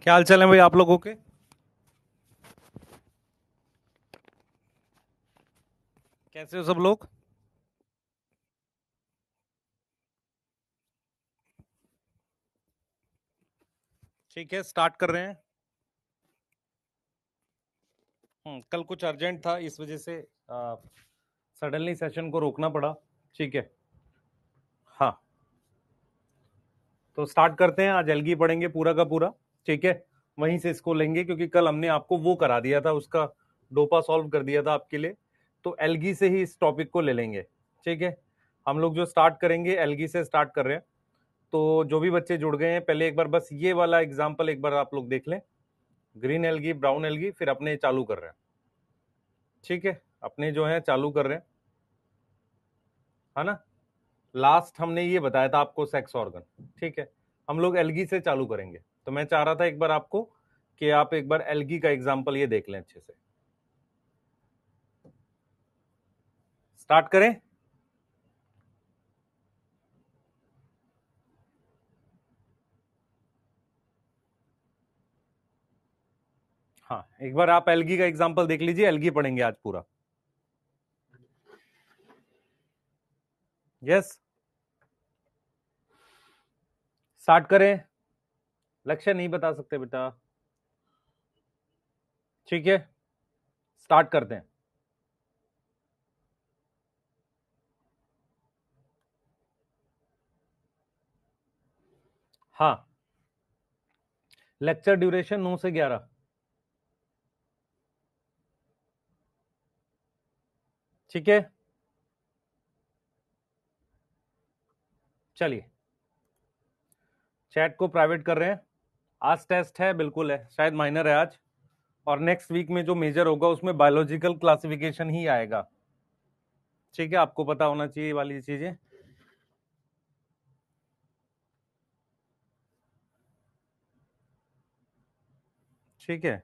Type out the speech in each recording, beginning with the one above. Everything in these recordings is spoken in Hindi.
क्या हाल चाल है भाई आप लोगों के। कैसे हो सब लोग। ठीक है, स्टार्ट कर रहे हैं। कल कुछ अर्जेंट था, इस वजह से सडनली सेशन को रोकना पड़ा। ठीक है। हाँ, तो स्टार्ट करते हैं। आज एल्गी पढ़ेंगे पूरा का पूरा। ठीक है, वहीं से इसको लेंगे क्योंकि कल हमने आपको वो करा दिया था, उसका डोपा सॉल्व कर दिया था आपके लिए। तो एल्गी से ही इस टॉपिक को ले लेंगे। ठीक है, हम लोग जो स्टार्ट करेंगे एल्गी से स्टार्ट कर रहे हैं। तो जो भी बच्चे जुड़ गए हैं, पहले एक बार बस ये वाला एग्जाम्पल एक बार आप लोग देख लें। ग्रीन एल्गी, ब्राउन एल्गी, फिर अपने चालू कर रहे हैं। ठीक है, अपने जो है चालू कर रहे हैं, है ना। लास्ट हमने ये बताया था आपको सेक्स ऑर्गन। ठीक है, हम लोग एल्गी से चालू करेंगे। तो मैं चाह रहा था एक बार आपको कि आप एक बार एल्गी का एग्जांपल ये देख लें अच्छे से। स्टार्ट करें। हाँ, एक बार आप एल्गी का एग्जांपल देख लीजिए। एल्गी पढ़ेंगे आज पूरा। यस, स्टार्ट करें। लक्ष्य नहीं बता सकते बेटा। ठीक है, स्टार्ट करते हैं। हाँ, लेक्चर ड्यूरेशन 9 से 11। ठीक है, चलिए चैट को प्राइवेट कर रहे हैं। आज टेस्ट है, बिल्कुल है, शायद माइनर है आज। और नेक्स्ट वीक में जो मेजर होगा उसमें बायोलॉजिकल क्लासिफिकेशन ही आएगा। ठीक है, आपको पता होना चाहिए वाली चीजें। ठीक है,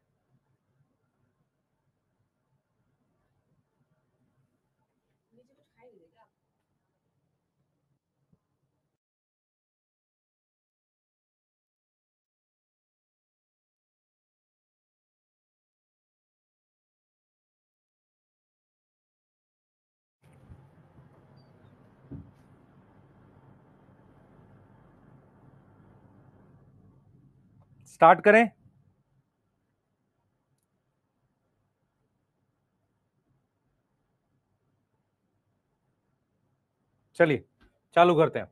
स्टार्ट करें। चलिए चालू करते हैं।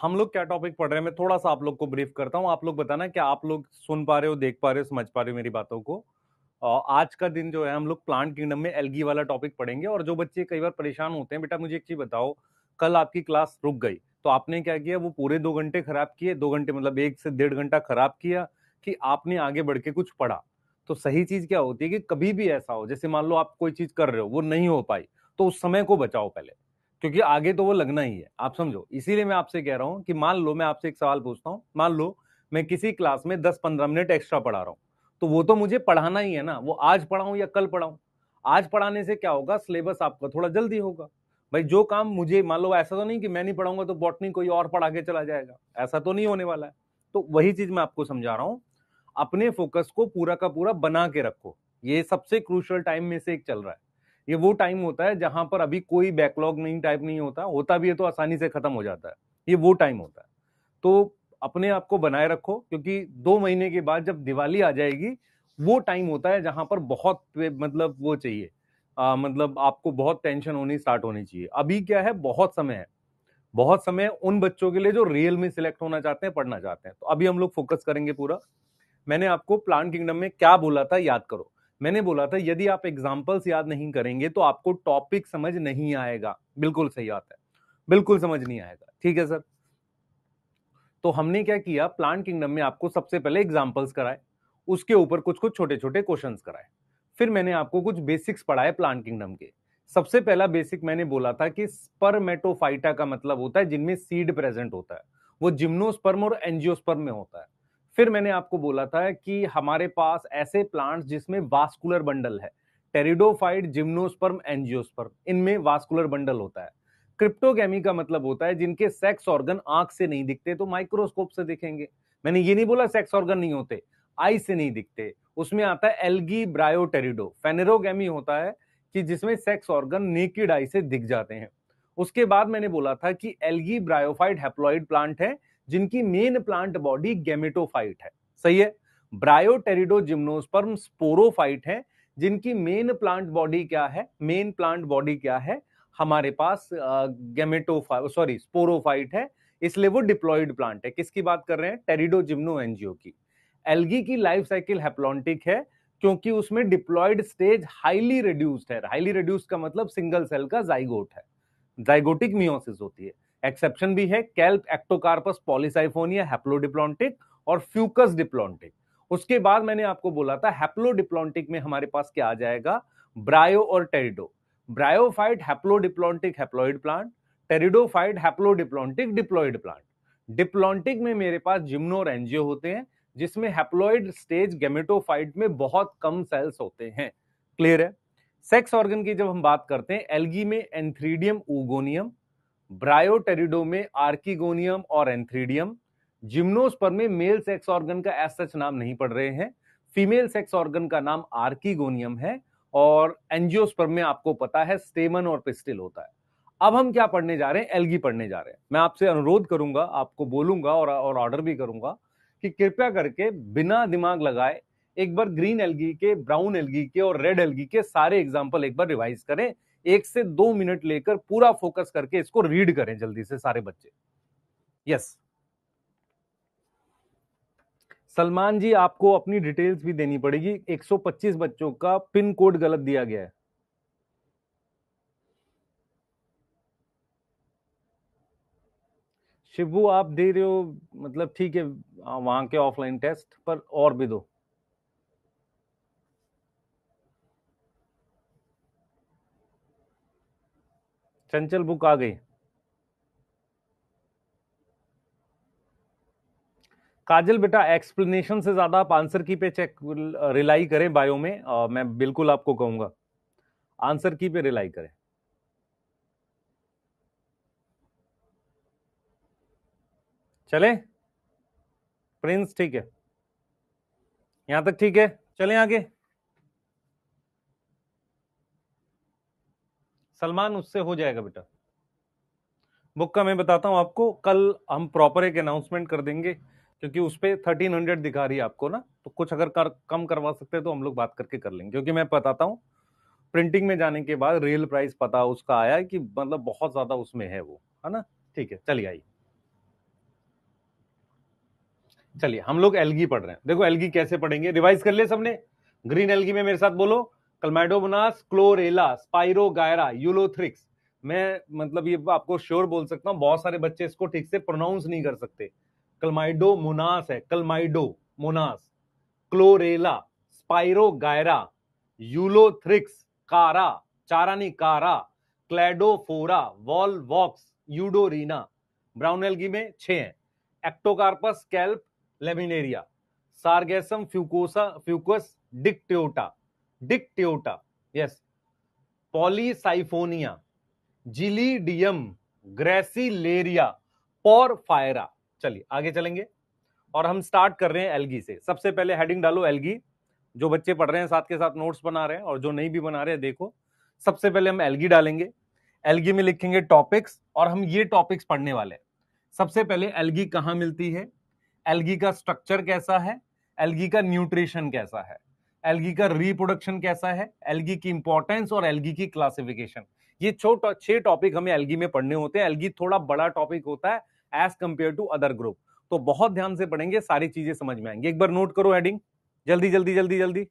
हम लोग क्या टॉपिक पढ़ रहे हैं, मैं थोड़ा सा आप लोग को ब्रीफ करता हूं। आप लोग बताना क्या आप लोग सुन पा रहे हो, देख पा रहे हो, समझ पा रहे हो मेरी बातों को। आज का दिन जो है हम लोग प्लांट किंगडम में एल्गी वाला टॉपिक पढ़ेंगे। और जो बच्चे कई बार परेशान होते हैं, बेटा मुझे एक चीज बताओ, कल आपकी क्लास रुक गई तो आपने क्या किया, वो पूरे 2 घंटे खराब किए। 2 घंटे मतलब 1 से 1.5 घंटा खराब किया कि आपने आगे बढ़ के कुछ पढ़ा। तो सही चीज क्या होती है कि कभी भी ऐसा हो, जैसे मान लो आप कोई चीज कर रहे हो वो नहीं हो पाई, तो उस समय को बचाओ पहले, क्योंकि आगे तो वो लगना ही है। आप समझो, इसीलिए मैं आपसे कह रहा हूं कि मान लो मैं आपसे एक सवाल पूछता हूं, मान लो मैं किसी क्लास में 10-15 मिनट एक्स्ट्रा पढ़ा रहा हूं, तो वो तो मुझे पढ़ाना ही है ना। वो आज पढ़ाऊं या कल पढ़ाऊं, आज पढ़ाने से क्या होगा, सिलेबस आपका थोड़ा जल्दी होगा। भाई जो काम मुझे, मान लो ऐसा तो नहीं कि मैं नहीं पढ़ाऊंगा तो बॉटनी कोई और पढ़ा के चला जाएगा, ऐसा तो नहीं होने वाला है। तो वही चीज मैं आपको समझा रहा हूं, अपने फोकस को पूरा का पूरा बना के रखो। ये सबसे क्रूशियल टाइम में से एक चल रहा है। ये वो टाइम होता है जहां पर अभी कोई बैकलॉग नहीं, टाइप नहीं होता, होता भी है तो आसानी से खत्म हो जाता है। ये वो टाइम होता है। तो अपने आप को बनाए रखो, क्योंकि 2 महीने के बाद जब दिवाली आ जाएगी, वो टाइम होता है जहां पर बहुत मतलब वो चाहिए, मतलब आपको बहुत टेंशन होनी स्टार्ट होनी चाहिए। अभी क्या है, बहुत समय है। बहुत समय उन बच्चों के लिए जो रियल में सिलेक्ट होना चाहते हैं, पढ़ना चाहते हैं। तो अभी हम लोग फोकस करेंगे पूरा। मैंने आपको प्लांट किंगडम में क्या बोला था याद करो। मैंने बोला था यदि आप एग्जाम्पल्स याद नहीं करेंगे तो आपको टॉपिक समझ नहीं आएगा। बिल्कुल सही बात है, बिल्कुल समझ नहीं आएगा। ठीक है सर। तो हमने क्या किया, प्लांट किंगडम में आपको सबसे पहले एग्जाम्पल्स कराए, उसके ऊपर कुछ कुछ छोटे छोटे क्वेश्चंस कराए, फिर मैंने आपको कुछ बेसिक्स पढ़ाए प्लांट किंगडम के। सबसे पहला बेसिक मैंने बोला था कि स्पर्मेटोफाइटा का मतलब होता है जिनमें सीड प्रेजेंट होता है, वो जिम्नोस्पर्म और एंजियोस्पर्म में होता है। फिर मैंने आपको बोला था कि हमारे पास ऐसे प्लांट्स जिसमें वास्कुलर बंडल है, टेरिडोफाइट, जिम्नोस्पर्म, एंजियोस्पर्म, इनमें वास्कुलर बंडल होता है। क्रिप्टोगैमी का मतलब होता है जिनके सेक्स ऑर्गन आंख से नहीं दिखते तो माइक्रोस्कोप से देखेंगे। मैंने ये नहीं बोला सेक्स ऑर्गन नहीं होते, आई से नहीं दिखते, उसमें आता है एल्गी ब्रायोटेरिडो, फेनेरोगैमी होता है कि जिसमें सेक्स ऑर्गन नेकेड आई से दिख जाते हैं। उसके बाद मैंने बोला था कि एल्गी ब्रायोफाइट हैप्लॉइड प्लांट है जिनकी मेन प्लांट बॉडी गैमेटोफाइट है, सही है। ब्रायोटेरिडो जिम्नोस्पर्म स्पोरोफाइट है जिनकी मेन प्लांट बॉडी क्या है, मेन प्लांट बॉडी क्या है, हमारे पास गैमेटोफाइट सॉरी स्पोरोफाइट है, इसलिए वो डिप्लॉइड प्लांट है। किसकी बात कर रहे हैं, टेरिडो जिम्नो एनजीओ की। एल्गी की लाइफ साइकिल हैप्लॉन्टिक है क्योंकि उसमें डिप्लॉइड स्टेज हाईली रिड्यूस्ड है, हाईली रिड्यूस्ड का मतलब सिंगल सेल का जाइगोट है, जाइगोटिक मियोसिस होती है। एक्सेप्शन भी है, कैल्प एक्टोकार्पस पॉलीसाइफोनिया हैप्लोडिप्लॉन्टिक और फ्यूकस डिप्लॉन्टिक। उसके बाद मैंने आपको बोला था हैप्लोडिप्लॉन्टिक में हमारे पास क्या आ जाएगा, ब्रायो और pterido. Bryophyte haplodiplontic haploid plant, pteridophyte haplodiplontic diploid plant. Diplontic में मेरे पास जिम्नो और एंजियो होते हैं जिसमें हैप्लॉइड स्टेज गैमेटोफाइट में बहुत कम सेल्स होते हैं। क्लियर है। सेक्स ऑर्गन की जब हम बात करते हैं, एल्गी में एंथ्रीडियम ऊगोनियम, ब्रायोटेरिडो में आर्किगोनियम और एंथ्रीडियम, जिम्नोस्पर्म में मेल सेक्स ऑर्गन का एज सच नाम नहीं पढ़ रहे हैं, फीमेल सेक्स ऑर्गन का नाम आर्किगोनियम है, और एंजियोस्पर्म में आपको पता है स्टेमन और पिस्टिल होता है। अब हम क्या पढ़ने जा रहे हैं, एल्गी पढ़ने जा रहे हैं। मैं आपसे अनुरोध करूंगा, आपको बोलूंगा और ऑर्डर भी करूंगा कि कृपया करके बिना दिमाग लगाए एक बार ग्रीन एल्गी के, ब्राउन एल्गी के और रेड एल्गी के सारे एग्जाम्पल एक बार रिवाइज करें, 1 से 2 मिनट लेकर पूरा फोकस करके इसको रीड करें जल्दी से सारे बच्चे। यस सलमान जी, आपको अपनी डिटेल्स भी देनी पड़ेगी, 125 बच्चों का पिन कोड गलत दिया गया है। शिबू आप दे रहे हो, मतलब ठीक है, वहां के ऑफलाइन टेस्ट पर और भी दो। चंचल बुक आ गई। काजल बेटा, एक्सप्लेनेशन से ज्यादा आप आंसर की पे चेक रिलाई करें, बायो में मैं बिल्कुल आपको कहूंगा आंसर की पे रिलाई करें। चले प्रिंस, ठीक है, यहां तक ठीक है, चलें आगे। सलमान उससे हो जाएगा बेटा, बुक का मैं बताता हूं आपको, कल हम प्रॉपर एक अनाउंसमेंट कर देंगे क्योंकि उस पे 1300 दिखा रही है आपको ना, तो कुछ अगर कम करवा सकते हैं तो हम लोग बात करके कर लेंगे, क्योंकि मैं बताता हूँ प्रिंटिंग में जाने के बाद रियल प्राइस पता उसका आया है कि मतलब बहुत ज्यादा उसमें है वो, है ना। ठीक है, चलिए आइए, चलिए हम लोग एल्गी पढ़ रहे हैं। देखो एल्गी कैसे पढ़ेंगे, रिवाइज कर लिया सबने। ग्रीन एल्गी में मेरे साथ बोलो, क्लमाइडोमोनास, क्लोरेला, स्पाइरोगायरा, यूलोथ्रिक्स। मैं मतलब ये आपको श्योर बोल सकता हूं, बहुत सारे बच्चे इसको ठीक से प्रोनाउंस नहीं कर सकते। क्लमाइडोमोनास है, Chlamydomonas, chlorella, spirogyra, Ulothrix, Chara, चारानी Chara, Cladophora, Volvox, Eudorina. Brown algae में 6 हैं, एक्टोकार्पस, कैल्प, लेमिनेरिया, सार्गेसम, फ्यूकोसा, Fucus, Dictyota, Dictyota, yes, Polysiphonia, Gelidium, Gracilaria, Porphyra. चलिए आगे चलेंगे और हम स्टार्ट कर रहे हैं एल्गी से। सबसे पहले हेडिंग डालो एल्गी, जो बच्चे पढ़ रहे हैं साथ के साथ नोट्स बना रहे हैं, और जो नहीं भी बना रहे हैं देखो। सबसे पहले हम एल्गी डालेंगे, एल्गी में लिखेंगे टॉपिक्स, और हम ये टॉपिक्स पढ़ने वाले हैं। सबसे पहले एल्गी कहां मिलती है, एल्गी का स्ट्रक्चर कैसा है, एल्गी का न्यूट्रिशन कैसा है, एल्गी का रिप्रोडक्शन कैसा है, एल्गी की इंपॉर्टेंस और एल्गी की क्लासिफिकेशन। ये 6 टॉपिक हमें एल्गी में पढ़ने होते हैं। एल्गी थोड़ा बड़ा टॉपिक होता है as compare to other group, तो बहुत ध्यान से पढ़ेंगे, सारी चीजें समझ में आएंगी। एक बार नोट करो हेडिंग, जल्दी जल्दी जल्दी जल्दी।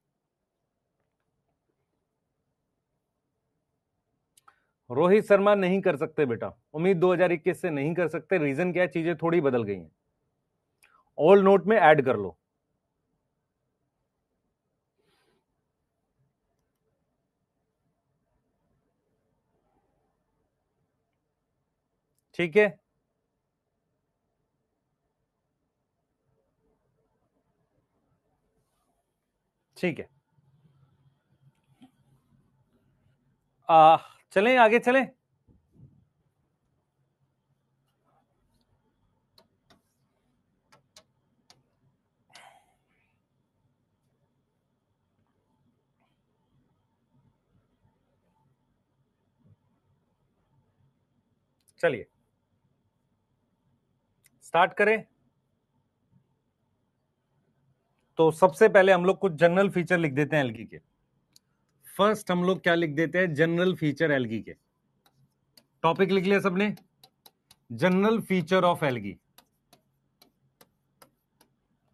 रोहित शर्मा नहीं कर सकते बेटा, उम्मीद 2021 से नहीं कर सकते। रीजन क्या है, चीजें थोड़ी बदल गई हैं, ओल्ड नोट में ऐड कर लो। ठीक है, ठीक है, आ, चलें आगे चलें। चलिए स्टार्ट करें। तो सबसे पहले हम लोग कुछ जनरल फीचर लिख देते हैं एल्गी के। फर्स्ट हम लोग क्या लिख देते हैं, जनरल फीचर एल्गी के। टॉपिक लिख लिया सबने, जनरल फीचर ऑफ एल्गी।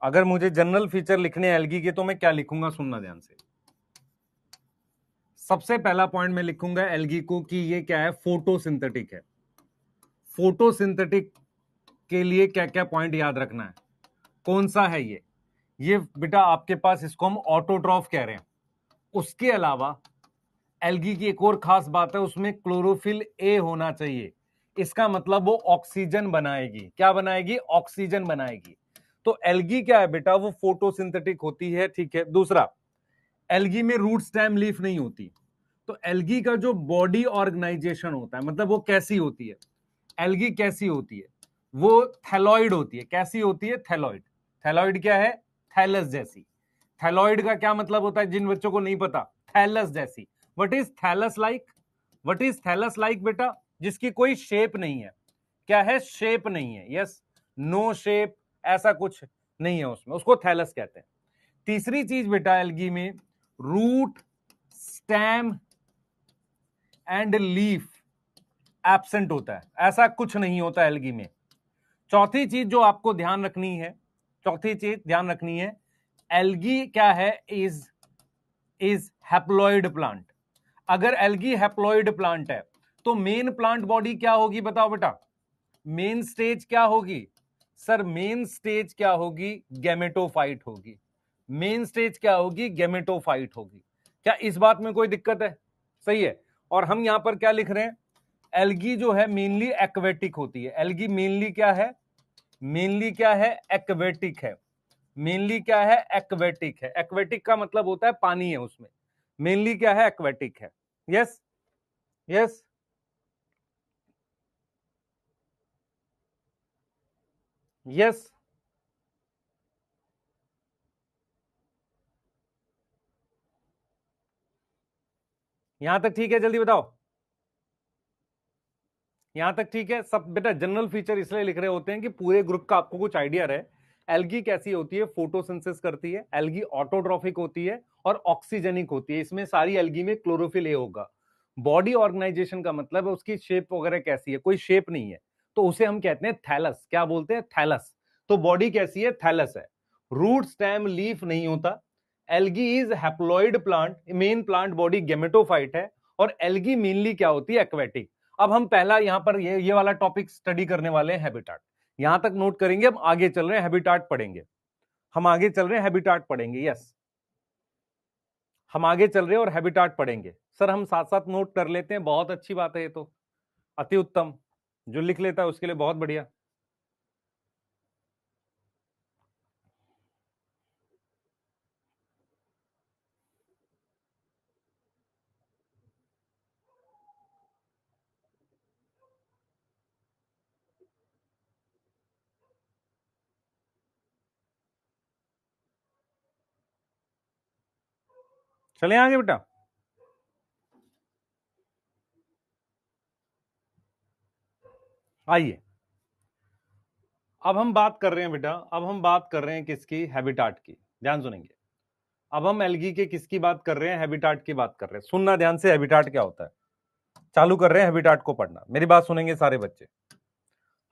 अगर मुझे जनरल फीचर लिखने एल्गी के तो मैं क्या लिखूंगा, सुनना ध्यान से। सबसे पहला पॉइंट मैं लिखूंगा एल्गी को कि ये क्या है, फोटोसिंथेटिक है। फोटोसिंथेटिक के लिए क्या क्या पॉइंट याद रखना है, कौन सा है ये बेटा आपके पास, इसको हम ऑटोट्रॉफ कह रहे हैं। उसके अलावा एल्गी की एक और खास बात है, उसमें क्लोरोफिल ए होना चाहिए। इसका मतलब वो ऑक्सीजन बनाएगी। क्या बनाएगी, ऑक्सीजन बनाएगी। तो एल्गी क्या है बेटा, वो फोटोसिंथेटिक होती है, ठीक है। दूसरा, एल्गी में रूट स्टेम लीफ नहीं होती। तो एल्गी का जो बॉडी ऑर्गेनाइजेशन होता है, मतलब वो कैसी होती है, एल्गी कैसी होती है, वो थैलॉइड होती है। कैसी होती है, थैलॉइड। थैलॉइड क्या है, थैलस जैसी। थैलॉइड का क्या मतलब होता है, जिन बच्चों को नहीं पता, थैलस जैसी। What is thallus like, what is thallus like बेटा, जिसकी कोई शेप नहीं है। क्या है, शेप नहीं है, यस, नो शेप, ऐसा कुछ नहीं है उसमें, उसको थैलस कहते हैं। तीसरी चीज बेटा एल्गी में, root stem and leaf absent होता है, ऐसा कुछ नहीं होता एल्गी में। चौथी चीज जो आपको ध्यान रखनी है, चौथी चीज ध्यान रखनी है, एल्गी क्या है, इज हैप्लॉइड प्लांट। अगर एल्गी हैप्लॉइड प्लांट है तो मेन प्लांट बॉडी क्या होगी, बताओ बेटा, मेन स्टेज क्या होगी। सर मेन स्टेज क्या होगी, गैमेटोफाइट होगी। मेन स्टेज क्या होगी, गैमेटोफाइट होगी। क्या इस बात में कोई दिक्कत है, सही है। और हम यहां पर क्या लिख रहे हैं, एल्गी जो है मेनली एक्वेटिक होती है। एल्गी मेनली क्या है, मेनली क्या है, एक्वेटिक है। मेनली क्या है, एक्वेटिक है। एक्वेटिक का मतलब होता है पानी है उसमें, मेनली क्या है, एक्वेटिक है। यस यस, यस, यहां तक ठीक है, जल्दी बताओ। यहां तक ठीक है सब बेटा। जनरल फीचर इसलिए लिख रहे होते हैं कि पूरे ग्रुप का आपको कुछ आइडिया रहे। एल्गी कैसी होती है, फोटोसिंथेसिस करती है। एल्गी ऑटोट्रॉफिक होती है और ऑक्सीजनिक होती है। इसमें सारी एल्गी में क्लोरोफिल ए होगा। बॉडी ऑर्गेनाइजेशन का मतलब है उसकी शेप वगैरह कैसी है, कोई शेप नहीं है, तो उसे हम कहते हैं थैलस। क्या बोलते हैं, थैलस। तो बॉडी कैसी है, थैलस है। रूट स्टेम लीफ नहीं होता। Algae is haploid plant, main plant body gametophyte है। और एल्गी मेनली क्या होती है, एक्वेटिक। अब हम पहला यहां पर ये वाला टॉपिक स्टडी करने वाले हैं, हैबिटाट। यहां तक नोट करेंगे, हम आगे चल रहे हैं, हैबिटाट पढ़ेंगे। हम आगे चल रहे हैं, हैबिटाट पढ़ेंगे, यस, हम आगे चल रहे हैं और हैबिटाट पढ़ेंगे। सर हम साथ साथ नोट कर लेते हैं, बहुत अच्छी बात है ये तो, अति उत्तम। जो लिख लेता है उसके लिए बहुत बढ़िया। चले आगे बेटा। आइए, अब हम बात कर रहे हैं बेटा, अब हम बात कर रहे हैं किसकी, हैबिटाट की। ध्यान सुनेंगे। अब हम एल्गी के किसकी बात कर रहे हैं, हैबिटाट की बात कर रहे हैं। सुनना ध्यान से, हैबिटाट क्या होता है। चालू कर रहे हैं हैबिटाट को पढ़ना, मेरी बात सुनेंगे सारे बच्चे।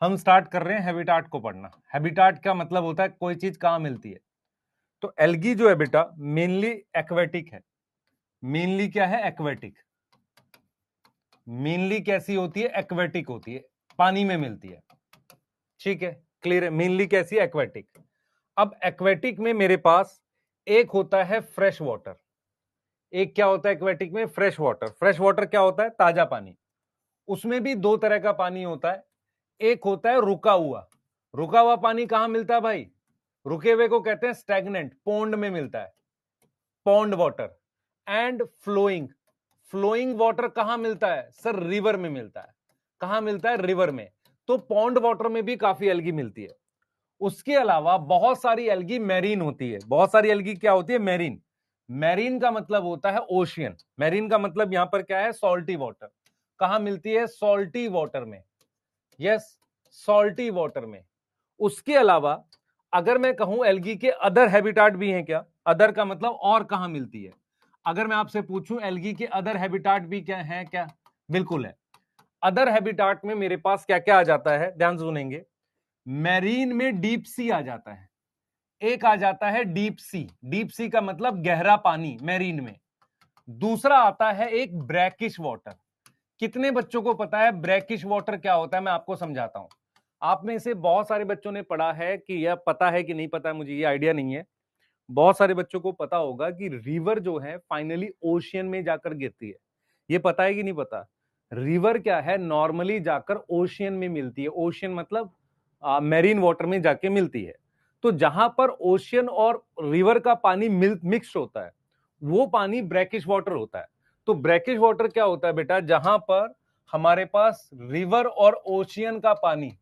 हम स्टार्ट कर रहे हैं हैबिटाट को पढ़ना। हैबिटाट का मतलब होता है कोई चीज कहां मिलती है। तो एल्गी जो है बेटा मेनली एक्वेटिक है। मेनली क्या है, एक्वेटिक। मेनली कैसी होती है, एक्वेटिक होती है, पानी में मिलती है। ठीक है, क्लियर है। मेनली कैसी है, एक्वेटिक। अब एक्वेटिक में मेरे पास एक होता है फ्रेश वाटर। एक क्या होता है एक्वेटिक में, फ्रेश वाटर। फ्रेश वाटर क्या होता है, ताजा पानी। उसमें भी दो तरह का पानी होता है। एक होता है रुका हुआ। रुका हुआ पानी कहां मिलता है भाई, रुके हुए को कहते हैं स्टैग्नेंट, पोंड में मिलता है, pond water. And flowing, flowing water कहां मिलता है, सर रिवर में मिलता है। कहां मिलता है, रिवर में। तो पॉन्ड वाटर में भी काफी एल्गी मिलती है। उसके अलावा बहुत सारी एल्गी मैरीन होती है। बहुत सारी एल्गी क्या होती है, मैरीन। मैरीन का मतलब होता है ओशियन। मैरीन का मतलब यहां पर क्या है, सॉल्टी वाटर। कहां मिलती है, सॉल्टी वाटर में। यस, सॉल्टी वाटर में। उसके अलावा अगर मैं कहूं एल्गी के अदर हैबिटाट भी हैं क्या? अदर का मतलब और कहां मिलती है? अगर मैं आपसे पूछूं एल्गी के अदर हैबिटाट भी क्या है? क्या बिल्कुल है। अदर हैबिटाट में मेरे पास क्या क्या आ जाता है, ध्यान सुनेंगे। मैरीन में डीप सी आ जाता है, एक आ जाता है डीप सी। डीप सी का मतलब गहरा पानी मैरीन में। दूसरा आता है एक ब्रैकिश वाटर। कितने बच्चों को पता है ब्रैकिश वाटर क्या होता है? मैं आपको समझाता हूं। आप में से बहुत सारे बच्चों ने पढ़ा है कि यह पता है कि नहीं पता है, मुझे ये आइडिया नहीं है। बहुत सारे बच्चों को पता होगा कि रिवर जो है फाइनली ओशियन में जाकर गिरती है। ये पता है कि नहीं पता? रिवर क्या है, नॉर्मली जाकर ओशियन में मिलती है। ओशियन मतलब मैरीन वाटर में जाके मिलती है। तो जहां पर ओशियन और रिवर का पानी मिक्स होता है वो पानी ब्रैकिश वाटर होता है। तो ब्रैकिश वाटर क्या होता है बेटा? जहां पर हमारे पास रिवर और ओशियन का पानी,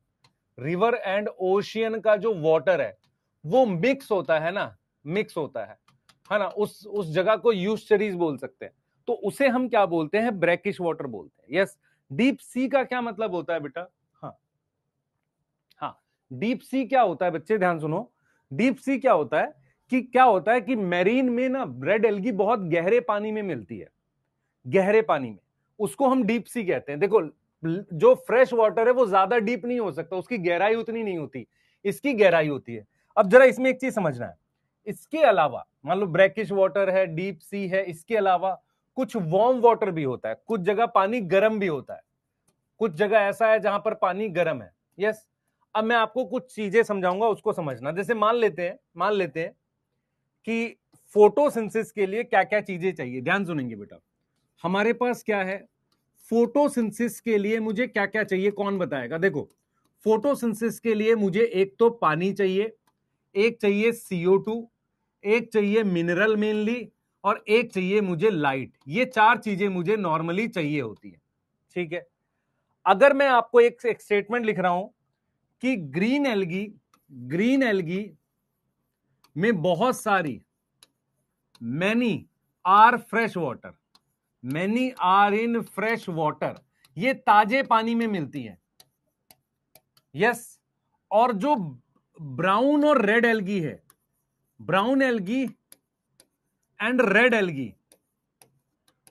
रिवर एंड ओशियन का जो वाटर है वो मिक्स होता है ना, मिक्स होता है ना, उस जगह को यूस्टरीज बोल सकते हैं। तो उसे हम क्या बोलते हैं? ब्रैकिश वाटर बोलते हैं। यस। डीप सी का क्या मतलब होता है बेटा? हाँ हाँ, डीप सी क्या होता है बच्चे, ध्यान सुनो। डीप सी क्या होता है कि क्या होता है कि मैरीन में ना रेड एल्गी बहुत गहरे पानी में मिलती है, गहरे पानी में, उसको हम डीप सी कहते हैं। देखो जो फ्रेश वाटर है वो ज्यादा डीप नहीं हो सकता, उसकी गहराई उतनी नहीं होती, इसकी गहराई होती है। अब जरा इसमें एक चीज समझना है, इसके अलावा मान लो ब्रैकिश वाटर है, डीप सी है, इसके अलावा कुछ वार्म वाटर भी होता है। कुछ जगह पानी गर्म भी होता है, कुछ जगह ऐसा है जहां पर पानी गर्म है। यस। अब मैं आपको कुछ चीजें समझाऊंगा, उसको समझना। जैसे मान लेते हैं कि फोटोसिंथेसिस के लिए क्या क्या चीजें चाहिए, ध्यान सुनेंगे बेटा। हमारे पास क्या है, फोटोसिंथेसिस के लिए मुझे क्या क्या चाहिए, कौन बताएगा? देखो, फोटोसिंथेसिस के लिए मुझे एक तो पानी चाहिए, एक चाहिए CO2, एक चाहिए मिनरल मेनली, और एक चाहिए मुझे लाइट। ये चार चीजें मुझे नॉर्मली चाहिए होती है। ठीक है। अगर मैं आपको एक स्टेटमेंट लिख रहा हूं कि ग्रीन एल्गी में बहुत सारी, many are fresh water, many are in fresh water, ये ताजे पानी में मिलती है। यस। और जो ब्राउन और रेड एल्गी है, brown algae and red algae,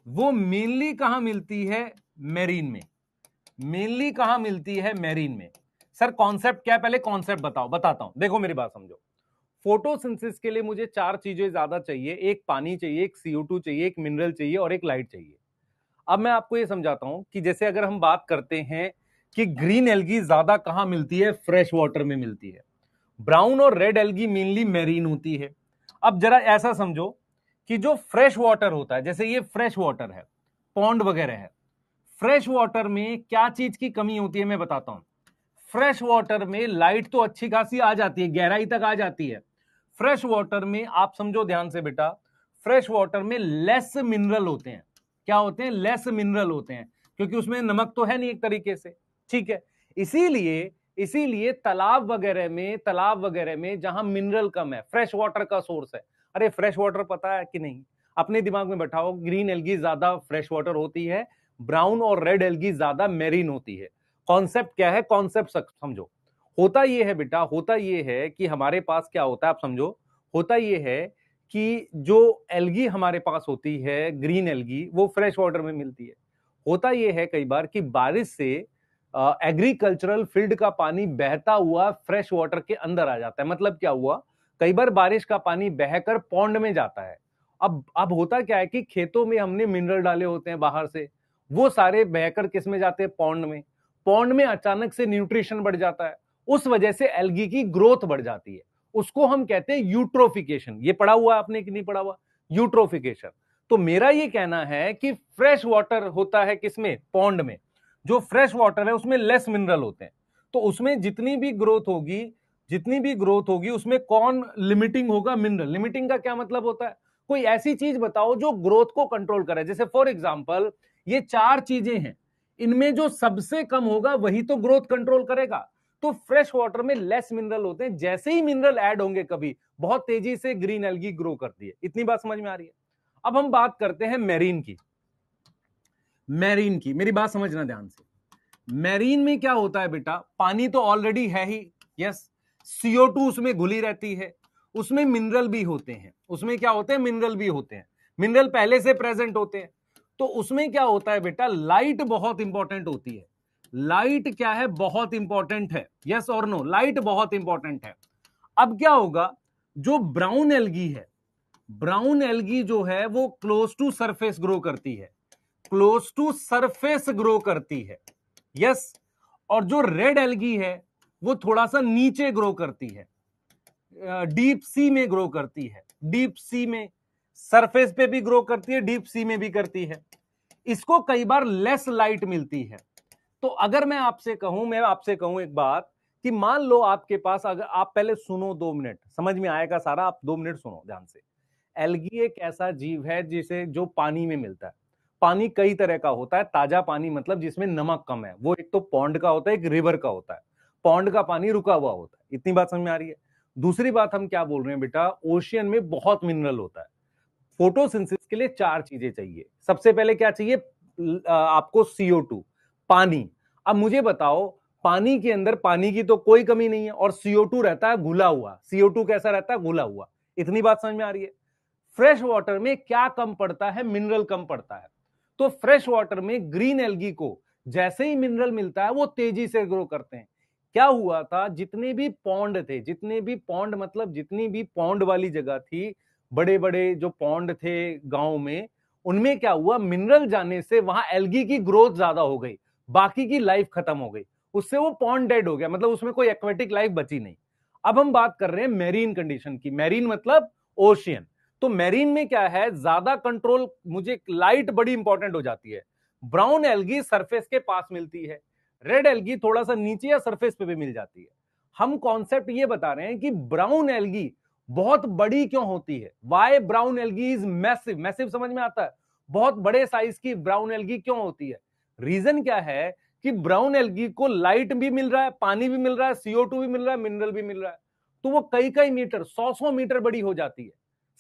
वो मेनली कहां मिलती है? मैरीन में। मेनली कहां मिलती है? मैरीन में। सर कॉन्सेप्ट क्या है? पहले कॉन्सेप्ट बताओ। बताता हूं, देखो मेरी बात समझो। फोटोसिंथेसिस के लिए मुझे चार चीजें ज्यादा चाहिए, एक पानी चाहिए, एक CO2 चाहिए, एक मिनरल चाहिए और एक लाइट चाहिए। अब मैं आपको यह समझाता हूं कि जैसे अगर हम बात करते हैं कि ग्रीन एल्गी ज्यादा कहां मिलती है? फ्रेश वाटर में मिलती है। ब्राउन और रेड एल्गी मेनली मैरीन होती है। अब जरा ऐसा समझो कि जो फ्रेश वाटर होता है, जैसे ये फ्रेश वाटर है, पॉन्ड वगैरह है, फ्रेश वाटर में क्या चीज की कमी होती है मैं बताता हूं। फ्रेश वाटर में लाइट तो अच्छी खासी आ जाती है, गहराई तक आ जाती है। फ्रेश वाटर में आप समझो ध्यान से बेटा, फ्रेश वाटर में लेस मिनरल होते हैं। क्या होते हैं? लेस मिनरल होते हैं, क्योंकि उसमें नमक तो है नहीं एक तरीके से। ठीक है। इसीलिए इसीलिए तालाब वगैरह में जहां मिनरल कम है, फ्रेश वाटर का सोर्स है। अरे फ्रेश वाटर पता है कि नहीं? अपने दिमाग में बैठाओ, ग्रीन एल्गी ज्यादा फ्रेश वाटर होती है, ब्राउन और रेड एल्गी ज्यादा मैरीन होती है। कॉन्सेप्ट क्या है? कॉन्सेप्ट समझो। होता यह है बेटा, होता यह है कि हमारे पास क्या होता है, आप समझो। होता यह है कि जो एल्गी हमारे पास होती है, ग्रीन एल्गी, वो फ्रेश वाटर में मिलती है। होता यह है कई बार कि बारिश से एग्रीकल्चरल फील्ड का पानी बहता हुआ फ्रेश वाटर के अंदर आ जाता है। मतलब क्या हुआ, कई बार बारिश का पानी बहकर पॉन्ड में जाता है। अब होता क्या है कि खेतों में हमने मिनरल डाले होते हैं बाहर से, वो सारे बहकर किस में जाते हैं? पॉन्ड में। पॉन्ड में अचानक से न्यूट्रिशन बढ़ जाता है, उस वजह से एल्गी की ग्रोथ बढ़ जाती है। उसको हम कहते हैं यूट्रोफिकेशन। ये पढ़ा हुआ आपने कि नहीं पढ़ा हुआ? यूट्रोफिकेशन। तो मेरा ये कहना है कि फ्रेश वाटर होता है किसमें? पॉन्ड में। जो फ्रेश वाटर है उसमें लेस मिनरल होते हैं, तो उसमें जितनी भी ग्रोथ होगी उसमें कौन लिमिटिंग होगा? मिनरल। लिमिटिंग का क्या मतलब होता है? कोई ऐसी चीज बताओ जो ग्रोथ को कंट्रोल करे। जैसे फॉर एग्जांपल ये चार चीजें हैं, इनमें जो सबसे कम होगा वही तो ग्रोथ कंट्रोल करेगा। तो फ्रेश वाटर में लेस मिनरल होते हैं, जैसे ही मिनरल ऐड होंगे कभी, बहुत तेजी से ग्रीन एल्गी ग्रो करती है। इतनी बात समझ में आ रही है? अब हम बात करते हैं मैरीन की। मेरी बात समझना ध्यान से। मैरीन में क्या होता है बेटा, पानी तो ऑलरेडी है ही, यस, CO2 उसमें घुली रहती है, उसमें मिनरल भी होते हैं, उसमें क्या होते हैं, मिनरल भी होते हैं, मिनरल पहले से प्रेजेंट होते हैं। तो उसमें क्या होता है बेटा, लाइट बहुत इंपॉर्टेंट होती है। लाइट क्या है, बहुत इंपॉर्टेंट है, यस और नो, लाइट बहुत इंपॉर्टेंट है। अब क्या होगा, जो ब्राउन एल्गी है, ब्राउन एल्गी जो है वो क्लोज टू सरफेस ग्रो करती है, क्लोज टू सरफेस ग्रो करती है, यस। और जो रेड एल्गी है वो थोड़ा सा नीचे ग्रो करती है, डीप सी में ग्रो करती है, डीप सी में, सरफेस पे भी ग्रो करती है, डीप सी में भी करती है। इसको कई बार लेस लाइट मिलती है। तो अगर मैं आपसे कहूं एक बात, कि मान लो आपके पास, अगर आप पहले सुनो 2 मिनट, समझ में आएगा सारा, आप 2 मिनट सुनो ध्यान से। एल्गी एक ऐसा जीव है जिसे जो पानी में मिलता है। पानी कई तरह का होता है, ताजा पानी मतलब जिसमें नमक कम है, वो एक तो पॉन्ड का होता है, एक रिवर का होता है। पॉन्ड का पानी रुका हुआ होता है, इतनी बात समझ में आ रही है। दूसरी बात हम क्या बोल रहे हैं बेटा, ओशियन में बहुत मिनरल होता है। फोटोसिंथेसिस के लिए 4 चीजें चाहिए। सबसे पहले क्या चाहिए, आपको CO2, पानी। अब मुझे बताओ, पानी के अंदर पानी की तो कोई कमी नहीं है, और CO2 रहता है घुला हुआ। CO2 कैसा रहता है, घुला हुआ। इतनी बात समझ में आ रही है। फ्रेश वाटर में क्या कम पड़ता है, मिनरल कम पड़ता है। तो फ्रेश वाटर में ग्रीन एल्गी को जैसे ही मिनरल मिलता है वो तेजी से ग्रो करते हैं। क्या हुआ था, जितने भी पॉन्ड थे, जितने भी पॉन्ड मतलब जितनी भी पॉन्ड वाली जगह थी, बड़े बड़े जो पॉन्ड थे गांव में, उनमें क्या हुआ, मिनरल जाने से वहां एल्गी की ग्रोथ ज्यादा हो गई, बाकी की लाइफ खत्म हो गई, उससे वो पॉन्ड डेड हो गया, मतलब उसमें कोई एक्वेटिक लाइफ बची नहीं। अब हम बात कर रहे हैं मैरीन कंडीशन की। मैरीन मतलब ओशियन। तो मैरीन में क्या है, ज्यादा कंट्रोल, मुझे लाइट बड़ी इंपॉर्टेंट हो जाती है। ब्राउन एल्गी सरफेस के पास मिलती है, रेड एल्गी थोड़ा सा नीचे या सरफेस पे भी मिल जाती है। हम कॉन्सेप्ट ये बता रहे हैं कि ब्राउन एल्गी बहुत बड़ी क्यों होती है, why brown algae is massive. Massive समझ में आता है, बहुत बड़े साइज की ब्राउन एल्गी क्यों होती है। रीजन क्या है कि ब्राउन एल्गी को लाइट भी मिल रहा है, पानी भी मिल रहा है, CO2 भी मिल रहा है, मिनरल भी मिल रहा है, तो वो कई कई मीटर, 100 मीटर बड़ी हो जाती है।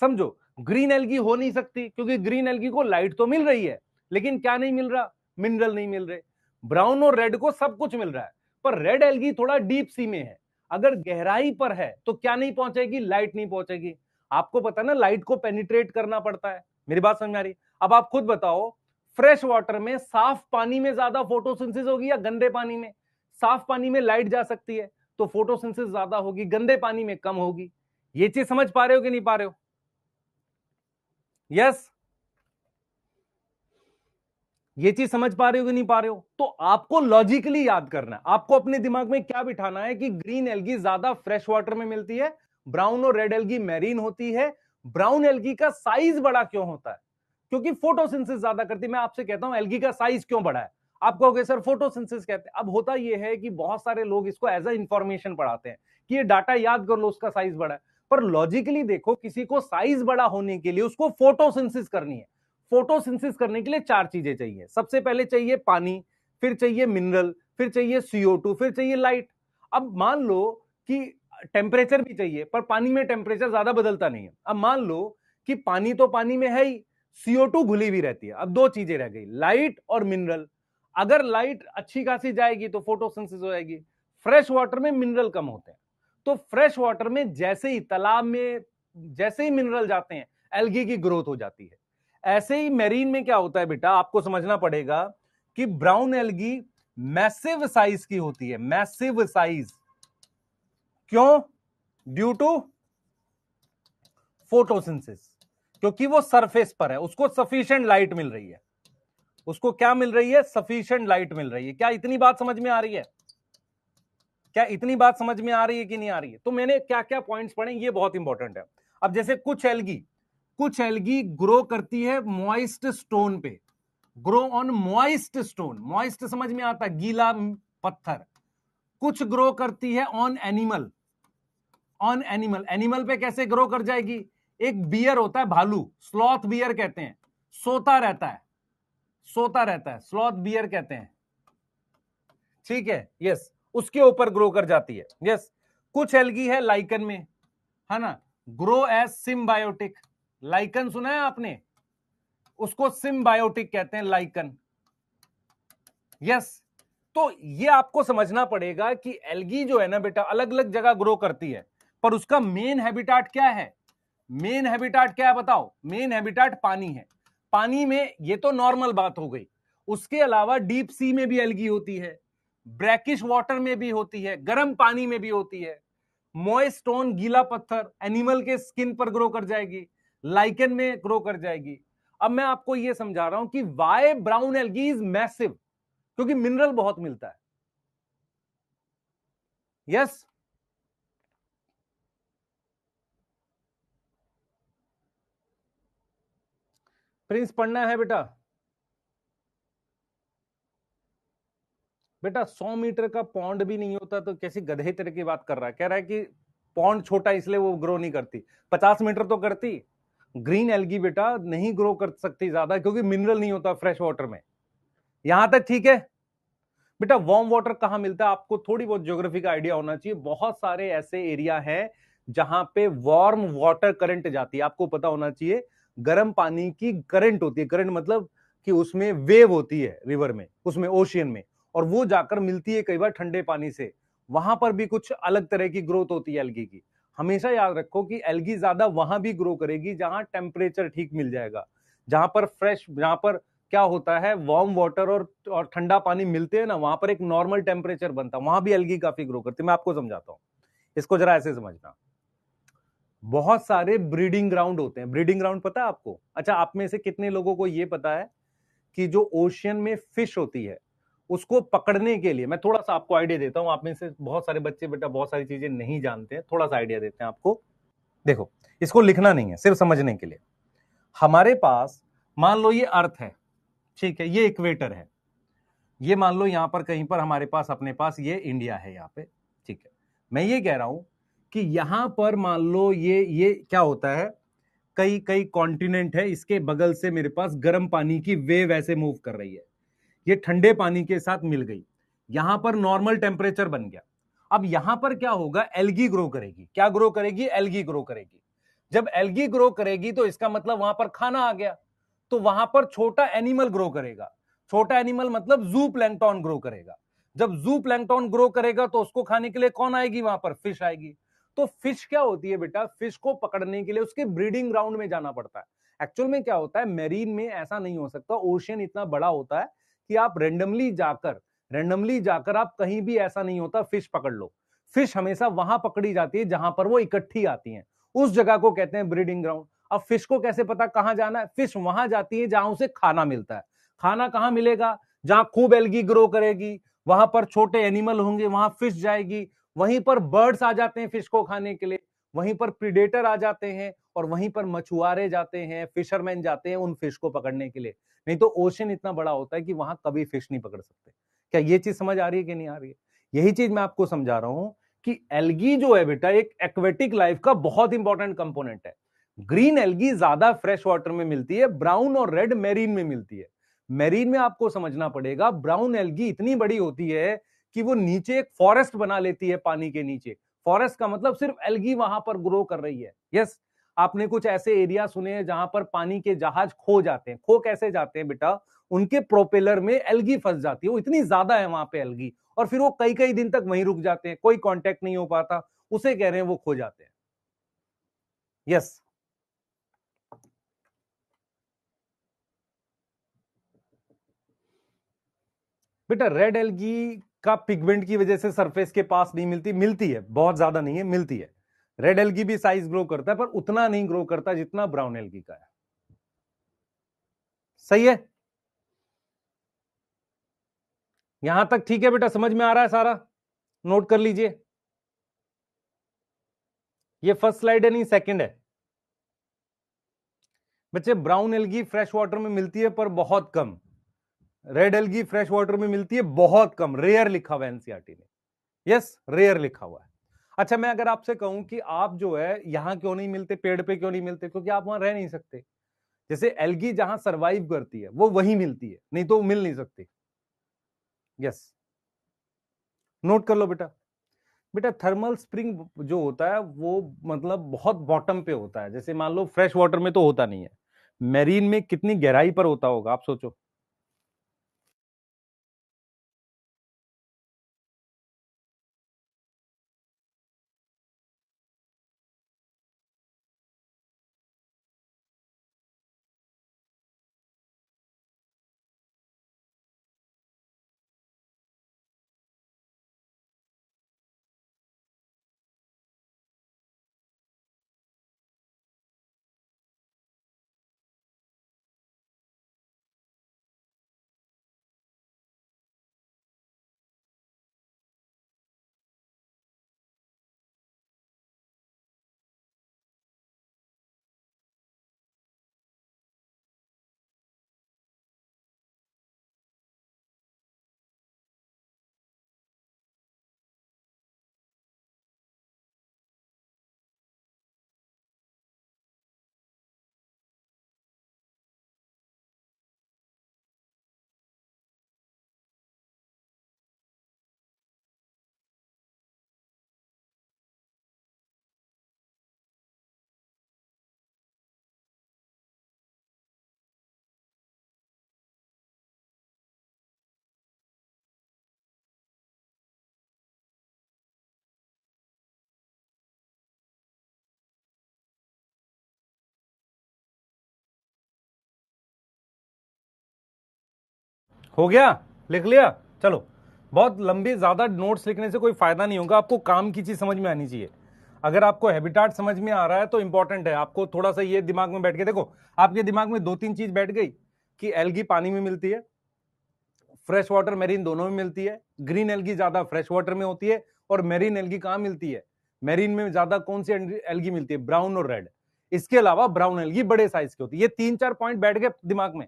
समझो, ग्रीन एल्गी हो नहीं सकती, क्योंकि ग्रीन एल्गी को लाइट तो मिल रही है, लेकिन क्या नहीं मिल रहा, मिनरल नहीं मिल रहे। ब्राउन और रेड को सब कुछ मिल रहा है, पर रेड एल्गी थोड़ा डीप सी में है, अगर गहराई पर है तो क्या नहीं पहुंचेगी, लाइट नहीं पहुंचेगी। आपको पता है ना, लाइट को पेनिट्रेट करना पड़ता है। मेरी बात समझ में आ रही। अब आप खुद बताओ, फ्रेश वाटर में, साफ पानी में ज्यादा फोटोसिंथेसिस होगी या गंदे पानी में। साफ पानी में लाइट जा सकती है तो फोटोसिंथेसिस ज्यादा होगी, गंदे पानी में कम होगी। ये चीज समझ पा रहे हो कि नहीं पा रहे हो, यस? ये चीज समझ पा रहे हो कि नहीं पा रहे हो? तो आपको लॉजिकली याद करना है, आपको अपने दिमाग में क्या बिठाना है कि ग्रीन एल्गी ज्यादा फ्रेश वाटर में मिलती है, ब्राउन और रेड एल्गी मैरीन होती है। ब्राउन एल्गी का साइज बड़ा क्यों होता है, क्योंकि फोटोसिंथेसिस ज्यादा करती है। मैं आपसे कहता हूं एल्गी का साइज क्यों बड़ा है, आप कहोगे सर फोटोसिंथेसिस कहते हैं। अब होता यह है कि बहुत सारे लोग इसको एज अ इंफॉर्मेशन पढ़ाते हैं कि ये डाटा याद कर लो, उसका साइज बड़ा है। पर लॉजिकली देखो, किसी को साइज बड़ा होने के लिए उसको फोटोसिंथेसिस करनी है। फोटोसिंथेसिस करने के लिए 4 चीजें चाहिए। सबसे पहले चाहिए पानी, फिर चाहिए मिनरल, फिर चाहिए CO2, फिर चाहिए लाइट। अब मान लो कि टेम्परेचर भी चाहिए, पर पानी में टेम्परेचर ज्यादा बदलता नहीं है। अब मान लो कि पानी तो पानी में है ही, CO2 घुली भी रहती है। अब 2 चीजें रह गई, लाइट और मिनरल। अगर लाइट अच्छी खासी जाएगी तो फोटोसिंथेसिस हो जाएगी। फ्रेश वाटर में मिनरल कम होते हैं, तो फ्रेश वाटर में जैसे ही तालाब में जैसे ही मिनरल जाते हैं, एल्गी की ग्रोथ हो जाती है। ऐसे ही मैरीन में क्या होता है बेटा, आपको समझना पड़ेगा कि ब्राउन एल्गी मैसिव साइज की होती है। मैसिव साइज क्यों, ड्यू टू फोटोसिंथेसिस, क्योंकि वो सरफेस पर है, उसको सफिशिएंट लाइट मिल रही है। उसको क्या मिल रही है, सफिशिएंट लाइट मिल रही है। क्या इतनी बात समझ में आ रही है, क्या इतनी बात समझ में आ रही है कि नहीं आ रही है? तो मैंने क्या क्या पॉइंट्स पढ़े, ये बहुत इंपॉर्टेंट है। अब जैसे कुछ एल्गी ग्रो करती है मॉइस्ट स्टोन पे, grow on moist stone. Moist समझ में आता है, गीला पत्थर। कुछ ग्रो करती है on animal, on animal. Animal पे कैसे ग्रो कर जाएगी, एक बियर होता है भालू, स्लॉथ बियर कहते हैं, सोता रहता है, सोता रहता है, स्लॉथ बियर कहते हैं, ठीक है, यस, उसके ऊपर ग्रो कर जाती है, यस। कुछ एल्गी है लाइकन में, है ना, ग्रो एज सिम्बायोटिक। लाइकन सुना है आपने, उसको सिम्बायोटिक कहते हैं, लाइकन, यस। तो ये आपको समझना पड़ेगा कि एल्गी जो है ना बेटा अलग अलग जगह ग्रो करती है, पर उसका मेन हैबिटाट क्या है? मेन हैबिटाट क्या है बताओ? मेन हैबिटाट पानी है। पानी में ये तो नॉर्मल बात हो गई, उसके अलावा डीप सी में भी एल्गी होती है, ब्रैकिश वाटर में भी होती है, गर्म पानी में भी होती है, मॉइस्ट स्टोन गीला पत्थर एनिमल के स्किन पर ग्रो कर जाएगी, लाइकन में ग्रो कर जाएगी। अब मैं आपको यह समझा रहा हूं कि why brown algae is massive, क्योंकि मिनरल बहुत मिलता है। यस, प्रिंस पढ़ना है बेटा? बेटा 100 मीटर का पौंड भी नहीं होता तो कैसी गधे तरह की बात कर रहा है? कह रहा है कि पौंड छोटा इसलिए वो ग्रो नहीं करती। 50 मीटर तो करती। ग्रीन एल्गी बेटा नहीं ग्रो कर सकती ज्यादा, क्योंकि मिनरल नहीं होता फ्रेश वाटर में। यहां तक ठीक है बेटा? वार्म वाटर कहां मिलता है? आपको थोड़ी बहुत ज्योग्राफी का आइडिया होना चाहिए। बहुत सारे ऐसे एरिया हैं जहां पे वार्म वाटर करंट जाती है, आपको पता होना चाहिए। गर्म पानी की करंट होती है, करंट मतलब कि उसमें वेव होती है रिवर में, उसमें ओशियन में, और वो जाकर मिलती है कई बार ठंडे पानी से। वहां पर भी कुछ अलग तरह की ग्रोथ होती है एल्गी की। हमेशा याद रखो कि एल्गी ज्यादा वहां भी ग्रो करेगी जहां टेम्परेचर ठीक मिल जाएगा, जहां पर फ्रेश, जहां पर क्या होता है वार्म वाटर और ठंडा पानी मिलते हैं ना, वहां पर एक नॉर्मल टेम्परेचर बनता है, वहां भी एल्गी काफी ग्रो करती है। मैं आपको समझाता हूं, इसको जरा ऐसे समझना। बहुत सारे ब्रीडिंग ग्राउंड होते हैं। ब्रीडिंग ग्राउंड पता है आपको? अच्छा, आप में से कितने लोगों को यह पता है कि जो ओशियन में फिश होती है उसको पकड़ने के लिए, मैं थोड़ा सा आपको आइडिया देता हूं, आप में से बहुत सारे बच्चे बेटा बहुत सारी चीजें नहीं जानते हैं, थोड़ा सा आइडिया देते हैं आपको। देखो, इसको लिखना नहीं है, सिर्फ समझने के लिए। हमारे पास मान लो ये अर्थ है, ठीक है, ये इक्वेटर है, ये मान लो यहां पर कहीं पर हमारे पास, अपने पास ये इंडिया है यहाँ पे, ठीक है। मैं ये कह रहा हूं कि यहां पर मान लो ये क्या होता है, कई कई कॉन्टिनेंट है, इसके बगल से मेरे पास गर्म पानी की वेव ऐसे मूव कर रही है, ये ठंडे पानी के साथ मिल गई, यहां पर नॉर्मल टेम्परेचर बन गया। अब यहां पर क्या होगा, एल्गी ग्रो करेगी। क्या ग्रो करेगी? एल्गी ग्रो करेगी। जब एल्गी ग्रो करेगी तो इसका मतलब वहां पर खाना आ गया, तो वहां पर छोटा एनिमल ग्रो करेगा। छोटा एनिमल मतलब जू प्लैंक्टन ग्रो करेगा। जब जू प्लैंक्टन ग्रो करेगा तो उसको खाने के लिए कौन आएगी? वहां पर फिश आएगी। तो फिश क्या होती है बेटा? फिश को पकड़ने के लिए उसके ब्रीडिंग ग्राउंड में जाना पड़ता है। एक्चुअल में क्या होता है, मेरीन में ऐसा नहीं हो सकता, ओशियन इतना बड़ा होता है कि आप रेंडमली जाकर आप कहीं भी, ऐसा नहीं होता फिश पकड़ लो। फिश हमेशा वहां पकड़ी जाती है जहां पर वो इकट्ठी आती हैं, उस जगह को कहते हैं ब्रीडिंग ग्राउंड। अब फिश को कैसे पता कहां जाना है? फिश वहां जाती है जहां उसे खाना मिलता है। खाना कहां मिलेगा? जहां खूब एल्गी ग्रो करेगी, वहां पर छोटे एनिमल होंगे, वहां फिश जाएगी, वहीं पर बर्ड्स आ जाते हैं फिश को खाने के लिए, वहीं पर प्रीडेटर आ जाते हैं, और वहीं पर मछुआरे जाते हैं, फिशरमैन जाते हैं उन फिश को पकड़ने के लिए। नहीं तो ओशन इतना बड़ा होता है कि वहां कभी फिश नहीं पकड़ सकते। क्या ये चीज समझ आ रही है कि नहीं आ रही है? यही चीज मैं आपको समझा रहा हूं कि एल्गी जो है बेटा एक एक्वेटिक लाइफ का बहुत इंपॉर्टेंट कंपोनेंट है। ग्रीन एल्गी ज्यादा फ्रेश वाटर में मिलती है, ब्राउन और रेड मेरीन में मिलती है। मेरीन में आपको समझना पड़ेगा, ब्राउन एल्गी इतनी बड़ी होती है कि वो नीचे एक फॉरेस्ट बना लेती है पानी के नीचे। फॉरेस्ट का मतलब सिर्फ एल्गी वहां पर ग्रो कर रही है। यस, आपने कुछ ऐसे एरिया सुने हैं जहां पर पानी के जहाज खो जाते हैं। खो कैसे जाते हैं बेटा? उनके प्रोपेलर में एल्गी फंस जाती है, वो इतनी ज्यादा है वहां पे एल्गी, और फिर वो कई कई दिन तक वहीं रुक जाते हैं, कोई कांटेक्ट नहीं हो पाता, उसे कह रहे हैं वो खो जाते हैं। यस, बेटा रेड एल्गी का पिगमेंट की वजह से सरफेस के पास नहीं मिलती, मिलती है, बहुत ज्यादा नहीं है, मिलती है। रेड एल्गी भी साइज ग्रो करता है, पर उतना नहीं ग्रो करता जितना ब्राउन एल्गी का है। सही है? यहां तक ठीक है बेटा? समझ में आ रहा है सारा? नोट कर लीजिए। ये फर्स्ट स्लाइड है, नहीं सेकंड है। बच्चे, ब्राउन एल्गी फ्रेश वाटर में मिलती है पर बहुत कम, रेड एल्गी फ्रेश वाटर में मिलती है बहुत कम, रेयर लिखा हुआ है एनसीईआरटी ने। यस, रेयर लिखा हुआ है। अच्छा, मैं अगर आपसे कहूं कि आप जो है यहां क्यों नहीं मिलते, पेड़ पे क्यों नहीं मिलते? क्योंकि आप वहां रह नहीं सकते। जैसे एल्गी जहां सरवाइव करती है वो वहीं मिलती है, नहीं तो वो मिल नहीं सकती। यस, नोट कर लो बेटा। बेटा थर्मल स्प्रिंग जो होता है वो मतलब बहुत बॉटम पे होता है, जैसे मान लो फ्रेश वाटर में तो होता नहीं है, मेरीन में कितनी गहराई पर होता होगा आप सोचो। हो गया, लिख लिया? चलो, बहुत लंबी ज्यादा नोट्स लिखने से कोई फायदा नहीं होगा, आपको काम की चीज समझ में आनी चाहिए। अगर आपको हैबिटाट समझ में आ रहा है तो इंपॉर्टेंट है, आपको थोड़ा सा ये दिमाग में बैठ के देखो, आपके दिमाग में 2-3 चीज बैठ गई कि एल्गी पानी में मिलती है, फ्रेश वाटर मेरीन दोनों में मिलती है, ग्रीन एल्गी ज्यादा फ्रेश वाटर में होती है, और मेरीन एल्गी कहां मिलती है? मेरीन में ज्यादा कौन सी एल्गी मिलती है? ब्राउन और रेड। इसके अलावा ब्राउन एल्गी बड़े साइज की होती है। ये 3-4 पॉइंट बैठ गए दिमाग में,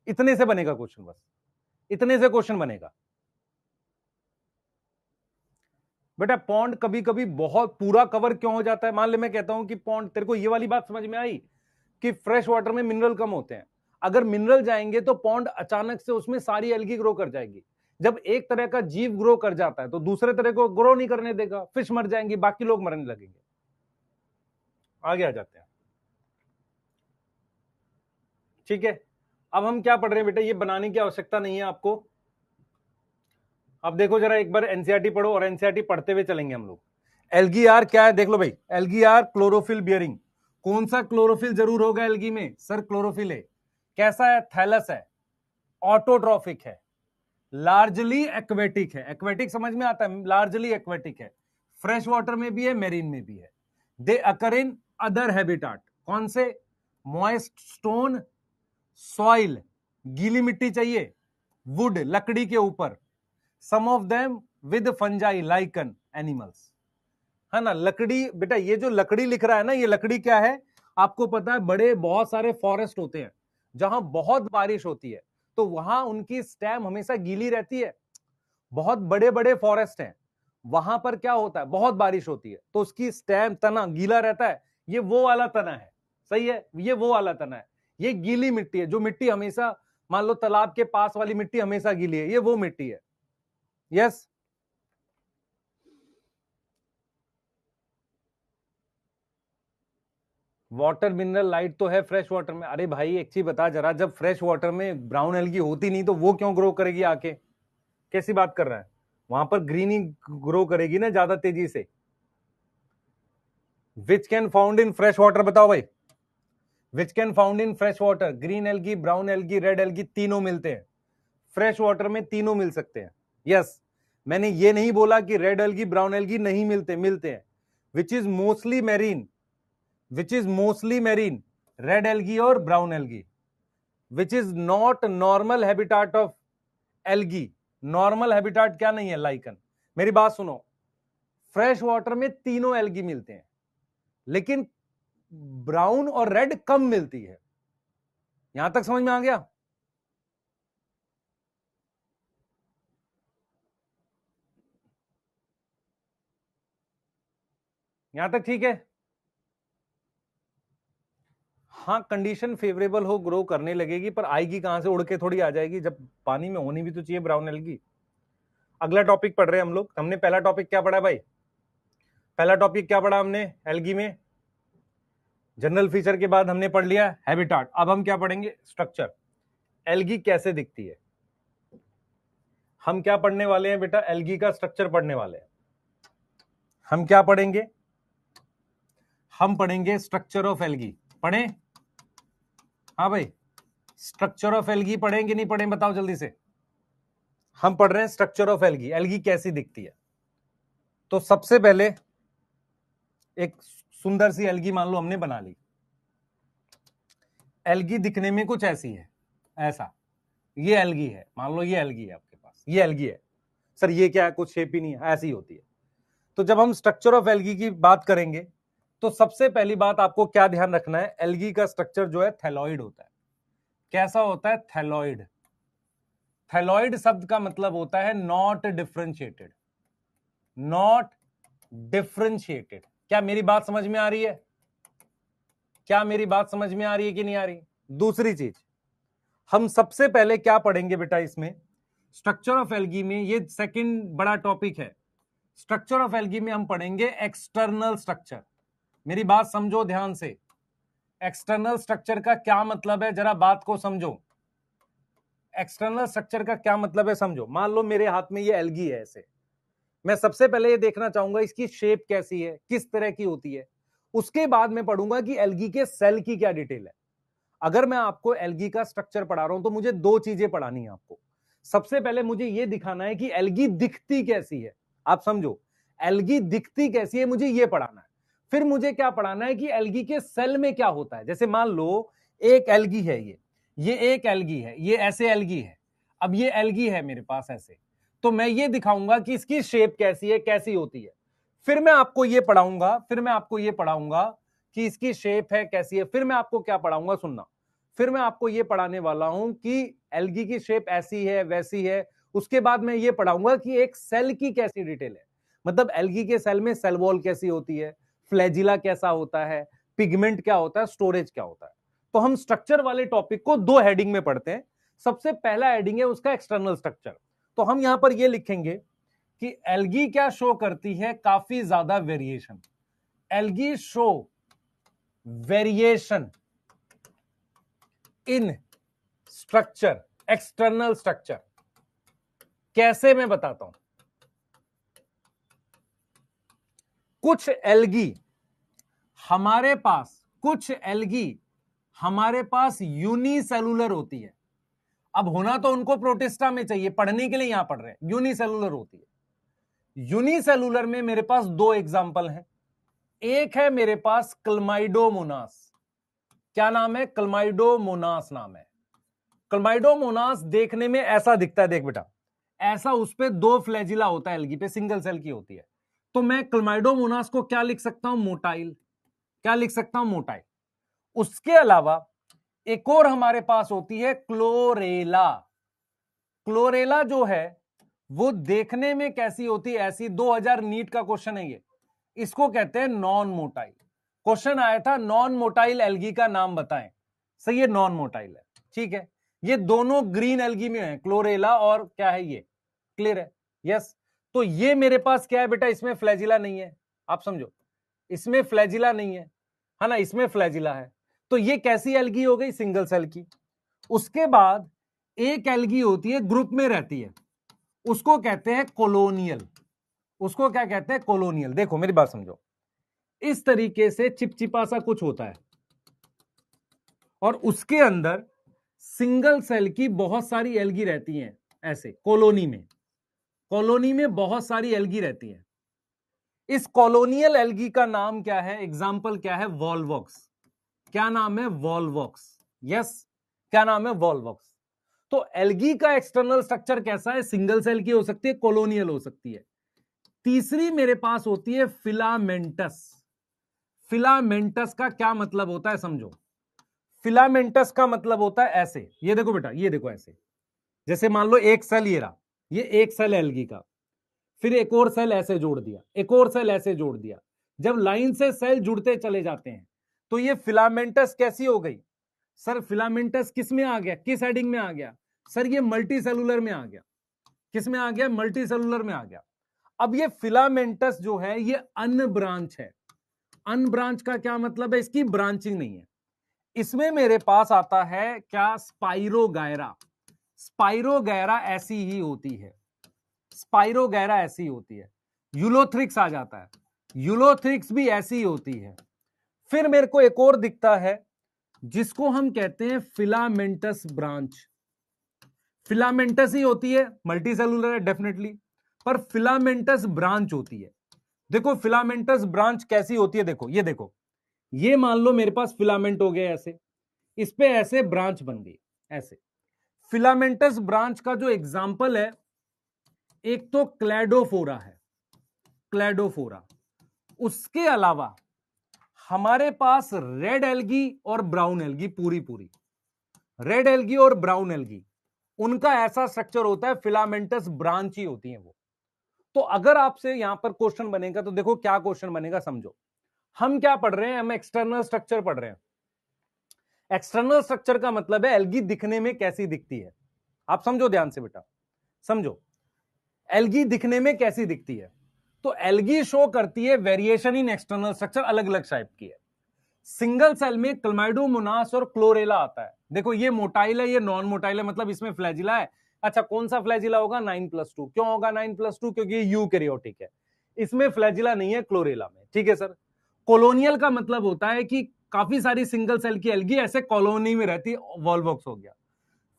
इतने से बनेगा क्वेश्चन, बस इतने से क्वेश्चन बनेगा। बेटा पॉन्ड कभी कभी बहुत पूरा कवर क्यों हो जाता है? मान ले मैं कहता हूं कि पॉन्ड, तेरे को ये वाली बात समझ में आई कि फ्रेश वाटर में मिनरल कम होते हैं, अगर मिनरल जाएंगे तो पॉन्ड अचानक से उसमें सारी एल्गी ग्रो कर जाएगी। जब एक तरह का जीव ग्रो कर जाता है तो दूसरे तरह को ग्रो नहीं करने देगा, फिश मर जाएंगी, बाकी लोग मरने लगेंगे। आगे आ जाते हैं, ठीक है। अब हम क्या पढ़ रहे हैं बेटा, ये बनाने की आवश्यकता नहीं है आपको। अब देखो जरा एक बार एनसीईआरटी पढ़ो, और एनसीईआरटी पढ़ते हुए चलेंगे हम लोग। एल्गी आर क्या है? देख लो भाई, एल्गी आर क्लोरोफिल बियरिंग। कौन सा क्लोरोफिल जरूर होगा एल्गी में? सर क्लोरोफिल है। कैसा है? थैलस है, ऑटोट्रॉफिक है, लार्जली एक्वेटिक है। एक्वेटिक समझ में आता है, लार्जली एक्वेटिक है, फ्रेश वाटर में भी है, मेरीन में भी है। दे अकर इन अदर हैबिटाट। कौन से? मॉइस्ट स्टोन, सॉइल, गीली मिट्टी चाहिए, वुड लकड़ी के ऊपर, some of them with fungi lichen animals, है ना। लकड़ी, बेटा ये जो लकड़ी लिख रहा है ना, ये लकड़ी क्या है आपको पता है? बड़े बहुत सारे फॉरेस्ट होते हैं जहां बहुत बारिश होती है, तो वहां उनकी स्टेम हमेशा गीली रहती है। बहुत बड़े बड़े फॉरेस्ट हैं, वहां पर क्या होता है? बहुत बारिश होती है तो उसकी स्टेम, तना गीला रहता है। ये वो वाला तना है, सही है, ये वो वाला तना है। ये गीली मिट्टी है, जो मिट्टी हमेशा, मान लो तालाब के पास वाली मिट्टी हमेशा गीली है, ये वो मिट्टी है। यस, वाटर मिनरल लाइट तो है फ्रेश वाटर में। अरे भाई एक चीज बता जरा, जब फ्रेश वाटर में ब्राउन एल्गी होती नहीं तो वो क्यों ग्रो करेगी आके? कैसी बात कर रहा है? वहां पर ग्रीन ही ग्रो करेगी ना ज्यादा तेजी से। Which can found in fresh water, बताओ भाई। Which can found in fresh water? Green algae, brown algae, red algae, तीनों मिलते हैं फ्रेश वाटर में, तीनों मिल सकते हैं। यस, मैंने ये नहीं बोला कि रेड एल्गी ब्राउन एल्गी नहीं मिलते, मिलते हैं। Which is mostly marine, which is mostly marine, red algae और brown algae. Which is not normal habitat of algae. Normal habitat क्या नहीं है? लाइकन। मेरी बात सुनो, फ्रेश वाटर में तीनों एल्गी मिलते हैं, लेकिन ब्राउन और रेड कम मिलती है। यहां तक समझ में आ गया? यहां तक ठीक है? हाँ, कंडीशन फेवरेबल हो ग्रो करने लगेगी, पर आएगी कहां से? उड़ के थोड़ी आ जाएगी, जब पानी में होनी भी तो चाहिए ब्राउन एल्गी। अगला टॉपिक पढ़ रहे हैं हम लोग। हमने पहला टॉपिक क्या पढ़ा भाई? पहला टॉपिक क्या पढ़ा हमने एल्गी में? जनरल फीचर के बाद हमने पढ़ लिया हैबिटाट। अब हम क्या पढ़ेंगे? स्ट्रक्चर। एल्गी कैसे दिखती है? हम क्या पढ़ने वाले हैं बेटा? एल्गी का स्ट्रक्चर पढ़ने वाले हैं। हम क्या पढ़ेंगे? हम पढ़ेंगे स्ट्रक्चर ऑफ एल्गी। पढ़ें? हाँ भाई, स्ट्रक्चर ऑफ एल्गी पढ़ेंगे नहीं पढ़ें? बताओ जल्दी से। हम पढ़ रहे हैं स्ट्रक्चर ऑफ एल्गी। एल्गी कैसी दिखती है? तो सबसे पहले एक सुंदर सी एल्गी मान लो हमने बना ली। एल्गी दिखने में कुछ ऐसी है, ऐसा। ये एल्गी है, मान लो ये एल्गी है आपके पास, ये एल्गी है। सर ये क्या है? कुछ शेप ही नहीं है, ऐसी होती है। तो जब हम स्ट्रक्चर ऑफ एल्गी की बात करेंगे तो सबसे पहली बात आपको क्या ध्यान रखना है? एल्गी का स्ट्रक्चर जो है थैलॉइड होता है। कैसा होता है? थैलॉइड। थैलॉइड शब्द का मतलब होता है नॉट डिफरेंशिएटेड। Not differentiated. क्या मेरी बात समझ में आ रही है? क्या मेरी बात समझ में आ रही है कि नहीं आ रही? दूसरी चीज, हम सबसे पहले क्या पढ़ेंगे बेटा इसमें? स्ट्रक्चर ऑफ एल्गी में, ये सेकंड बड़ा टॉपिक है। स्ट्रक्चर ऑफ एल्गी में हम पढ़ेंगे एक्सटर्नल स्ट्रक्चर। मेरी बात समझो ध्यान से। एक्सटर्नल स्ट्रक्चर का क्या मतलब है, जरा बात को समझो। एक्सटर्नल स्ट्रक्चर का क्या मतलब है समझो। मान लो मेरे हाथ में ये एल्गी है ऐसे, मैं सबसे पहले ये देखना चाहूंगा इसकी शेप कैसी है, किस तरह की होती है। उसके बाद मैं पढ़ूंगा कि एल्गी के सेल की क्या डिटेल है। अगर मैं आपको एल्गी का स्ट्रक्चर पढ़ा रहा हूं तो मुझे दो चीजें पढ़ानी है आपको। सबसे पहले मुझे ये दिखाना है कि एल्गी दिखती कैसी है। आप समझो, एल्गी दिखती कैसी है, मुझे ये पढ़ाना है। फिर मुझे क्या पढ़ाना है कि एल्गी के सेल में क्या होता है। जैसे मान लो एक एल्गी है, ये एक एल्गी है, ये ऐसे एल्गी है। अब ये एल्गी है मेरे पास ऐसे, तो मैं ये दिखाऊंगा कि इसकी शेप कैसी है, कैसी होती है। फिर मैं आपको ये पढ़ाऊंगा कि इसकी शेप है कैसी है। फिर मैं आपको क्या पढ़ाऊंगा, सुनना। फिर मैं आपको ये पढ़ाने वाला हूं कि एल्गी की शेप ऐसी है, वैसी है। उसके बाद मैं ये पढ़ाऊंगा कि एक सेल की कैसी डिटेल है, मतलब एल्गी के सेल में सेल वॉल कैसी होती है, फ्लैजिला कैसा होता है, पिगमेंट क्या होता है, स्टोरेज क्या होता है। तो हम स्ट्रक्चर वाले टॉपिक को दो हेडिंग में पढ़ते हैं। सबसे पहला हेडिंग है उसका एक्सटर्नल स्ट्रक्चर। तो हम यहां पर ये लिखेंगे कि एल्गी क्या शो करती है, काफी ज्यादा variation. Algae show variation in structure, external structure. कैसे, मैं बताता हूं। कुछ एल्गी हमारे पास यूनिसेलुलर होती है। अब होना तो उनको प्रोटिस्टा में चाहिए, पढ़ने के लिए यहां पढ़ रहे हैं। यूनिसेलुलर होती है। यूनिसेलुलर में मेरे पास दो एग्जांपल हैं। एक है मेरे पास क्लमाइडोमोनास। क्या नाम है? क्लमाइडोमोनास नाम है। क्लमाइडोमोनास देखने में ऐसा दिखता है, देख बेटा, ऐसा। उस पे दो फ्लैजिला होता है, एल्गी पे सिंगल सेल की होती है। तो मैं क्लमाइडोमोनास को क्या लिख सकता हूं? मोटाइल। क्या लिख सकता हूं? मोटाइल। उसके अलावा एक और हमारे पास होती है क्लोरेला। क्लोरेला जो है वो देखने में कैसी होती है? ऐसी। 2000 नीट का क्वेश्चन है ये। इसको कहते हैं नॉन मोटाइल। क्वेश्चन आया था नॉन मोटाइल एल्गी का नाम बताएं। सही है, नॉन मोटाइल है। ठीक है, ये दोनों ग्रीन एल्गी में है, क्लोरेला और क्या है ये, क्लियर है? यस। तो ये मेरे पास क्या है बेटा? इसमें फ्लैजिला नहीं है। आप समझो, इसमें फ्लैजिला नहीं है ना, इसमें फ्लैजिला है। तो ये कैसी एल्गी हो गई? सिंगल सेल की। उसके बाद एक एल्गी होती है, ग्रुप में रहती है, उसको कहते हैं कोलोनियल। उसको क्या कहते हैं? कोलोनियल। देखो मेरी बात समझो, इस तरीके से चिपचिपा सा कुछ होता है और उसके अंदर सिंगल सेल की बहुत सारी एल्गी रहती हैं, ऐसे कॉलोनी में बहुत सारी एल्गी रहती हैं। इस कॉलोनियल एल्गी का नाम क्या है? एग्जाम्पल क्या है? वॉल्वॉक्स। क्या नाम है? वॉल्वॉक्स। यस, क्या नाम है? वॉल्वॉक्स। तो एल्गी का एक्सटर्नल स्ट्रक्चर कैसा है? सिंगल सेल की हो सकती है, कॉलोनियल हो सकती है। तीसरी मेरे पास होती है फिलामेंटस। फिलामेंटस का क्या मतलब होता है, समझो। फिलामेंटस का मतलब होता है ऐसे। ये देखो बेटा, ये देखो ऐसे। जैसे मान लो एक सेल ये रहा, ये एक सेल एल्गी का, फिर एक और सेल ऐसे जोड़ दिया, एक और सेल ऐसे जोड़ दिया। जब लाइन से सेल जुड़ते चले जाते हैं तो ये फिलामेंटस कैसी हो गई? सर फिलामेंटस किस में आ गया? किस हेडिंग में आ गया? सर ये मल्टी सेलुलर में आ गया। किस में आ गया? मल्टी सेलुलर में आ गया। अब ये फिलामेंटस जो है ये अनब्रांच है। अनब्रांच का क्या मतलब है? इसकी ब्रांचिंग नहीं है। इसमें मेरे पास आता है क्या? स्पाइरोगायरा। स्पाइरोगायरा ऐसी ही होती है। स्पाइरोगायरा ऐसी होती है। यूलोथ्रिक्स आ जाता है, यूलोथ्रिक्स भी ऐसी ही होती है। फिर मेरे को एक और दिखता है जिसको हम कहते हैं फिलामेंटस ब्रांच। फिलामेंटस ही होती है, मल्टी सेलुलर है डेफिनेटली, पर फिलामेंटस ब्रांच होती है। देखो फिलामेंटस ब्रांच कैसी होती है, देखो ये देखो, ये मान लो मेरे पास फिलामेंट हो गया ऐसे, इस पे ऐसे ब्रांच बन गई ऐसे। फिलामेंटस ब्रांच का जो एग्जाम्पल है, एक तो क्लैडोफोरा है, क्लैडोफोरा। उसके अलावा हमारे पास रेड एल्गी और ब्राउन एल्गी, पूरी पूरी रेड एल्गी और ब्राउन एल्गी, उनका ऐसा स्ट्रक्चर होता है, फिलामेंटस ब्रांच ही होती है वो। तो अगर आपसे यहां पर क्वेश्चन बनेगा तो देखो क्या क्वेश्चन बनेगा, समझो। हम क्या पढ़ रहे हैं? हम एक्सटर्नल स्ट्रक्चर पढ़ रहे हैं। एक्सटर्नल स्ट्रक्चर का मतलब है एल्गी दिखने में कैसी दिखती है। आप समझो ध्यान से बेटा, समझो एल्गी दिखने में कैसी दिखती है। तो एल्गी शो करती है वेरिएशन इन एक्सटर्नल स्ट्रक्चर, अलग अलग टाइप की है। सिंगल सेल में क्लमाइडोमोनास और क्लोरेला आता है। देखो ये मोटाइल है, ये नॉन मोटाइल है, मतलब इसमें फ्लैजिला है। अच्छा कौन सा फ्लैजिला होगा? 9+2। क्यों होगा 9+2? क्योंकि ये यूकैरियोटिक है, इसमें फ्लैजिला नहीं है क्लोरेला में। ठीक है सर। कॉलोनियल का मतलब होता है कि काफी सारी सिंगल सेल की एल्गी ऐसे कॉलोनी में रहती है, वॉल्वॉक्स हो गया।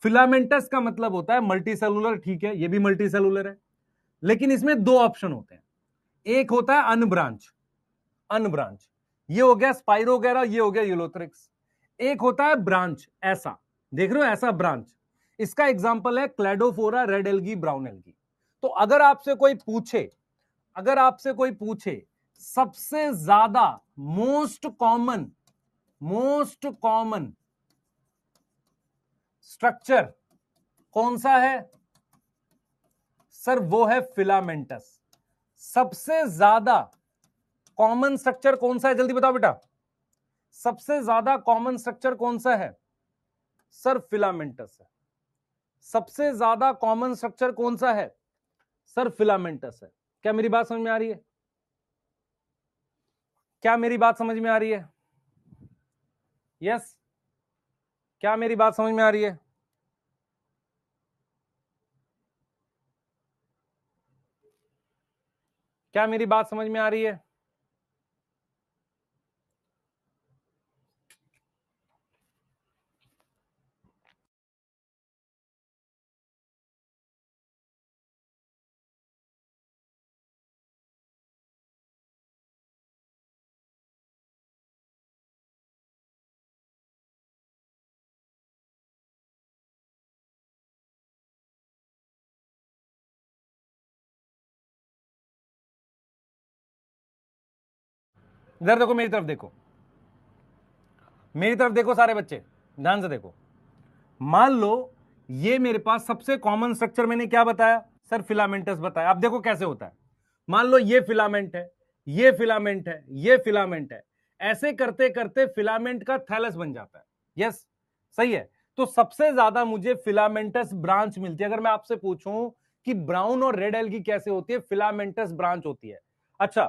फिलामेंटस का मतलब होता है मल्टी सेलुलर, ठीक है, ये भी मल्टी सेलुलर है, लेकिन इसमें दो ऑप्शन होते हैं। एक होता है अनब्रांच, अनब्रांच, ये हो गया स्पाइरोगैरा, ये हो गया यूलोथ्रिक्स। एक होता है ब्रांच, ऐसा देख रहे हो, ऐसा ब्रांच। इसका एग्जांपल है Cladophora, red algae, brown algae. तो अगर आपसे कोई पूछे, अगर आपसे कोई पूछे सबसे ज्यादा मोस्ट कॉमन स्ट्रक्चर कौन सा है सर, वो है फिलामेंटस। सबसे ज्यादा कॉमन स्ट्रक्चर कौन सा है, जल्दी बताओ बेटा, सबसे ज्यादा कॉमन स्ट्रक्चर कौन सा है सर, फिलामेंटस है। सबसे ज्यादा कॉमन स्ट्रक्चर कौन सा है सर, फिलामेंटस है। क्या मेरी बात समझ में आ रही है? क्या मेरी बात समझ में आ रही है? यस, क्या मेरी बात समझ में आ रही है? क्या मेरी बात समझ में आ रही है? इधर देखो, मेरी तरफ देखो, मेरी तरफ देखो सारे बच्चे, ध्यान से देखो। मान लो ये मेरे पास सबसे कॉमन स्ट्रक्चर मैंने क्या बताया सर, फिलामेंटस बताया। अब देखो कैसे होता है। मान लो ये फिलामेंट है, ये फिलामेंट है, ये फिलामेंट है, ऐसे करते करते फिलामेंट का थैलस बन जाता है। यस, सही है। तो सबसे ज्यादा मुझे फिलामेंटस ब्रांच मिलती है। अगर मैं आपसे पूछूं कि ब्राउन और रेड एल्गी कैसे होती है, फिलामेंटस ब्रांच होती है। अच्छा,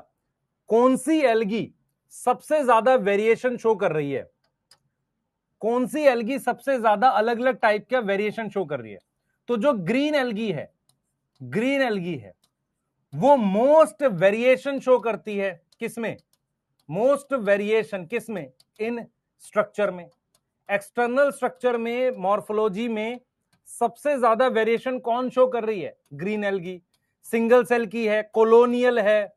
कौन सी एल्गी सबसे ज्यादा वेरिएशन शो कर रही है, कौन सी एल्गी सबसे ज्यादा अलग अलग टाइप का वेरिएशन शो कर रही है? तो जो ग्रीन एल्गी है, ग्रीन एल्गी है, वो मोस्ट वेरिएशन शो करती है किसमें, मोस्ट वेरिएशन किसमें, इन स्ट्रक्चर में। एक्सटर्नल स्ट्रक्चर में, मॉर्फोलॉजी में सबसे ज्यादा वेरिएशन कौन शो कर रही है, ग्रीन एल्गी। सिंगल सेल की है, कॉलोनियल है,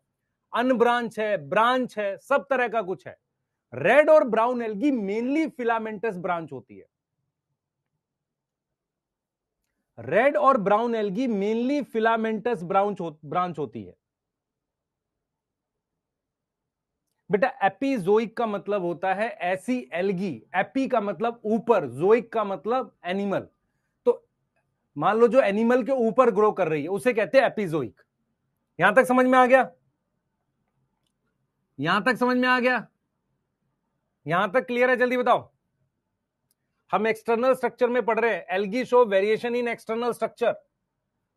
अनब्रांच है, ब्रांच है, सब तरह का कुछ है। रेड और brown algae mainly filamentous branch होती है। रेड और brown algae mainly filamentous branch होती है। बेटा एपिजोइक का मतलब होता है ऐसी एल्गी, एपी का मतलब ऊपर, जोइक का मतलब एनिमल। तो मान लो जो एनिमल के ऊपर ग्रो कर रही है उसे कहते हैं एपिजोइक। यहां तक समझ में आ गया? यहां तक समझ में आ गया? यहां तक क्लियर है? जल्दी बताओ। हम एक्सटर्नल स्ट्रक्चर में पढ़ रहे हैं, algae show variation in external structure.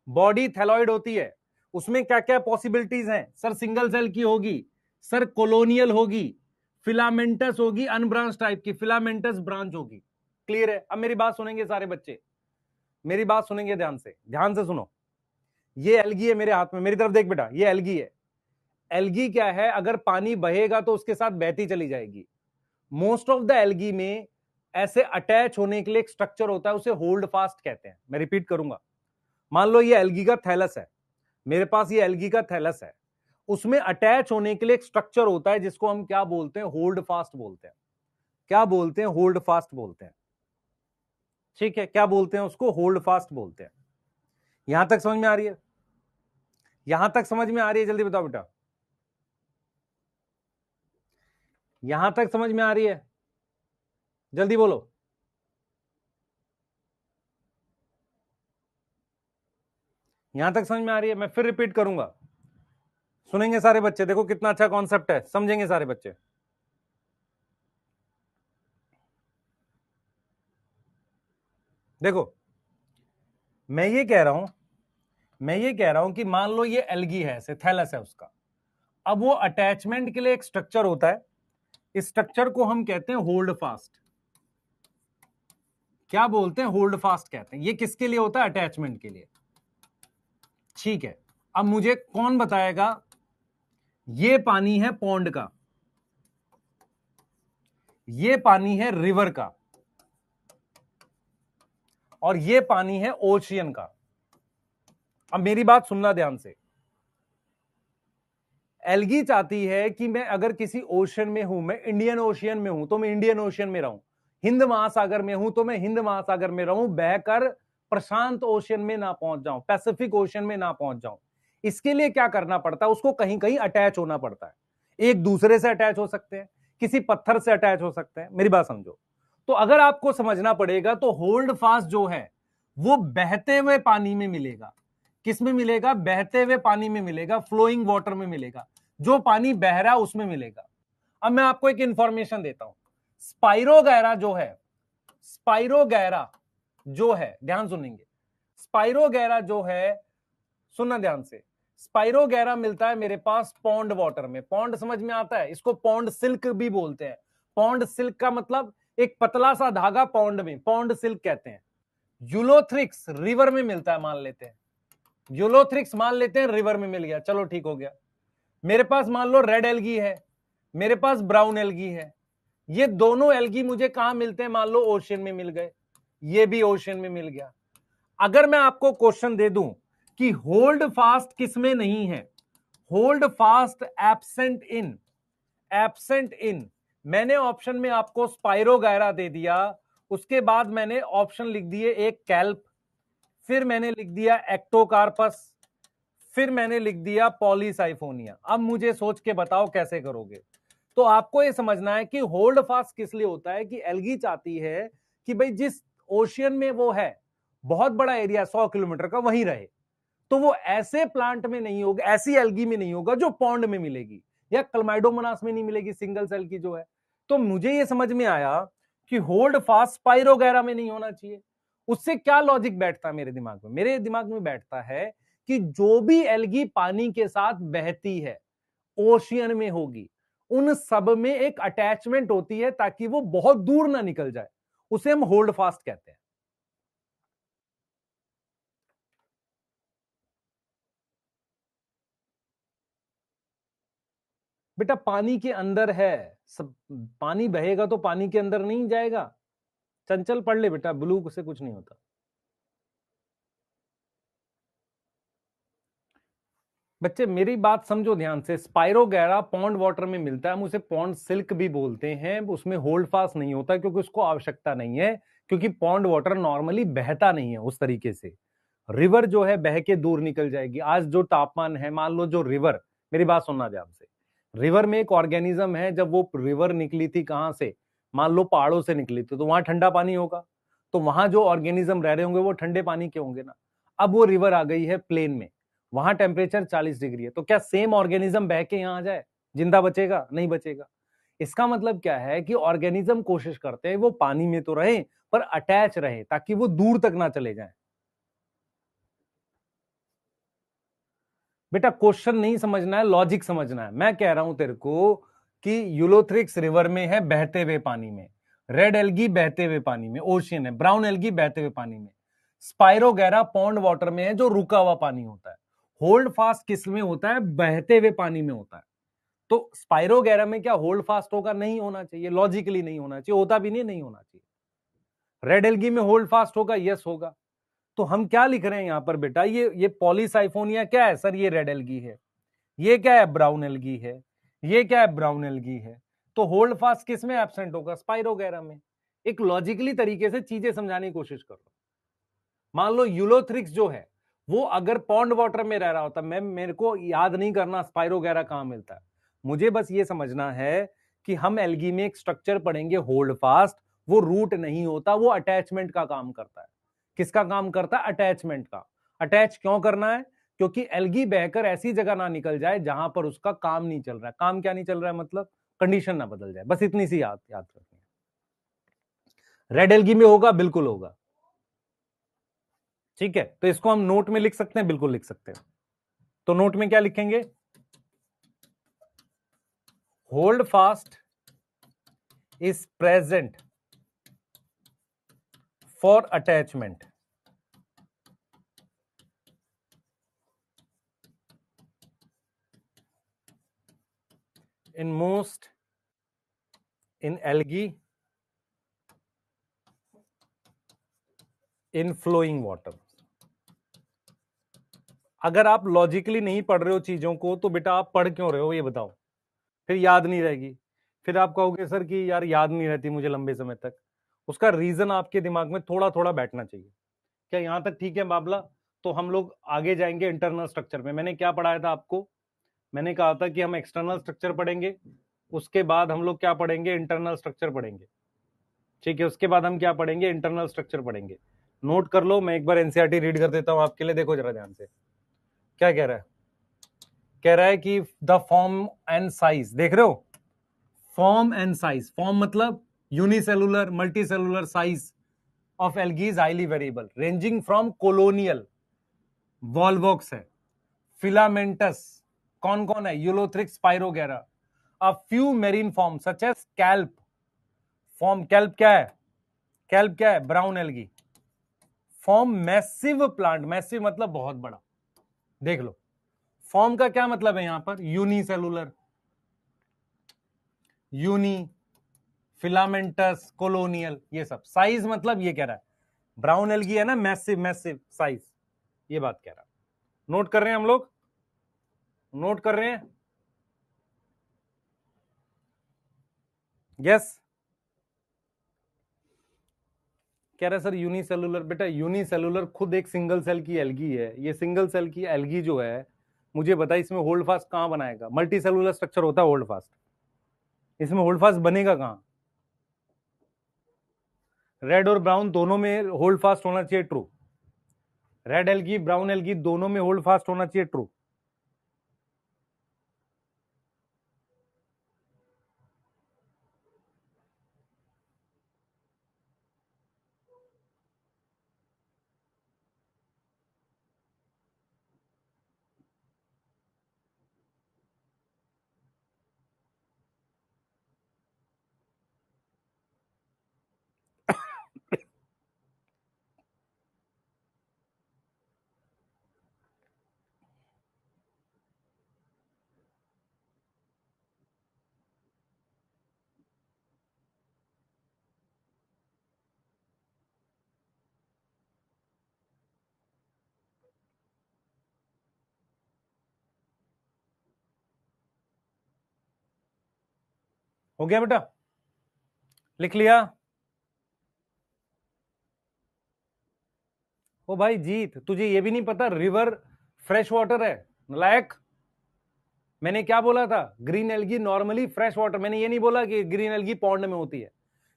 Body thalloid होती है, उसमें क्या क्या पॉसिबिलिटीज हैं सर, सिंगल सेल की होगी सर, कॉलोनियल होगी, फिलामेंटस होगी, अनब्रांच टाइप की, फिलामेंटस ब्रांच होगी। क्लियर है? अब मेरी बात सुनेंगे सारे बच्चे, मेरी बात सुनेंगे ध्यान से, ध्यान से सुनो। ये एल्गी है मेरे हाथ में, मेरी तरफ देख बेटा, ये एल्गी है। एल्गी क्या है, अगर पानी बहेगा तो उसके साथ बहती चली जाएगी। मोस्ट ऑफ द एल्गी में ऐसे अटैच होने के लिए एक स्ट्रक्चर होता है, उसे होल्ड फास्ट कहते हैं। मैं रिपीट करूंगा, मान लो ये एल्गी का थैलस है, मेरे पास ये एल्गी का थैलस है, उसमें अटैच होने के लिए एक स्ट्रक्चर होता है जिसको हम क्या बोलते हैं, होल्ड फास्ट बोलते हैं। क्या बोलते हैं, होल्ड फास्ट बोलते हैं। ठीक है, क्या बोलते हैं उसको, होल्ड फास्ट बोलते हैं। यहां तक समझ में आ रही है? यहां तक समझ में आ रही है? जल्दी बताओ बेटा, यहां तक समझ में आ रही है? जल्दी बोलो। यहां तक समझ में आ रही है? मैं फिर रिपीट करूंगा, सुनेंगे सारे बच्चे, देखो कितना अच्छा कॉन्सेप्ट है, समझेंगे सारे बच्चे। देखो मैं ये कह रहा हूं, मैं ये कह रहा हूं कि मान लो ये एल्गी है, ऐसे थैलस है उसका। अब वो अटैचमेंट के लिए एक स्ट्रक्चर होता है, इस स्ट्रक्चर को हम कहते हैं होल्ड फास्ट। क्या बोलते हैं, होल्ड फास्ट कहते हैं। ये किसके लिए होता है, अटैचमेंट के लिए। ठीक है, अब मुझे कौन बताएगा, ये पानी है पॉन्ड का, ये पानी है रिवर का, और ये पानी है ओशियन का। अब मेरी बात सुनना ध्यान से। एल्गी चाहती है कि मैं अगर किसी ओशन में हूं, मैं इंडियन ओशियन में हूं तो मैं इंडियन ओशियन में रहूं, हिंद महासागर में हूं तो मैं हिंद महासागर में रहूं, बहकर प्रशांत ओशियन में ना पहुंच जाऊं, पैसिफिक ओशियन में ना पहुंच जाऊं। इसके लिए क्या करना पड़ता है, उसको कहीं कहीं अटैच होना पड़ता है। एक दूसरे से अटैच हो सकते हैं, किसी पत्थर से अटैच हो सकते हैं। मेरी बात समझो। तो अगर आपको समझना पड़ेगा तो होल्ड फास्ट जो है वो बहते हुए पानी में मिलेगा। किस में मिलेगा? बहते हुए पानी में मिलेगा, फ्लोइंग वाटर में मिलेगा, जो पानी बह रहा है उसमें मिलेगा। अब मैं आपको एक इंफॉर्मेशन देता हूं। स्पाइरोगैरा जो है, स्पाइरोगैरा जो है, ध्यान सुनेंगे, स्पाइरोगैरा जो है, सुनना ध्यान से, स्पाइरोगैरा मिलता है मेरे पास पॉन्ड वाटर में। पॉन्ड समझ में आता है? इसको पॉन्ड सिल्क भी बोलते हैं। पॉन्ड सिल्क का मतलब एक पतला सा धागा पॉन्ड में, पॉन्ड सिल्क कहते हैं। यूलोथ्रिक्स रिवर में मिलता है, मान लेते हैं यूलोथ्रिक्स, मान लेते हैं रिवर में मिल गया, चलो ठीक हो गया। मेरे पास मान लो रेड एल्गी है, मेरे पास ब्राउन एल्गी है। ये दोनों एल्गी मुझे कहां मिलते हैं? मान लो ओशियन में मिल गए, ये भी ओशियन में मिल गया। अगर मैं आपको क्वेश्चन दे दूं कि होल्ड फास्ट किसमें नहीं है, hold fast absent in, absent in, मैंने ऑप्शन में आपको स्पाइरोगैरा दे दिया, उसके बाद मैंने ऑप्शन लिख दिए एक कैल्प, फिर मैंने लिख दिया एक्टोकार्पस, फिर मैंने लिख दिया पॉलीसाइफोनिया। अब मुझे सोच के बताओ कैसे करोगे। तो आपको यह समझना है कि होल्ड फास्ट किस लिए होता है कि एल्गी चाहती है कि भाई जिस ओशियन में वो है, बहुत बड़ा एरिया 100 किलोमीटर का, वहीं रहे। तो वो ऐसे प्लांट में नहीं होगा, ऐसी एल्गी में नहीं होगा जो पॉन्ड में मिलेगी या क्लमाइडोमोनास में नहीं मिलेगी, सिंगल सेल की जो है। तो मुझे ये समझ में आया कि होल्ड फास्ट स्पाइरोगैरा में नहीं होना चाहिए। उससे क्या लॉजिक बैठता है मेरे दिमाग में? मेरे दिमाग में बैठता है कि जो भी एल्गी पानी के साथ बहती है ओशियन में होगी, उन सब में एक अटैचमेंट होती है ताकि वो बहुत दूर ना निकल जाए, उसे हम होल्ड फास्ट कहते हैं। बेटा पानी के अंदर है सब, पानी बहेगा तो पानी के अंदर नहीं जाएगा। चंचल पढ़ ले बेटा, ब्लू से कुछ नहीं होता। बच्चे मेरी बात समझो ध्यान से। स्पाइरोगैरा पॉन्ड वाटर में मिलता है, हम उसे पॉन्ड सिल्क भी बोलते हैं। उसमें होल्ड फास्ट नहीं होता क्योंकि उसको आवश्यकता नहीं है, क्योंकि पॉन्ड वाटर नॉर्मली बहता नहीं है उस तरीके से। रिवर जो है बह के दूर निकल जाएगी। आज जो तापमान है, मान लो जो रिवर, मेरी बात सुनना ध्यान से, रिवर में एक ऑर्गेनिज्म है, जब वो रिवर निकली थी कहां से, मान लो पहाड़ों से निकली थी, तो वहां ठंडा पानी होगा, तो वहां जो ऑर्गेनिज्म रह रहे होंगे वो ठंडे पानी के होंगे ना। अब वो रिवर आ गई है प्लेन में, वहां टेम्परेचर 40 डिग्री है, तो क्या सेम ऑर्गेनिज्म बह के यहां आ जाए, जिंदा बचेगा? नहीं बचेगा। इसका मतलब क्या है कि ऑर्गेनिज्म कोशिश करते हैं वो पानी में तो रहे पर अटैच रहे, ताकि वो दूर तक ना चले जाएं। बेटा क्वेश्चन नहीं समझना है, लॉजिक समझना है। मैं कह रहा हूं तेरे को कि यूलोथ्रिक्स रिवर में है बहते हुए पानी में, रेड एल्गी बहते हुए पानी में, ओशियन है, ब्राउन एल्गी बहते हुए पानी में, स्पाइरोगैरा पॉन्ड वाटर में है जो रुका हुआ पानी होता है। होल्ड फास्ट किस में होता है? बहते हुए पानी में होता है। तो स्पाइरोगैरा में क्या होल्ड फास्ट होगा? नहीं होना चाहिए, लॉजिकली नहीं होना चाहिए, होता भी नहीं, नहीं होना चाहिए। रेड एल्गी में होल्ड फास्ट होगा? यस होगा। तो हम क्या लिख रहे हैं यहां पर बेटा? ये पॉलीसाइफोनिया क्या है सर? ये रेड एल्गी है। ये क्या है? ब्राउन एल्गी है। ये क्या है? ब्राउन एल्गी है। तो होल्ड फास्ट किस में एब्सेंट होगा? स्पाइरोगैरा में। एक लॉजिकली तरीके से चीजें समझाने की कोशिश कर रहा हूं। मान लो यूलोथ्रिक्स जो है वो अगर पॉन्ड वाटर में रह रहा होता, मैं, मेरे को याद नहीं करना स्पाइरोगैरा कहां मिलता है, मुझे बस ये समझना है कि हम एल्गी में एक स्ट्रक्चर पढ़ेंगे होल्ड फास्ट। वो रूट नहीं होता, वो अटैचमेंट का काम करता है। किसका काम करता है? अटैचमेंट का। अटैच क्यों करना है? क्योंकि एल्गी बहकर ऐसी जगह ना निकल जाए जहां पर उसका काम नहीं चल रहा है। काम क्या नहीं चल रहा है मतलब? कंडीशन ना बदल जाए, बस इतनी सी याद याद रखनी है। रेड एल्गी में होगा? बिल्कुल होगा। ठीक है, तो इसको हम नोट में लिख सकते हैं, बिल्कुल लिख सकते हैं। तो नोट में क्या लिखेंगे? Holdfast is present for attachment in most in algae in flowing water. अगर आप लॉजिकली नहीं पढ़ रहे हो चीजों को तो बेटा आप पढ़ क्यों रहे हो ये बताओ। फिर याद नहीं रहेगी, फिर आप कहोगे सर कि यार याद नहीं रहती मुझे लंबे समय तक। उसका रीजन आपके दिमाग में थोड़ा थोड़ा बैठना चाहिए। क्या यहां तक ठीक है मामला? तो हम लोग आगे जाएंगे इंटरनल स्ट्रक्चर में। मैंने क्या पढ़ाया था आपको? मैंने कहा था कि हम एक्सटर्नल स्ट्रक्चर पढ़ेंगे, उसके बाद हम लोग क्या पढ़ेंगे? इंटरनल स्ट्रक्चर पढ़ेंगे। ठीक है, उसके बाद हम क्या पढ़ेंगे? इंटरनल स्ट्रक्चर पढ़ेंगे। नोट कर लो, मैं एक बार एनसीईआरटी रीड कर देता हूं आपके लिए, देखो जरा ध्यान से क्या कह रहा है। कह रहा है कि द फॉर्म एंड साइज, देख रहे हो? फॉर्म एंड साइज, फॉर्म मतलब unicellular multicellular size of algae is highly variable ranging from colonial, Volvox है, फिलामेंटस, कौन कौन है? Ulothrix, Spirogyra, a few marine form such as kelp. Form kelp क्या है? कैल्प क्या है? Brown algae. Form massive plant, massive मतलब बहुत बड़ा। देख लो, फॉर्म का क्या मतलब है यहां पर? यूनिसेलुलर, यूनी, फिलामेंटस, कोलोनियल, ये सब। साइज मतलब ये कह रहा है ब्राउन एल्गी है ना, मैसिव, मैसिव साइज, ये बात कह रहा है। नोट कर रहे हैं हम लोग? नोट कर रहे हैं? यस। कह रहा है सर यूनिसेलुलर। बेटा यूनिसेलुलर खुद एक सिंगल सेल की एल्गी है। ये सिंगल सेल की एल्गी जो है, मुझे बता इसमें होल्ड फास्ट कहां बनाएगा? मल्टी सेलुलर स्ट्रक्चर होता है होल्ड फास्ट, इसमें होल्ड फास्ट बनेगा कहां? रेड और ब्राउन दोनों में होल्ड फास्ट होना चाहिए, true. Red algae brown algae दोनों में होल्ड फास्ट होना चाहिए, ट्रू। हो गया बेटा? लिख लिया? ओ भाई जीत, तुझे ये भी नहीं पता रिवर फ्रेश वाटर है? नालायक। मैंने क्या बोला था? Green algae normally fresh water. मैंने ये नहीं बोला कि ग्रीन एल्गी पॉन्ड में होती है।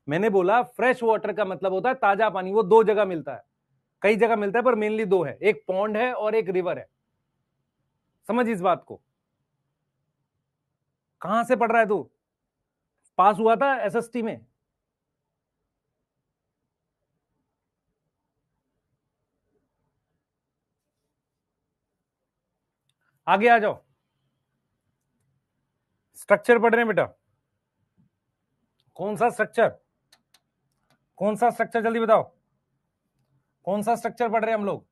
मैंने बोला फ्रेश वाटर का मतलब होता है ताजा पानी। वो दो जगह मिलता है, कई जगह मिलता है पर मेनली दो है, एक पॉन्ड है और एक रिवर है। समझ इस बात को। कहां से पढ़ रहा है तू? पास हुआ था एसएसटी में? आगे आ जाओ। स्ट्रक्चर पढ़ रहे हैं बेटा? कौन सा स्ट्रक्चर? कौन सा स्ट्रक्चर जल्दी बताओ? कौन सा स्ट्रक्चर पढ़ रहे हैं हम लोग?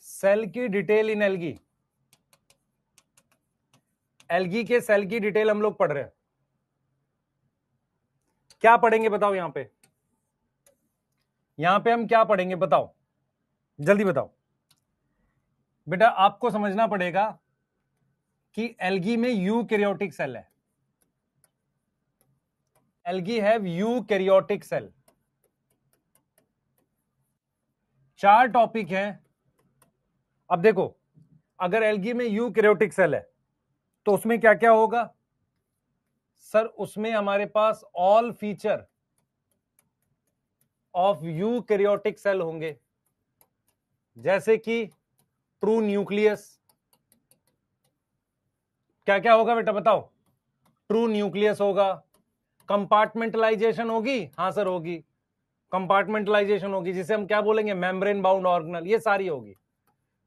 सेल की डिटेल इन एल्गी। एल्गी के सेल की डिटेल हम लोग पढ़ रहे हैं। क्या पढ़ेंगे बताओ यहां पे? यहां पे हम क्या पढ़ेंगे बताओ, जल्दी बताओ। बेटा आपको समझना पड़ेगा कि एल्गी में यूकैरियोटिक सेल है। Algae have eukaryotic cell. चार टॉपिक हैं। अब देखो, अगर एल्गी में यूकैरियोटिक सेल है तो उसमें क्या क्या होगा? सर उसमें हमारे पास all feature of eukaryotic cell होंगे, जैसे कि ट्रू न्यूक्लियस। क्या क्या होगा बेटा बताओ? ट्रू न्यूक्लियस होगा। कंपार्टमेंटलाइजेशन होगी? हाँ सर होगी, कंपार्टमेंटलाइजेशन होगी, जिसे हम क्या बोलेंगे? मेम्ब्रेन बाउंड ऑर्गेनल, ये सारी होगी।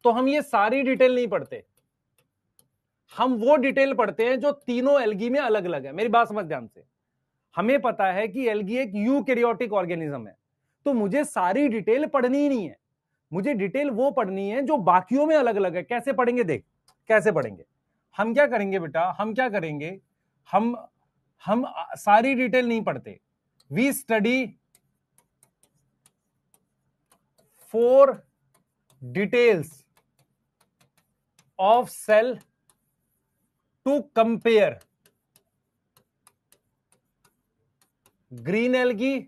तो हम ये सारी डिटेल नहीं पढ़ते, हम वो डिटेल पढ़ते हैं जो तीनों एल्गी में अलग अलग है। मेरी बात समझ ध्यान से। हमें पता है कि एल्गी एक यूकैरियोटिक ऑर्गेनिज्म है, तो मुझे सारी डिटेल पढ़नी ही नहीं है, मुझे डिटेल वो पढ़नी है जो बाकियों में अलग अलग है। कैसे पढ़ेंगे? देख कैसे पढ़ेंगे। हम क्या करेंगे बेटा, हम क्या करेंगे, हम सारी डिटेल नहीं पढ़ते। We study 4 details of cell to compare green algae,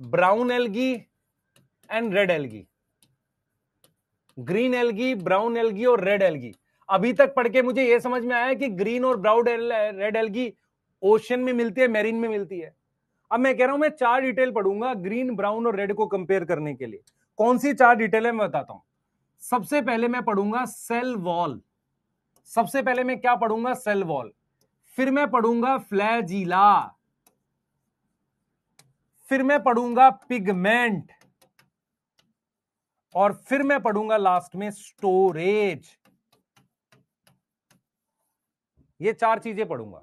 brown algae and red algae. Green algae, brown algae और रेड एल्गी। अभी तक पढ़ के मुझे यह समझ में आया कि ग्रीन और ब्राउन रेड एल्गी ओशन में मिलती है, मैरीन में मिलती है। अब मैं कह रहा हूं मैं 4 डिटेल पढ़ूंगा ग्रीन, ब्राउन और रेड को कंपेयर करने के लिए। कौन सी 4 डिटेल है मैं बताता हूं। सबसे पहले मैं पढ़ूंगा सेल वॉल। सबसे पहले मैं क्या पढ़ूंगा? Cell wall. फिर मैं पढ़ूंगा फ्लैजिला। फिर मैं पढ़ूंगा पिगमेंट। और फिर मैं पढ़ूंगा लास्ट में स्टोरेज। ये 4 चीजें पढ़ूंगा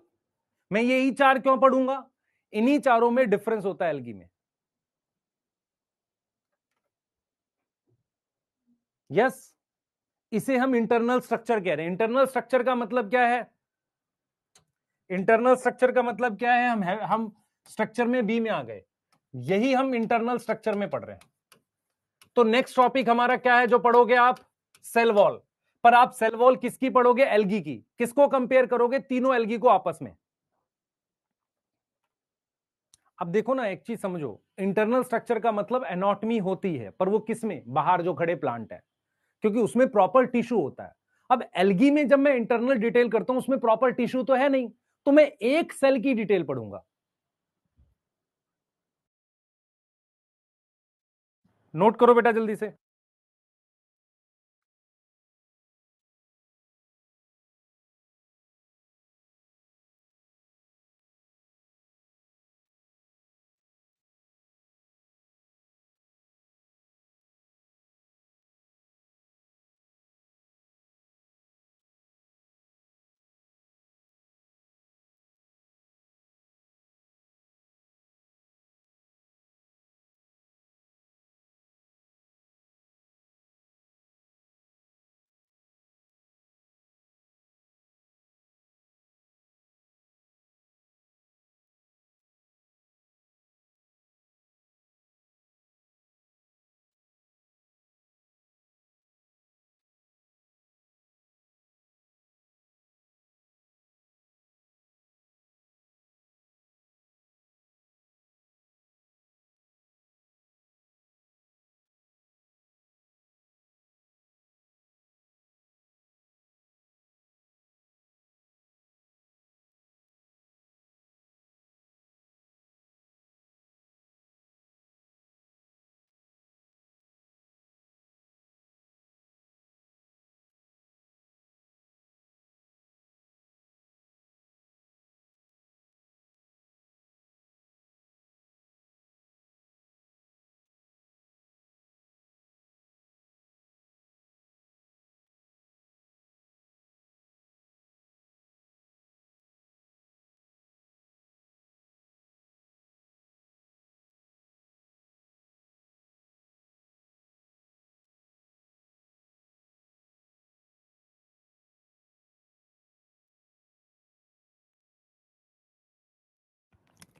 मैं। यही 4 क्यों पढ़ूंगा? इन्हीं चारों में डिफरेंस होता है एल्गी में। यस, इसे हम इंटरनल स्ट्रक्चर कह रहे हैं। इंटरनल स्ट्रक्चर का मतलब क्या है? इंटरनल स्ट्रक्चर का मतलब क्या है? हम स्ट्रक्चर में बी में आ गए। यही हम इंटरनल स्ट्रक्चर में पढ़ रहे हैं। तो नेक्स्ट टॉपिक हमारा क्या है जो पढ़ोगे आप? Cell wall. पर आप सेल वॉल किसकी पढ़ोगे? एल्गी की। किसको कंपेयर करोगे? तीनों एल्गी को आपस में। अब देखो ना, एक चीज समझो, इंटरनल स्ट्रक्चर का मतलब एनाटॉमी होती है, पर वो किसमें? बाहर जो खड़े प्लांट है, क्योंकि उसमें प्रॉपर टिश्यू होता है। अब एल्गी में जब मैं इंटरनल डिटेल करता हूं, उसमें प्रॉपर टिश्यू तो है नहीं, तो मैं एक सेल की डिटेल पढ़ूंगा। नोट करो बेटा जल्दी से।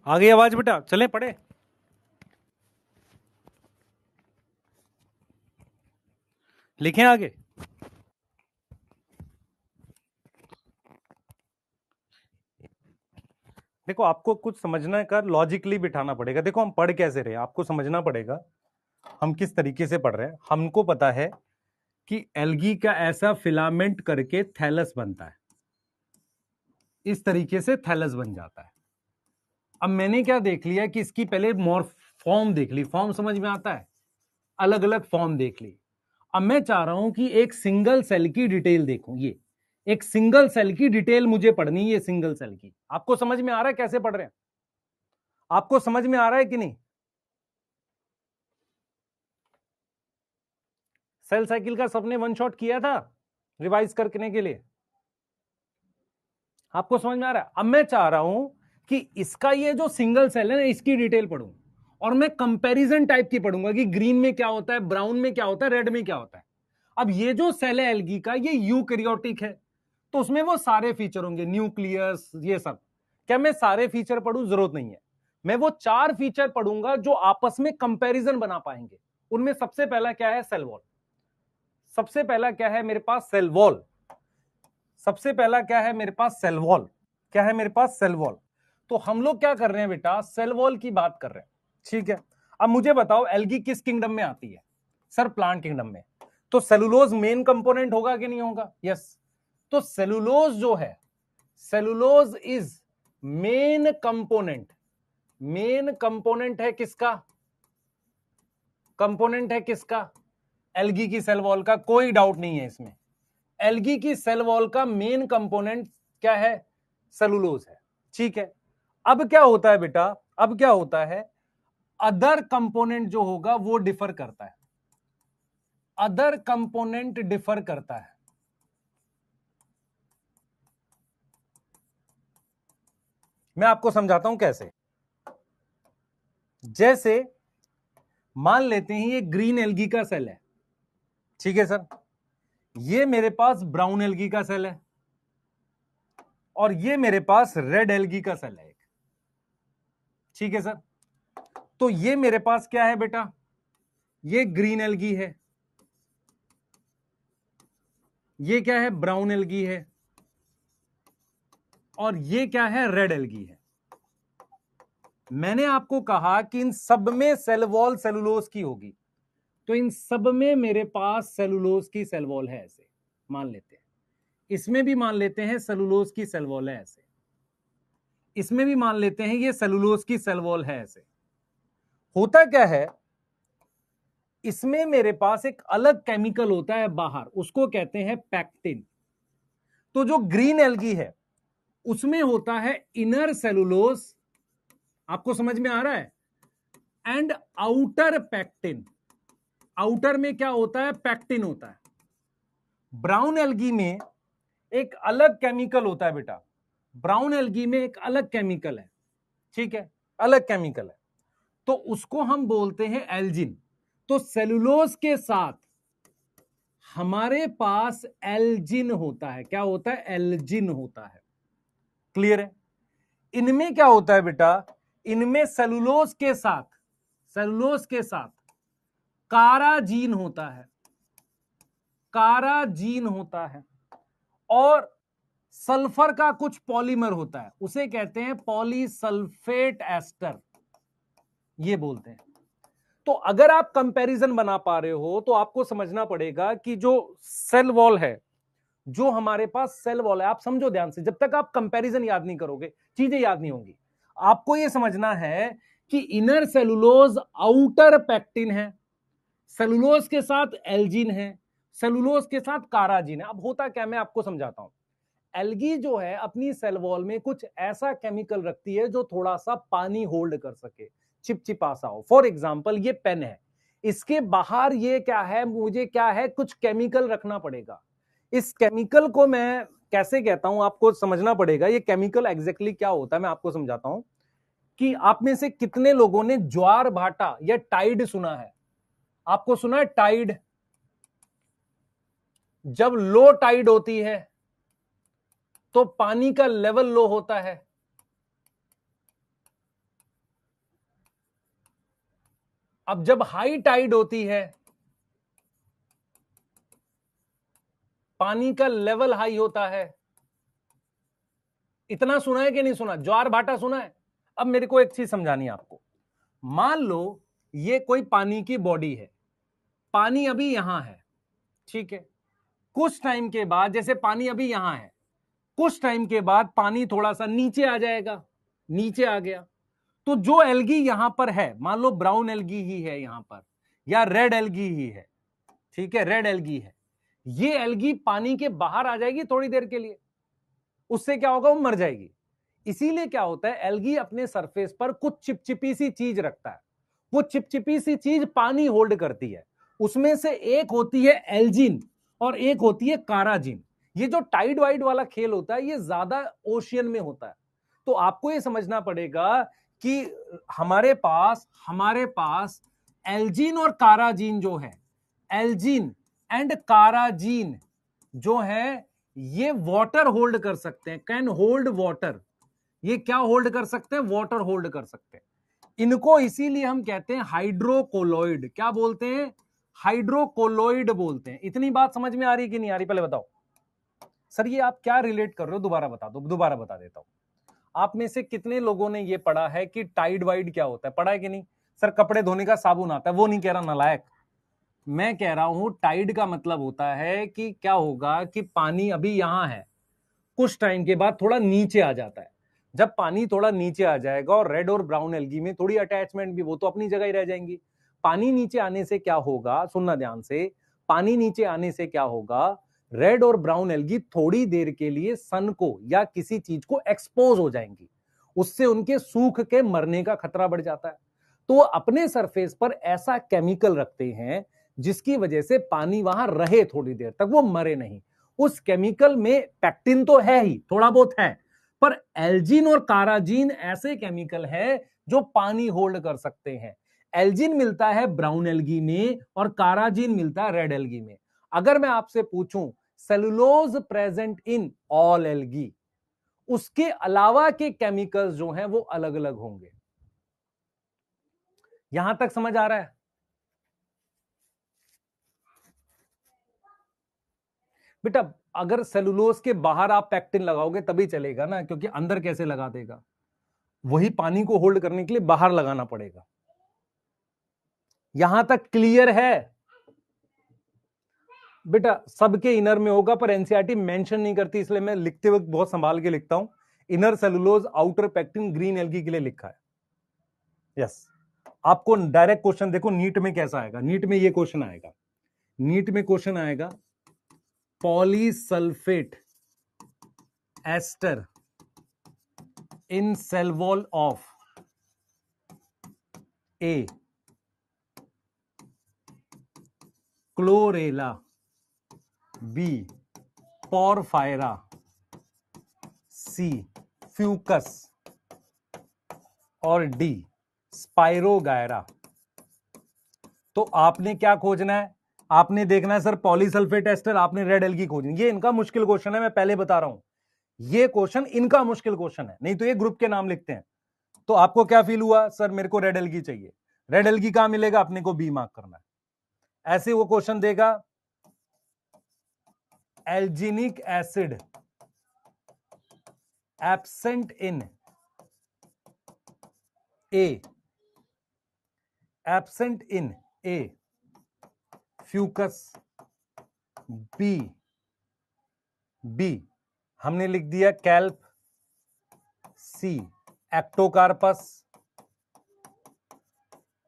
आ गई आवाज बेटा? चले पढ़े? लिखें आगे। देखो, आपको कुछ समझना कर लॉजिकली बिठाना पड़ेगा। देखो, हम पढ़ कैसे रहे आपको समझना पड़ेगा। हम किस तरीके से पढ़ रहे हैं। हमको पता है कि एल्गी का ऐसा फिलामेंट करके थैलस बनता है। इस तरीके से थैलस बन जाता है। अब मैंने क्या देख लिया कि इसकी पहले फॉर्म देख ली। फॉर्म समझ में आता है? अलग अलग फॉर्म देख ली। अब मैं चाह रहा हूं कि एक सिंगल सेल की डिटेल देखूं। ये एक सिंगल सेल की डिटेल मुझे पढ़नी है। ये सिंगल सेल की आपको समझ में आ रहा है कैसे पढ़ रहे हैं? आपको समझ में आ रहा है कि नहीं? सेल साइकिल का सबने वन शॉट किया था रिवाइज करने के लिए? आपको समझ में आ रहा है? अब मैं चाह रहा हूं कि इसका ये जो सिंगल सेल है ना, इसकी डिटेल पढ़ूं। और मैं कंपैरिजन टाइप की पढ़ूंगा कि ग्रीन में क्या होता है, ब्राउन में क्या होता है, रेड में क्या होता है। अब ये जो सेल है एल्गी का, ये यूकैरियोटिक है, तो उसमें वो सारे फीचर होंगे, न्यूक्लियस, ये सब। क्या मैं सारे फीचर पढ़ूं? जरूरत नहीं है। मैं वो 4 फीचर पढ़ूंगा जो आपस में कंपैरिजन बना पाएंगे। उनमें सबसे पहला क्या है? Cell wall. सबसे पहला क्या है मेरे पास? Cell wall. सबसे पहला क्या है मेरे पास? Cell wall. क्या है मेरे पास? Cell wall. तो हम लोग क्या कर रहे हैं बेटा? सेल वॉल की बात कर रहे हैं, ठीक है। अब मुझे बताओ एल्गी किस किंगडम में आती है? सर प्लांट किंगडम में। तो सेलुलोज मेन कंपोनेंट होगा कि नहीं होगा? यस। तो सेलुलोज जो है, cellulose is main component. Main component है किसका? कंपोनेंट है किसका? एल्गी की सेल वॉल का, कोई डाउट नहीं है इसमें। एल्गी की सेल वॉल का मेन कंपोनेंट क्या है? सेलुलोज है, ठीक है। अब क्या होता है बेटा? अब क्या होता है? अदर कंपोनेंट जो होगा वो डिफर करता है। अदर कंपोनेंट डिफर करता है। मैं आपको समझाता हूं कैसे। जैसे मान लेते हैं ये ग्रीन एल्गी का सेल है, ठीक है सर। ये मेरे पास ब्राउन एल्गी का सेल है और ये मेरे पास रेड एल्गी का सेल है एक, ठीक है सर। तो ये मेरे पास क्या है बेटा? ये ग्रीन एल्गी है, ये क्या है? ब्राउन एल्गी है, और ये क्या है? रेड एल्गी है। मैंने आपको कहा कि इन सब में सेल वॉल सेलुलोज की होगी, तो इन सब में मेरे पास सेलुलोज की सेल वॉल है, ऐसे मान लेते हैं। इसमें भी मान लेते हैं सेलुलोज की सेल वॉल है, ऐसे। इसमें भी मान लेते हैं ये सेलुलोज की सेल वॉल है, ऐसे। होता क्या है, इसमें मेरे पास एक अलग केमिकल होता है बाहर, उसको कहते हैं पैक्टिन। तो जो ग्रीन एल्गी है उसमें होता है इनर सेलुलोज, आपको समझ में आ रहा है, एंड आउटर पैक्टिन। आउटर में क्या होता है? पैक्टिन होता है। ब्राउन एल्गी में एक अलग केमिकल होता है बेटा। ब्राउन एल्गी में एक अलग केमिकल है, ठीक है, अलग केमिकल है। तो उसको हम बोलते हैं एल्जिन। तो सेलुलोज के साथ हमारे पास एल्जिन होता है। क्या होता है? एल्जिन होता है। क्लियर है? इनमें क्या होता है बेटा? इनमें सेलुलोज के साथ, सेलुलोज के साथ काराजीन होता है। काराजीन होता है, और सल्फर का कुछ पॉलीमर होता है, उसे कहते हैं पॉलीसल्फेट एस्टर, ये बोलते हैं। तो अगर आप कंपैरिजन बना पा रहे हो तो आपको समझना पड़ेगा कि जो सेल वॉल है, जो हमारे पास सेल वॉल है, आप समझो ध्यान से, जब तक आप कंपैरिजन याद नहीं करोगे चीजें याद नहीं होंगी। आपको यह समझना है कि इनर सेलुलोज आउटर पैक्टिन है, सेलुलोज के साथ एल्जिन है, सेलुलोज के साथ काराजीन है। अब होता क्या, मैं आपको समझाता हूं। एल्गी जो है अपनी सेल वॉल में कुछ ऐसा केमिकल रखती है जो थोड़ा सा पानी होल्ड कर सके, चिपचिपा सा हो। फॉर एग्जाम्पल ये पेन है, इसके बाहर ये क्या है? मुझे क्या है? कुछ केमिकल रखना पड़ेगा। इस केमिकल को मैं कैसे कहता हूं आपको समझना पड़ेगा। ये केमिकल एग्जैक्टली क्या होता है मैं आपको समझाता हूं। कि आप में से कितने लोगों ने ज्वार भाटा या टाइड सुना है? आपको सुना है टाइड? जब लो टाइड होती है तो पानी का लेवल लो होता है। अब जब हाई टाइड होती है पानी का लेवल हाई होता है। इतना सुना है कि नहीं सुना? ज्वार भाटा सुना है? अब मेरे को एक चीज समझानी है आपको। मान लो ये कोई पानी की बॉडी है, पानी अभी यहां है, ठीक है। कुछ टाइम के बाद, जैसे पानी अभी यहां है, कुछ टाइम के बाद पानी थोड़ा सा नीचे आ जाएगा, नीचे आ गया। तो जो एल्गी यहां पर है, मान लो ब्राउन एल्गी ही है यहां पर, या रेड एल्गी ही है, ठीक है, रेड एल्गी है, ये एल्गी पानी के बाहर आ जाएगी थोड़ी देर के लिए, उससे क्या होगा? वो मर जाएगी। इसीलिए क्या होता है, एल्गी अपने सरफेस पर कुछ चिपचिपी सी चीज रखता है। वो चिपचिपी सी चीज पानी होल्ड करती है। उसमें से एक होती है एल्जिन और एक होती है काराजिन। ये जो टाइड वाइड वाला खेल होता है ये ज्यादा ओशियन में होता है। तो आपको ये समझना पड़ेगा कि हमारे पास एल्जिन और काराजीन जो है, एल्जिन एंड काराजीन जो है, ये वाटर होल्ड कर सकते हैं, कैन होल्ड वाटर। ये क्या होल्ड कर सकते हैं? वाटर होल्ड कर सकते हैं। इनको इसीलिए हम कहते हैं हाइड्रोकोलोइड। क्या बोलते हैं? हाइड्रोकोलोइड बोलते हैं। इतनी बात समझ में आ रही कि नहीं आ रही? पहले बताओ सर, ये आप क्या रिलेट कर रहे हो? दोबारा बता दो, दोबारा बता देता हूं। आप में से कितने लोगों ने ये पढ़ा है कि टाइड वाइड क्या होता है? पढ़ा है कि नहीं? सर कपड़े धोने का साबुन आता है, वो नहीं कह रहा नालायक। मैं कह रहा हूं टाइड का मतलब होता है कि क्या होगा कि पानी अभी यहां है, कुछ टाइम के बाद थोड़ा नीचे आ जाता है। जब पानी थोड़ा नीचे आ जाएगा और रेड और ब्राउन एल्गी में थोड़ी अटैचमेंट भी, वो तो अपनी जगह ही रह जाएंगी। पानी नीचे आने से क्या होगा, सुनना ध्यान से, पानी नीचे आने से क्या होगा, रेड और ब्राउन एल्गी थोड़ी देर के लिए सन को या किसी चीज को एक्सपोज हो जाएंगी, उससे उनके सूख के मरने का खतरा बढ़ जाता है। तो वो अपने सरफेस पर ऐसा केमिकल रखते हैं जिसकी वजह से पानी वहां रहे थोड़ी देर तक, वो मरे नहीं। उस केमिकल में पैक्टिन तो है ही, थोड़ा बहुत है, पर एल्जिन और काराजीन ऐसे केमिकल है जो पानी होल्ड कर सकते हैं। एल्जिन मिलता है ब्राउन एल्गी में और काराजीन मिलता है रेड एल्गी में। अगर मैं आपसे पूछूं cellulose present in all algae, उसके अलावा के केमिकल्स जो हैं वो अलग अलग होंगे। यहां तक समझ आ रहा है? बेटा अगर सेलुलोज के बाहर आप पैक्टिन लगाओगे तभी चलेगा ना, क्योंकि अंदर कैसे लगा देगा? वही पानी को होल्ड करने के लिए बाहर लगाना पड़ेगा। यहां तक क्लियर है? बेटा सबके इनर में होगा, पर एनसीईआरटी मेंशन नहीं करती, इसलिए मैं लिखते वक्त बहुत संभाल के लिखता हूं। Inner cellulose outer pectin green algae के लिए लिखा है। यस। आपको डायरेक्ट क्वेश्चन देखो नीट में कैसा आएगा। नीट में ये क्वेश्चन आएगा, नीट में क्वेश्चन आएगा polysulphate ester in cell wall of A chlorella, B porphyra, C fucus और डी स्पाइरोगायरा। तो आपने क्या खोजना है? आपने देखना है सर पॉलीसल्फेट एस्टर, आपने रेड एल्गी खोजनी। ये इनका मुश्किल क्वेश्चन है, मैं पहले बता रहा हूं। ये क्वेश्चन इनका मुश्किल क्वेश्चन है, नहीं तो ये ग्रुप के नाम लिखते हैं। तो आपको क्या फील हुआ? सर मेरे को रेड एल्गी चाहिए। रेड एल्गी कहां मिलेगा? अपने को बी मार्क करना है। ऐसे वो क्वेश्चन देगा alginic acid absent in A, absent in A Fucus, B B हमने लिख दिया कैल्प, सी एक्टोकार्पस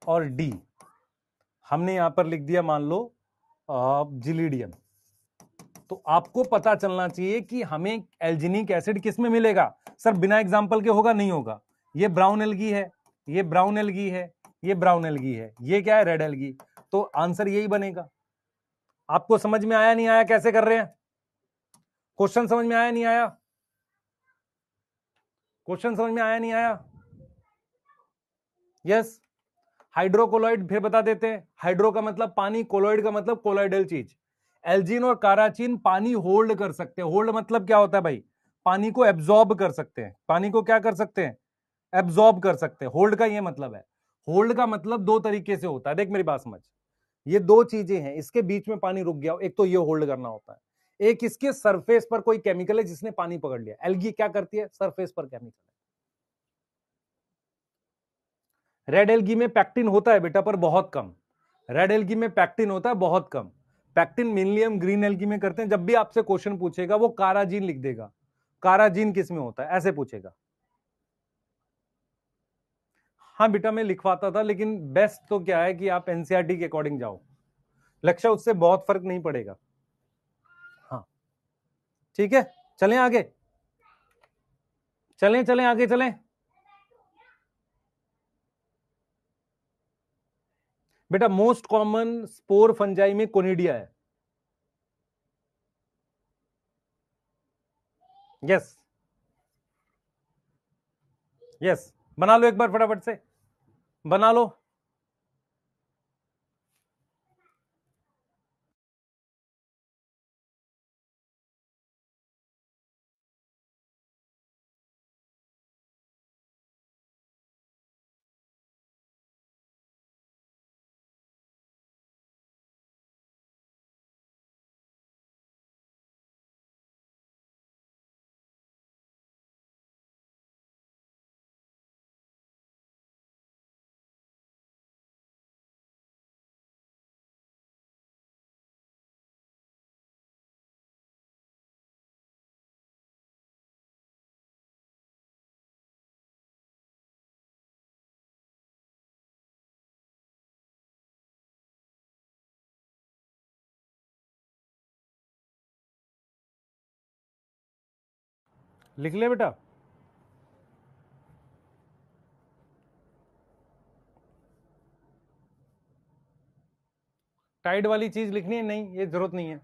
और डी हमने यहां पर लिख दिया मान लो जिलीडियम। तो आपको पता चलना चाहिए कि हमें एल्जिनिक एसिड किस में मिलेगा। सर बिना एग्जांपल के होगा? नहीं होगा। ये ब्राउन एल्गी है, ये ब्राउन एल्गी है, ये ब्राउन एल्गी है, ये क्या है? Red algae. तो आंसर यही बनेगा। आपको समझ में आया नहीं आया कैसे कर रहे हैं? क्वेश्चन समझ में आया नहीं आया? क्वेश्चन समझ में आया नहीं आया? यस। हाइड्रोकोलॉइड फिर बता देते हैं। हाइड्रो का मतलब पानी, कोलॉइड का मतलब कोलॉइडल चीज। एल्जिन और काराचीन पानी होल्ड कर सकते हैं। होल्ड मतलब क्या होता है भाई? पानी को एब्जॉर्ब कर सकते हैं। पानी को क्या कर सकते हैं? एब्जॉर्ब कर सकते हैं। होल्ड का ये मतलब है। होल्ड का मतलब दो तरीके से होता है, देख मेरी बात समझ। ये दो चीजें हैं, इसके बीच में पानी रुक गया, एक तो ये होल्ड करना होता है, एक इसके सरफेस पर कोई केमिकल है जिसने पानी पकड़ लिया। एल्गी क्या करती है? सरफेस पर केमिकल। रेड एल्गी में पैक्टिन होता है बेटा, पर बहुत कम। रेड एल्गी में पैक्टिन होता है बहुत कम। पैक्टिन मेनली हम ग्रीन एल्गी में करते हैं। जब भी आपसे क्वेश्चन पूछेगा वो काराजीन लिख देगा। काराजीन किस में होता है ऐसे पूछेगा। हाँ बेटा मैं लिखवाता था, लेकिन बेस्ट तो क्या है कि आप एनसीईआरटी के अकॉर्डिंग जाओ, लक्ष्य उससे बहुत फर्क नहीं पड़ेगा। हाँ ठीक है, चलें आगे, चलें चलें आगे चलें। बेटा मोस्ट कॉमन स्पोर फंजाई में कोनिडिया है। यस यस, बना लो एक बार फटाफट से, बना लो। लिख ले बेटा। टाइड वाली चीज लिखनी है? नहीं, ये जरूरत नहीं है,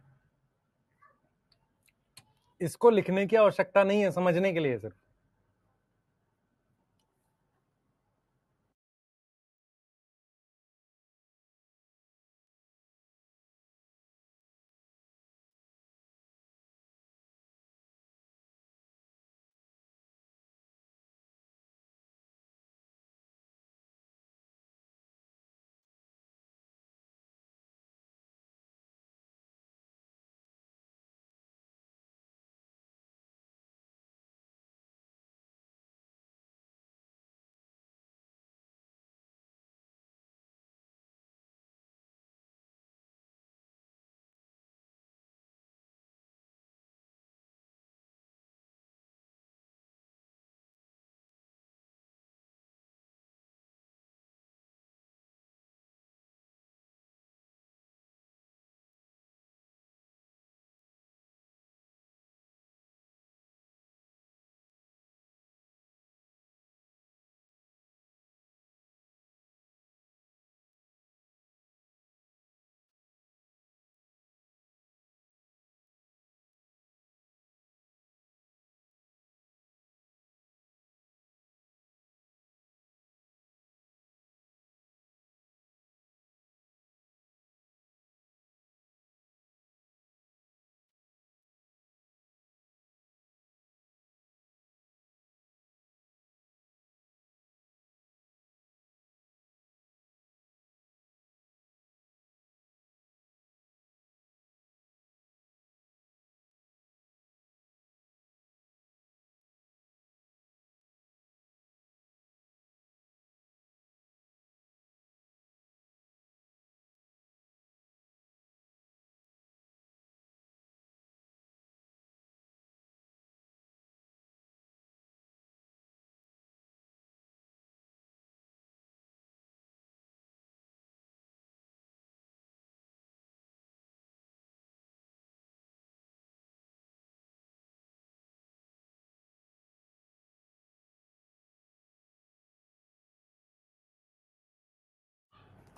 इसको लिखने की आवश्यकता नहीं है, समझने के लिए सिर्फ।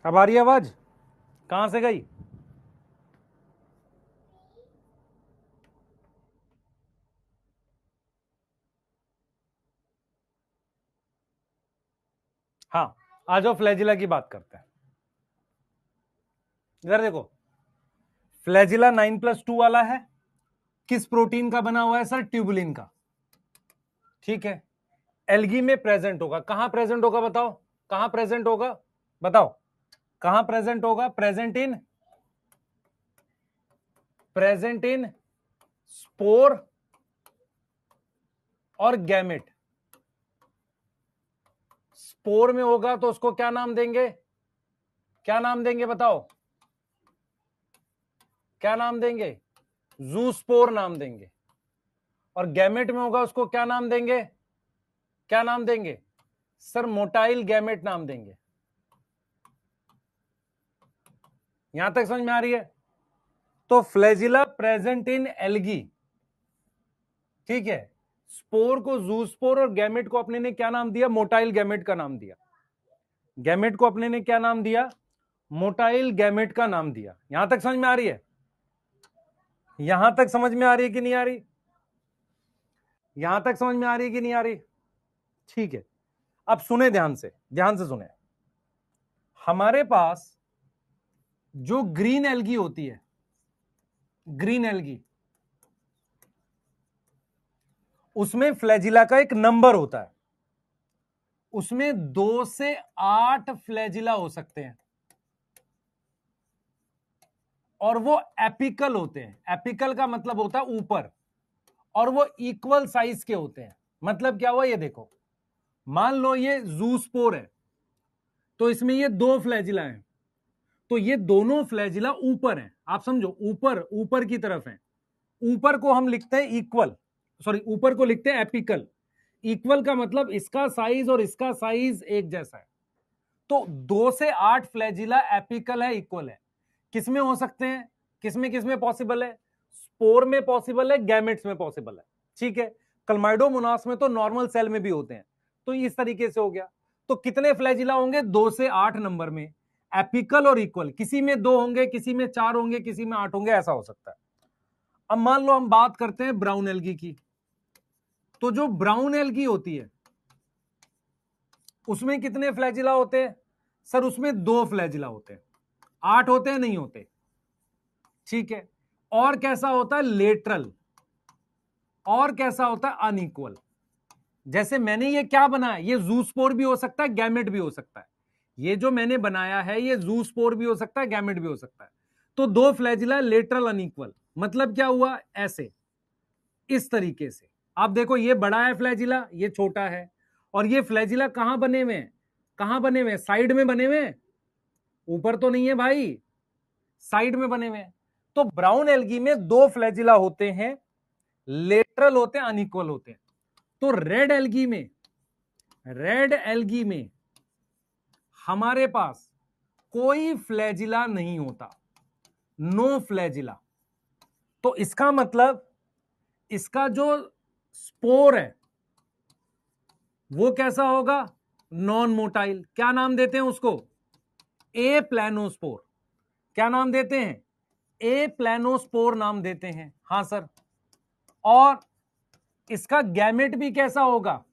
अब आ रही है आवाज? कहां से गई? हाँ, आ जाओ फ्लैजिला की बात करते हैं। इधर देखो, फ्लैजिला 9+2 वाला है, किस प्रोटीन का बना हुआ है सर? ट्यूबुलिन का। ठीक है, एल्गी में प्रेजेंट होगा। कहां प्रेजेंट होगा बताओ? कहां प्रेजेंट होगा बताओ? कहां प्रेजेंट होगा? प्रेजेंट इन स्पोर और गैमेट। स्पोर में होगा तो उसको क्या नाम देंगे? क्या नाम देंगे बताओ? क्या नाम देंगे? जूस्पोर नाम देंगे। और गैमेट में होगा उसको क्या नाम देंगे? क्या नाम देंगे सर? मोटाइल गैमेट नाम देंगे। यहां तक समझ में आ रही है? तो फ्लैजिला प्रेजेंट इन एल्गी, ठीक है। स्पोर को जूस्पोर और गैमेट को अपने ने क्या नाम दिया? मोटाइल गैमेट का नाम दिया। गैमेट को अपने ने क्या नाम दिया? मोटाइल गैमेट का नाम दिया। यहां तक समझ में आ रही है? यहां तक समझ में आ रही है कि नहीं आ रही? यहां तक समझ में आ रही है कि नहीं आ रही? ठीक है, अब सुने ध्यान से, ध्यान से सुने। हमारे पास जो ग्रीन एल्गी होती है, ग्रीन एल्गी, उसमें फ्लैजिला का एक नंबर होता है। उसमें 2 से 8 फ्लैजिला हो सकते हैं और वो एपिकल होते हैं। एपिकल का मतलब होता है ऊपर, और वो इक्वल साइज के होते हैं। मतलब क्या हुआ? ये देखो, मान लो ये जूस्पोर है, तो इसमें ये 2 फ्लैजिला हैं, तो ये दोनों फ्लैजिला ऊपर हैं। आप समझो, ऊपर, ऊपर की तरफ हैं। ऊपर को हम लिखते हैं इक्वल, सॉरी, ऊपर को लिखते हैं एपिकल। इक्वल का मतलब इसका साइज और इसका साइज एक जैसा है। तो 2 से 8 फ्लैजिला एपिकल है, इक्वल है। किसमें हो सकते हैं? किसमें किसमें पॉसिबल है? स्पोर में पॉसिबल है, गैमेट्स में पॉसिबल है। ठीक है, क्लमाइडोमोनास में तो नॉर्मल सेल में भी होते हैं, तो इस तरीके से हो गया। तो कितने फ्लैजिला होंगे? 2 से 8 नंबर में, एपिकल और इक्वल, किसी में 2 होंगे, किसी में 4 होंगे, किसी में 8 होंगे, ऐसा हो सकता है। अब मान लो हम बात करते हैं ब्राउन एल्गी की, तो जो ब्राउन एल्गी होती है उसमें कितने फ्लैजिला होते हैं? सर उसमें 2 फ्लैजिला होते हैं। 8 होते हैं? नहीं होते। ठीक है। और कैसा होता है? लेटरल। और कैसा होता है? अनइक्वल। जैसे मैंने ये क्या बनाया, ये जूस्पोर भी हो सकता है, गैमेट भी हो सकता है। ये जो मैंने बनाया है ये जूस्पोर भी हो सकता है, गैमेट भी हो सकता है। तो 2 फ्लैजिला, लेटरल अनइक्वल, मतलब क्या हुआ? ऐसे, इस तरीके से। आप देखो ये बड़ा है फ्लैजिला, ये छोटा है, और ये फ्लैजिला कहां बने हुए हैं? कहां बने हुए हैं? साइड में बने हुए हैं, ऊपर तो नहीं है भाई, साइड में बने हुए हैं। तो ब्राउन एल्गी में 2 फ्लैजिला होते हैं, लेटरल होते हैं, अनइक्वल होते हैं। तो रेड एल्गी में हमारे पास कोई फ्लैजिला नहीं होता, नो फ्लैजिला। तो इसका मतलब इसका जो स्पोर है वो कैसा होगा? Non motile. क्या नाम देते हैं उसको? ए प्लानोस्पोर। क्या नाम देते हैं? ए प्लानोस्पोर नाम देते हैं। हां सर। और इसका गैमेट भी कैसा होगा?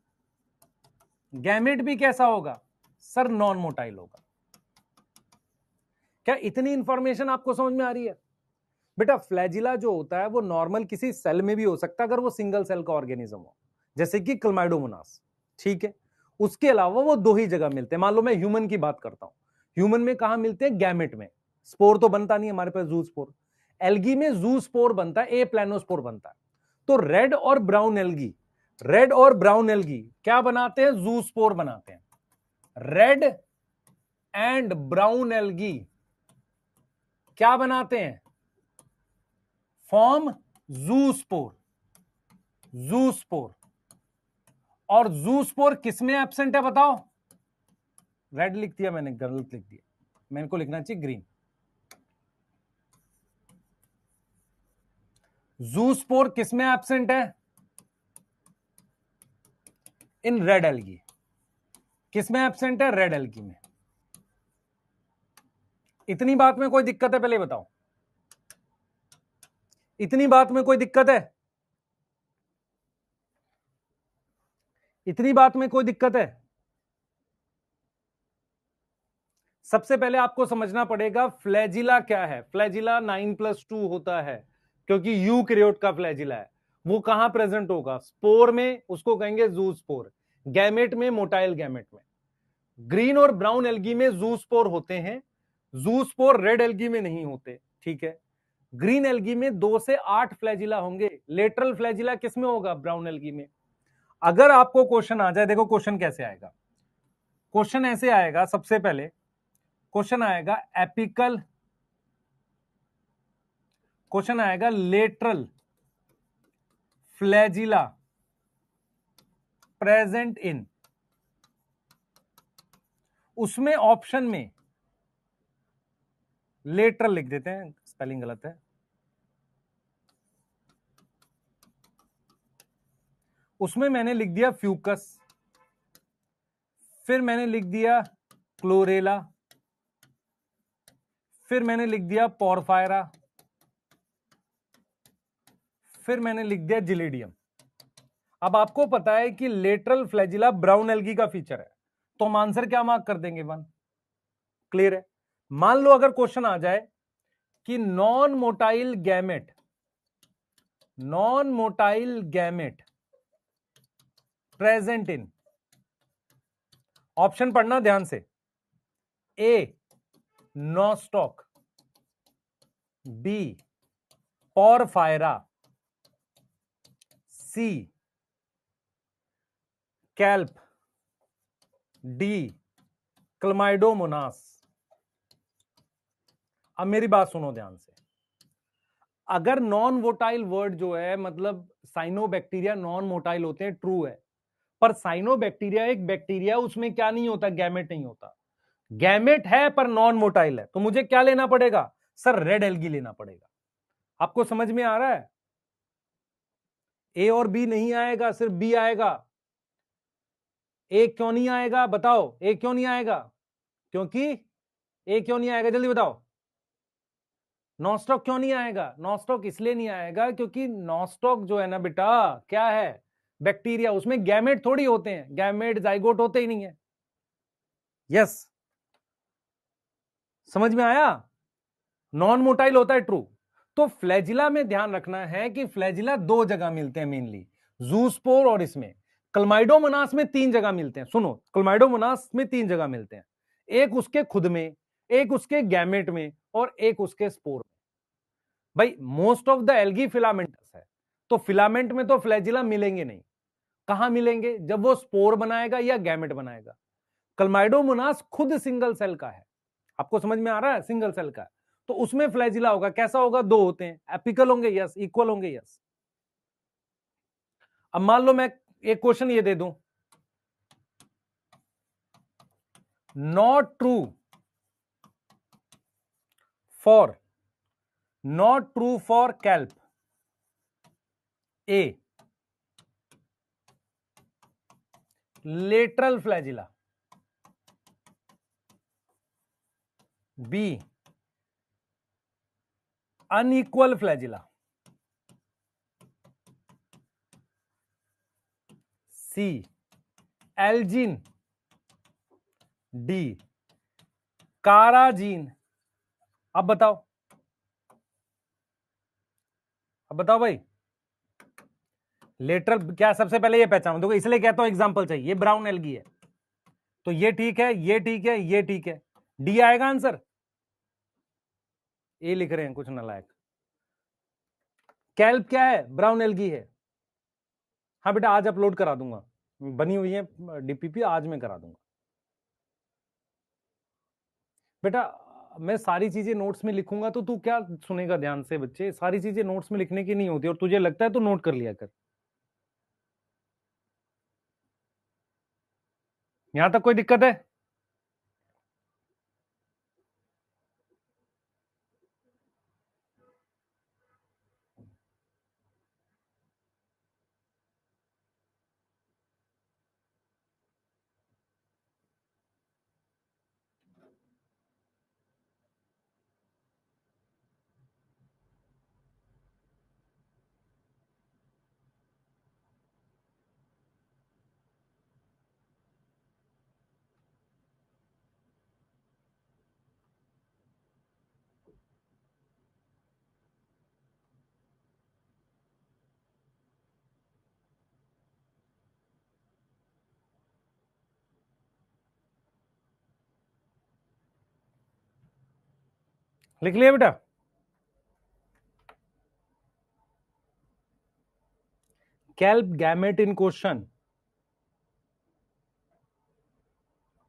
गैमेट भी कैसा होगा? सर नॉन मोटाइल होगा। क्या इतनी इंफॉर्मेशन आपको समझ में आ रही है? बेटा फ्लैजिला जो होता है वो नॉर्मल किसी सेल में भी हो सकता है अगर वो सिंगल सेल का ऑर्गेनिज्म हो, जैसे कि क्लमाइडोमोनास। ठीक है। उसके अलावा वो 2 ही जगह मिलते हैं। मान लो मैं ह्यूमन की बात करता हूं, ह्यूमन में कहां मिलते हैं? गैमेट में। स्पोर तो बनता नहीं हमारे पास, जू स्पोर। एल्गी में जू स्पोर बनता है, ए प्लानोस्पोर बनता है। तो रेड और ब्राउन एल्गी क्या बनाते हैं? जू स्पोर बनाते हैं। रेड एंड ब्राउन एल्गी क्या बनाते हैं? Form zoospore. और जूस्पोर किसमें एब्सेंट है बताओ? रेड लिख दिया मैंने, गलत लिख दिया, मेरे को लिखना चाहिए ग्रीन। जूस्पोर किसमें एब्सेंट है? In red algae. किसमें एब्सेंट है? रेड एल्गी में। इतनी बात में कोई दिक्कत है? पहले बताओ, इतनी बात में कोई दिक्कत है? इतनी बात में कोई दिक्कत है? सबसे पहले आपको समझना पड़ेगा फ्लैजिला क्या है। फ्लैजिला 9+2 होता है, क्योंकि यूकैरियोट का फ्लैजिला है। वो कहां प्रेजेंट होगा? स्पोर में, उसको कहेंगे जूस्पोर। गैमेट में, मोटाइल गैमेट में। ग्रीन और ब्राउन एल्गी में जूस्पोर होते हैं, जूस्पोर रेड एल्गी में नहीं होते। ठीक है। ग्रीन एल्गी में 2 से 8 फ्लैजिला होंगे। लेटरल फ्लैजिला किसमें होगा? ब्राउन एल्गी में। अगर आपको क्वेश्चन आ जाए, देखो क्वेश्चन कैसे आएगा। क्वेश्चन ऐसे आएगा, सबसे पहले क्वेश्चन आएगा एपिकल, क्वेश्चन आएगा लेटरल फ्लैजिला प्रेजेंट इन, उसमें ऑप्शन में लेटरल लिख देते हैं, स्पेलिंग गलत है, उसमें मैंने लिख दिया फ्यूकस, फिर मैंने लिख दिया क्लोरेला, फिर मैंने लिख दिया पोरफायरा, फिर मैंने लिख दिया जिलेडियम। अब आपको पता है कि लेटरल फ्लैजिला ब्राउन एल्गी का फीचर है, तो हम आंसर क्या मार्क कर देंगे? 1। क्लियर है? मान लो अगर क्वेश्चन आ जाए कि non motile gamete present in, option पढ़ना ध्यान से, ए नॉस्टॉक, बी पोरफायरा, सी कैल्प, डी क्लमाइडोमोनास। अब मेरी बात सुनो ध्यान से। अगर नॉन वोटाइल वर्ड जो है, मतलब साइनोबैक्टीरिया नॉन मोटाइल होते हैं, ट्रू है, पर साइनोबैक्टीरिया एक बैक्टीरिया, उसमें क्या नहीं होता? गैमेट नहीं होता। गैमेट है पर नॉन मोटाइल है, तो मुझे क्या लेना पड़ेगा? सर रेड एल्गी लेना पड़ेगा। आपको समझ में आ रहा है? ए और बी नहीं आएगा, सिर्फ बी आएगा। ए क्यों नहीं आएगा बताओ, ए क्यों नहीं आएगा? क्योंकि ए क्यों नहीं आएगा, जल्दी बताओ। नॉस्टॉक क्यों नहीं आएगा? नॉस्टॉक इसलिए नहीं आएगा क्योंकि नॉस्टॉक जो है ना बेटा, क्या है? बैक्टीरिया। उसमें गैमेट थोड़ी होते हैं, गैमेट जाइगोट होते ही नहीं है। यस, समझ में आया? नॉन मोटाइल होता है, ट्रू। तो फ्लैजिला में ध्यान रखना है कि फ्लैजिला दो जगह मिलते हैं मेनली, जूस्पोर और इसमें। क्लमाइडोमोनास में तीन जगह मिलते हैं। सुनो, क्लमाइडोमोनास में तीन जगह मिलते हैं, एक उसके खुद में, एक उसके गैमेट में, और एक उसके स्पोर में। भाई most of the algae filamentous है, तो फिलामेंट में तो फ्लैजिला मिलेंगे नहीं। कहां मिलेंगे? जब वो स्पोर बनाएगा या गैमेट बनाएगा। क्लमाइडोमोनास खुद सिंगल सेल का है, आपको समझ में आ रहा है? सिंगल सेल का है, तो उसमें फ्लैजिला होगा। कैसा होगा? दो होते हैं, एपिकल होंगे, यस, इक्वल होंगे, यस। अब मान लो मैं एक क्वेश्चन ये दे दूं, not true for, not true for kelp A, lateral flagella, B unequal flagella, C algin, D carrageenan. अब बताओ, अब बताओ भाई, लेटरल क्या? सबसे पहले ये पहचानो, देखो इसलिए कहता हूं एग्जांपल चाहिए। ये ब्राउन एल्गी है, तो ये ठीक है, ये ठीक है, ये ठीक है, डी आएगा आंसर। ए लिख रहे हैं कुछ नालायक। कैल्प क्या है? ब्राउन एल्गी है। हाँ बेटा, आज अपलोड करा दूंगा, बनी हुई है डीपीपी, आज मैं करा दूंगा बेटा। मैं सारी चीजें नोट्स में लिखूंगा तो तू क्या सुनेगा ध्यान से? बच्चे, सारी चीजें नोट्स में लिखने की नहीं होती, और तुझे लगता है तो नोट कर लिया कर। यहां तक कोई दिक्कत है? लिख लिया बेटा? कैल्प गैमेट इन क्वेश्चन।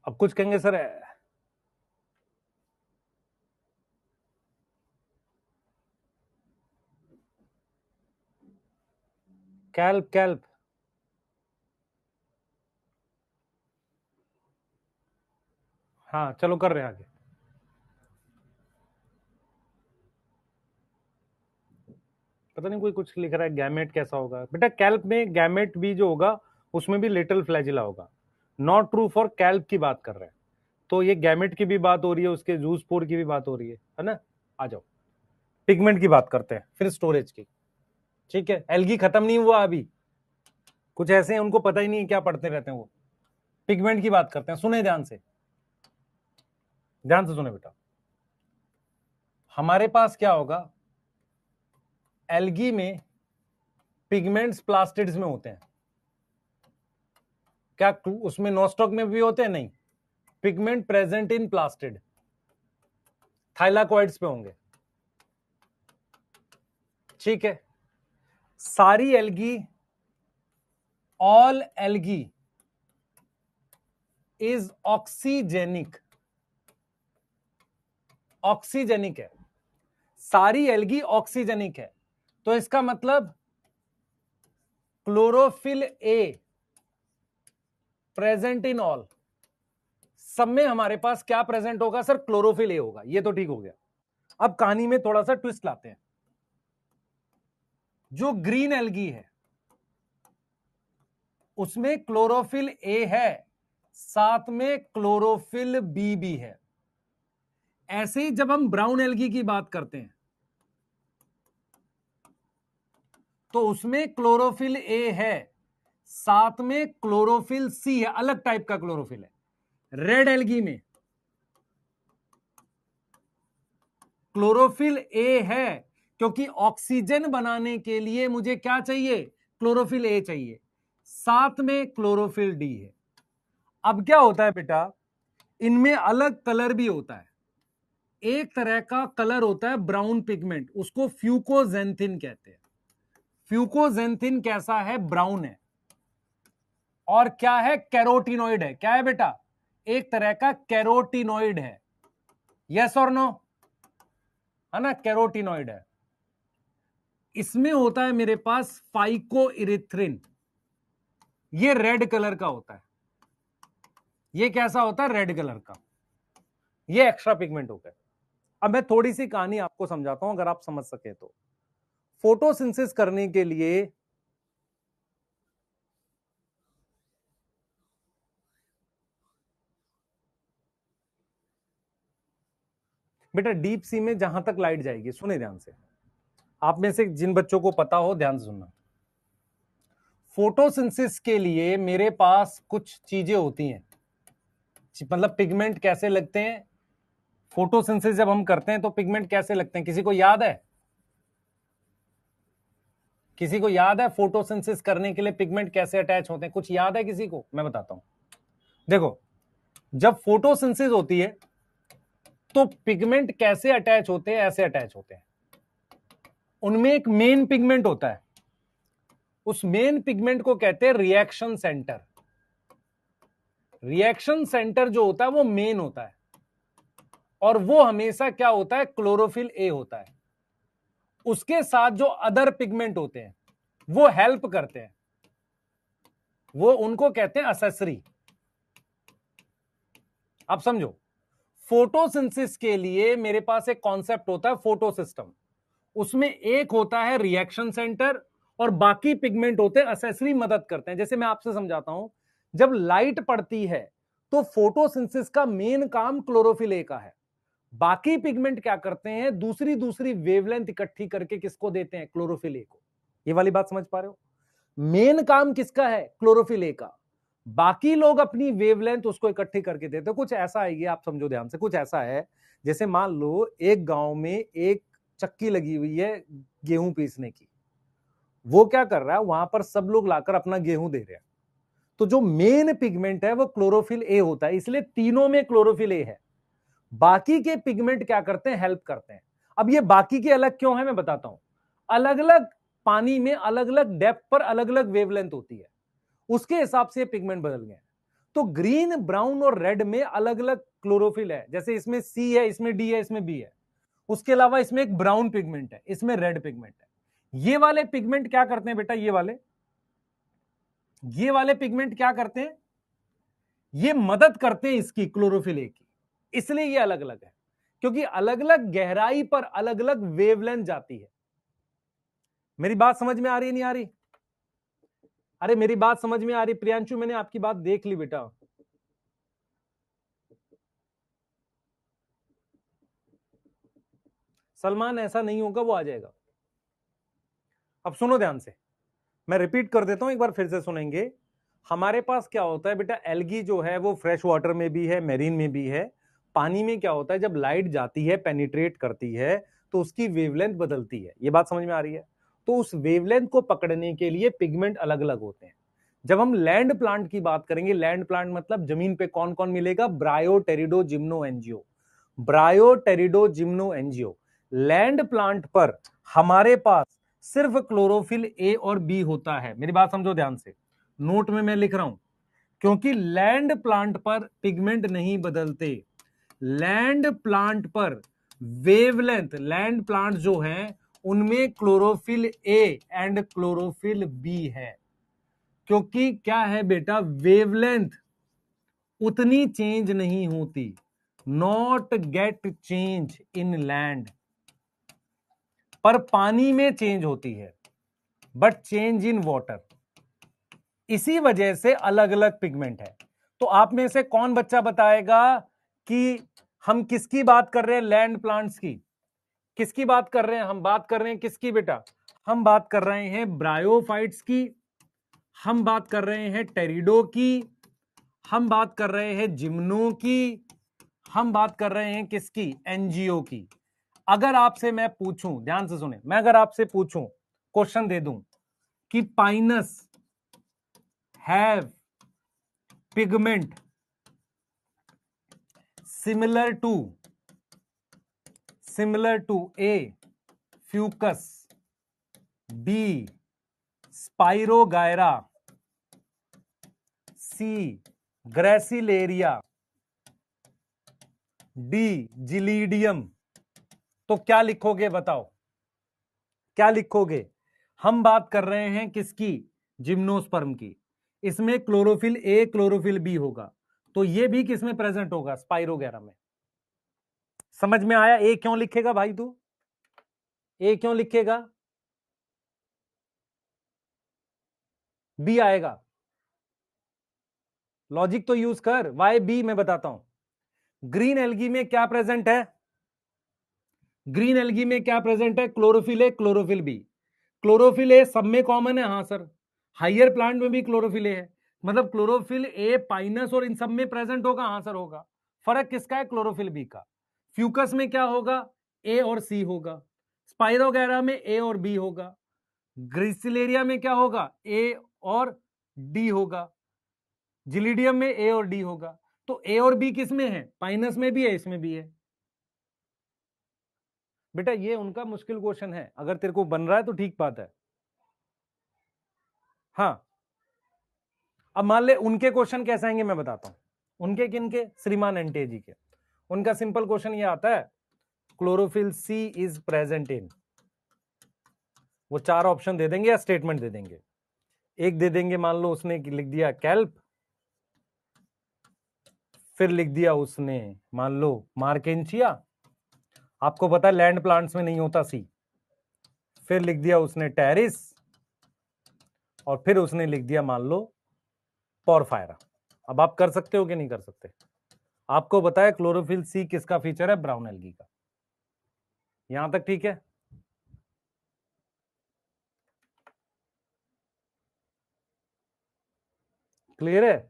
अब कुछ कहेंगे सर, कैल्प कैल्प हाँ चलो कर रहे हैं आगे। पता नहीं कोई कुछ लिख रहा है गैमेट कैसा होगा बेटा? कैल्प में गैमेट भी जो होगा उसमें भी लिटिल फ्लैजिला होगा। नॉट ट्रू फॉर कैल्प की बात कर रहे हैं, तो ये गैमेट की भी बात हो रही है, उसके जूस पोर की भी बात हो रही है ना? आ जाओ, पिगमेंट की बात करते हैं, फिर स्टोरेज की। ठीक है, एल्गी खत्म नहीं हुआ अभी, कुछ ऐसे हैं उनको पता ही नहीं क्या पढ़ते रहते हैं वो। पिगमेंट की बात करते हैं, सुने ध्यान से, ध्यान से सुने बेटा। हमारे पास क्या होगा? एल्गी में पिगमेंट्स प्लास्टिड्स में होते हैं क्या? उसमें नोस्टॉक में भी होते हैं? नहीं, pigment present in plastid thylakoids पे होंगे। ठीक है, सारी algae, all algae is oxygenic, oxygenic है, सारी एल्गी ऑक्सीजेनिक है। तो इसका मतलब chlorophyll A present in all, सब में हमारे पास क्या प्रेजेंट होगा सर? क्लोरोफिल ए होगा। ये तो ठीक हो गया। अब कहानी में थोड़ा सा ट्विस्ट लाते हैं। जो ग्रीन एल्गी है, उसमें क्लोरोफिल ए है, साथ में क्लोरोफिल बी भी है। ऐसे ही जब हम ब्राउन एल्गी की बात करते हैं तो उसमें क्लोरोफिल ए है, साथ में क्लोरोफिल सी है, अलग टाइप का क्लोरोफिल है। रेड एल्गी में क्लोरोफिल ए है, क्योंकि ऑक्सीजन बनाने के लिए मुझे क्या चाहिए? क्लोरोफिल ए चाहिए, साथ में क्लोरोफिल डी है। अब क्या होता है बेटा, इनमें अलग कलर भी होता है। एक तरह का कलर होता है ब्राउन पिगमेंट, उसको फ्यूकोजेंथिन कहते हैं। फ्यूकोजेंथिन कैसा है? ब्राउन है। और क्या है? कैरोटिनॉइड है। क्या है बेटा? एक तरह का कैरोटिनॉइड है। यस और नो? है ना, कैरोटिनॉइड है। इसमें होता है मेरे पास फाइकोइरिथ्रिन, ये रेड कलर का होता है। ये कैसा होता है? रेड कलर का। ये एक्स्ट्रा पिगमेंट होता है। अब मैं थोड़ी सी कहानी आपको समझाता हूं, अगर आप समझ सके तो। फोटोसिंथेसिस करने के लिए बेटा डीप सी में जहां तक लाइट जाएगी, सुने ध्यान से, आप में से जिन बच्चों को पता हो ध्यान से सुनना। फोटोसिंथेसिस के लिए मेरे पास कुछ चीजें होती हैं, मतलब पिगमेंट कैसे लगते हैं। फोटोसिंथेसिस जब हम करते हैं तो पिगमेंट कैसे लगते हैं, किसी को याद है? किसी को याद है फोटोसिंथेसिस करने के लिए पिगमेंट कैसे अटैच होते हैं? कुछ याद है किसी को? मैं बताता हूं। देखो, जब फोटोसिंथेसिस होती है तो पिगमेंट कैसे अटैच होते हैं? ऐसे अटैच होते हैं। उनमें एक मेन पिगमेंट होता है, उस मेन पिगमेंट को कहते हैं रिएक्शन सेंटर। रिएक्शन सेंटर जो होता है वो मेन होता है, और वो हमेशा क्या होता है? क्लोरोफिल ए होता है। उसके साथ जो अदर पिगमेंट होते हैं वो हेल्प करते हैं, वो उनको कहते हैं असेसरी। आप समझो, फोटोसिंथेसिस के लिए मेरे पास एक कॉन्सेप्ट होता है फोटो सिस्टम। उसमें एक होता है रिएक्शन सेंटर और बाकी पिगमेंट होते हैं असेसरी, मदद करते हैं। जैसे मैं आपसे समझाता हूं, जब लाइट पड़ती है तो फोटोसिंथेसिस का मेन काम क्लोरोफिल ए का है। बाकी पिगमेंट क्या करते हैं? दूसरी दूसरी वेवलेंथ इकट्ठी करके किसको देते हैं? क्लोरोफिल ए को। ये वाली बात समझ पा रहे हो? मेन काम किसका है? क्लोरोफिल ए का। बाकी लोग अपनी वेवलेंथ उसको इकट्ठी करके देते हैं। कुछ ऐसा है, ये आप समझो ध्यान से, कुछ ऐसा है जैसे मान लो एक गांव में एक चक्की लगी हुई है गेहूं पीसने की। वो क्या कर रहा है? वहां पर सब लोग लाकर अपना गेहूं दे रहे हैं। तो जो मेन पिगमेंट है वो क्लोरोफिल ए होता है, इसलिए तीनों में क्लोरोफिल ए है। बाकी के पिगमेंट क्या करते हैं? हेल्प करते हैं। अब ये बाकी के अलग क्यों है मैं बताता हूं। अलग अलग पानी में अलग अलग डेप्थ पर अलग अलग वेवलेंथ होती है, उसके हिसाब से पिगमेंट बदल गए। तो ग्रीन, ब्राउन और रेड में अलग अलग क्लोरोफिल है। जैसे इसमें सी है, इसमें डी है, इसमें बी है। उसके अलावा इसमें एक ब्राउन पिगमेंट है, इसमें रेड पिगमेंट है। ये वाले पिगमेंट क्या करते हैं बेटा? ये वाले पिगमेंट क्या करते हैं? ये मदद करते हैं इसकी, क्लोरोफिल ए की। इसलिए ये अलग अलग है, क्योंकि अलग अलग गहराई पर अलग अलग वेवलेंथ जाती है। मेरी बात समझ में आ रही है नहीं आ रही? अरे मेरी बात समझ में आ रही प्रियांशु? मैंने आपकी बात देख ली बेटा। सलमान ऐसा नहीं होगा, वो आ जाएगा। अब सुनो ध्यान से, मैं रिपीट कर देता हूं, एक बार फिर से सुनेंगे। हमारे पास क्या होता है बेटा? एल्गी जो है वो फ्रेश वाटर में भी है, मेरीन में भी है। पानी में क्या होता है? जब लाइट जाती है, पेनिट्रेट करती है, तो उसकी वेवलेंथ बदलती है। ये बात समझ में आ रही है? तो उस वेवलेंथ को पकड़ने के लिए पिगमेंट अलग अलग होते हैं। जब हम लैंड प्लांट की बात करेंगे, लैंड प्लांट मतलब जमीन पे कौन कौन मिलेगा? Bryo pterido gymno angio. Bryo pterido gymno angio land plant पर हमारे पास सिर्फ क्लोरोफिल ए और बी होता है। मेरी बात समझो ध्यान से, नोट में मैं लिख रहा हूं, क्योंकि लैंड प्लांट पर पिगमेंट नहीं बदलते। लैंड प्लांट पर वेवलेंथ, लैंड प्लांट जो है उनमें chlorophyll A and chlorophyll B है। क्योंकि क्या है बेटा? वेवलेंथ उतनी चेंज नहीं होती, not get change in land, पर पानी में चेंज होती है, बट चेंज इन वाटर। इसी वजह से अलग अलग पिगमेंट है। तो आप में से कौन बच्चा बताएगा कि हम किसकी बात कर रहे हैं? लैंड प्लांट्स की। किसकी बात कर रहे हैं? हम बात कर रहे हैं किसकी बेटा? हम बात कर रहे हैं ब्रायोफाइट्स की, हम बात कर रहे हैं टेरिडो की, हम बात कर रहे हैं जिम्नो की, हम बात कर रहे हैं किसकी? एनजीओ की। अगर आपसे मैं पूछूं, ध्यान से सुने, मैं अगर आपसे पूछूं, क्वेश्चन दे दूं कि Pinus have pigment similar to A fucus, B spirogyra, C gracilaria, D Gilidium, तो क्या लिखोगे बताओ? क्या लिखोगे? हम बात कर रहे हैं किसकी? जिम्नोस्पर्म की। इसमें क्लोरोफिल ए क्लोरोफिल बी होगा, तो ये भी किसमें प्रेजेंट होगा? स्पाइरोगैरा में। समझ में आया? ए क्यों लिखेगा भाई तू? ए क्यों लिखेगा? बी आएगा। लॉजिक तो यूज कर। वाई बी मैं बताता हूं। ग्रीन एल्गी में क्या प्रेजेंट है? ग्रीन एल्गी में क्या प्रेजेंट है? Chlorophyll A chlorophyll B. Chlorophyll A सब में कॉमन है, हाँ सर। हाइयर प्लांट में भी क्लोरोफिल ए है, मतलब क्लोरोफिल ए पाइनस और इन सब में प्रेजेंट होगा, हाँ सर होगा। फर्क किसका है? क्लोरोफिल बी का। फ्यूकस में क्या होगा? ए और सी होगा। स्पाइरोगैरा में ए और बी होगा। ग्रिसिलेरिया में क्या होगा? ए और डी होगा। जिलीडियम में ए और डी होगा। तो ए और बी किस में है? पाइनस में भी है, इसमें भी है। बेटा ये उनका मुश्किल क्वेश्चन है, अगर तेरे को बन रहा है तो ठीक बात है। हाँ, अब मान ले उनके क्वेश्चन कैसे आएंगे मैं बताता हूं। उनके किनके? श्रीमान एंटे जी के। उनका सिंपल क्वेश्चन ये आता है, chlorophyll C is present in, वो 4 ऑप्शन दे देंगे या स्टेटमेंट दे देंगे। एक दे देंगे, मान लो उसने लिख दिया कैल्प, फिर लिख दिया उसने मान लो मार्केंचिया, आपको पता है लैंड प्लांट्स में नहीं होता सी। फिर लिख दिया उसने टेरिस, और फिर उसने लिख दिया मान लो पोरफायरा। अब आप कर सकते हो कि नहीं कर सकते? आपको बताया क्लोरोफिल सी किसका फीचर है? ब्राउन एल्गी का। यहां तक ठीक है? क्लियर है?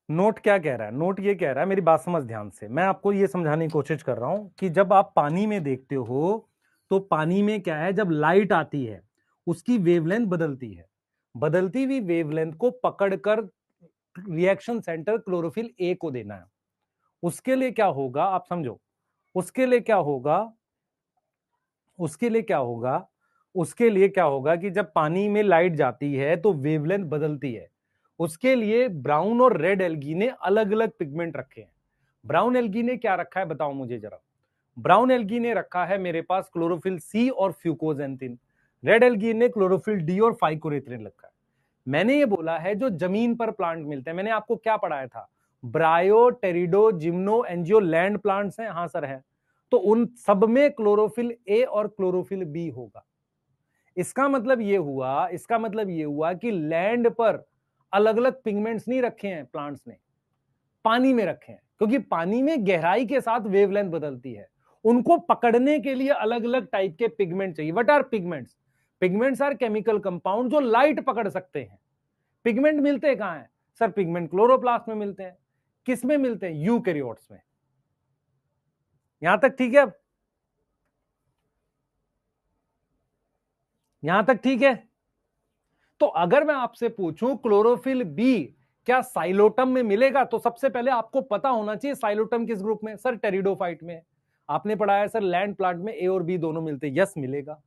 नोट क्या कह रहा है? नोट ये कह रहा है, मेरी बात समझ ध्यान से, मैं आपको ये समझाने की कोशिश कर रहा हूं कि जब आप पानी में देखते हो तो पानी में क्या है, जब लाइट आती है उसकी वेवलेंथ बदलती है। बदलती हुई वेवलेंथ को पकड़कर रिएक्शन सेंटर क्लोरोफिल ए को देना है। उसके लिए क्या होगा आप समझो, उसके लिए क्या होगा, उसके लिए क्या होगा, उसके लिए क्या होगा कि जब पानी में लाइट जाती है तो वेवलेंथ बदलती है। उसके लिए ब्राउन और रेड एल्गी ने अलग अलग पिगमेंट रखे हैं। ब्राउन एल्गी ने क्या रखा है बताओ मुझे जरा। ब्राउन एल्गी ने रखा है मेरे पास क्लोरोफिल सी और फ्यूकोजेंथिन। रेड एल्गी ने क्लोरोफिल डी और फाइकोरेथ्रिन रखा है। मैंने ये बोला है जो जमीन पर प्लांट मिलते हैं, मैंने आपको क्या पढ़ाया था? ब्रायो, टेरिडो, जिम्नो, एनजीओ लैंड प्लांट्स हैं, हाँ सर है। तो उन सब में क्लोरोफिल ए और क्लोरोफिल बी होगा। इसका मतलब ये हुआ, इसका मतलब ये हुआ कि लैंड पर अलग अलग पिगमेंट्स नहीं रखे हैं प्लांट्स ने, पानी में रखे हैं, क्योंकि पानी में गहराई के साथ वेवलेंथ बदलती है। उनको पकड़ने के लिए अलग अलग टाइप के पिगमेंट चाहिए। What are pigments? Pigments are chemical compound जो लाइट पकड़ सकते हैं। पिगमेंट मिलते कहां हैं सर? पिगमेंट क्लोरोप्लास्ट में मिलते हैं। किस में मिलते हैं? यूकैरियोट्स में। यहां तक ठीक है? यहां तक ठीक है? तो अगर मैं आपसे पूछूं क्लोरोफिल बी क्या साइलोटम में मिलेगा, तो सबसे पहले आपको पता होना चाहिए साइलोटम किस ग्रुप में? सर टेरिडोफाइट में। आपने पढ़ाया सर लैंड प्लांट में ए और बी दोनों मिलते हैं। यस मिलेगा।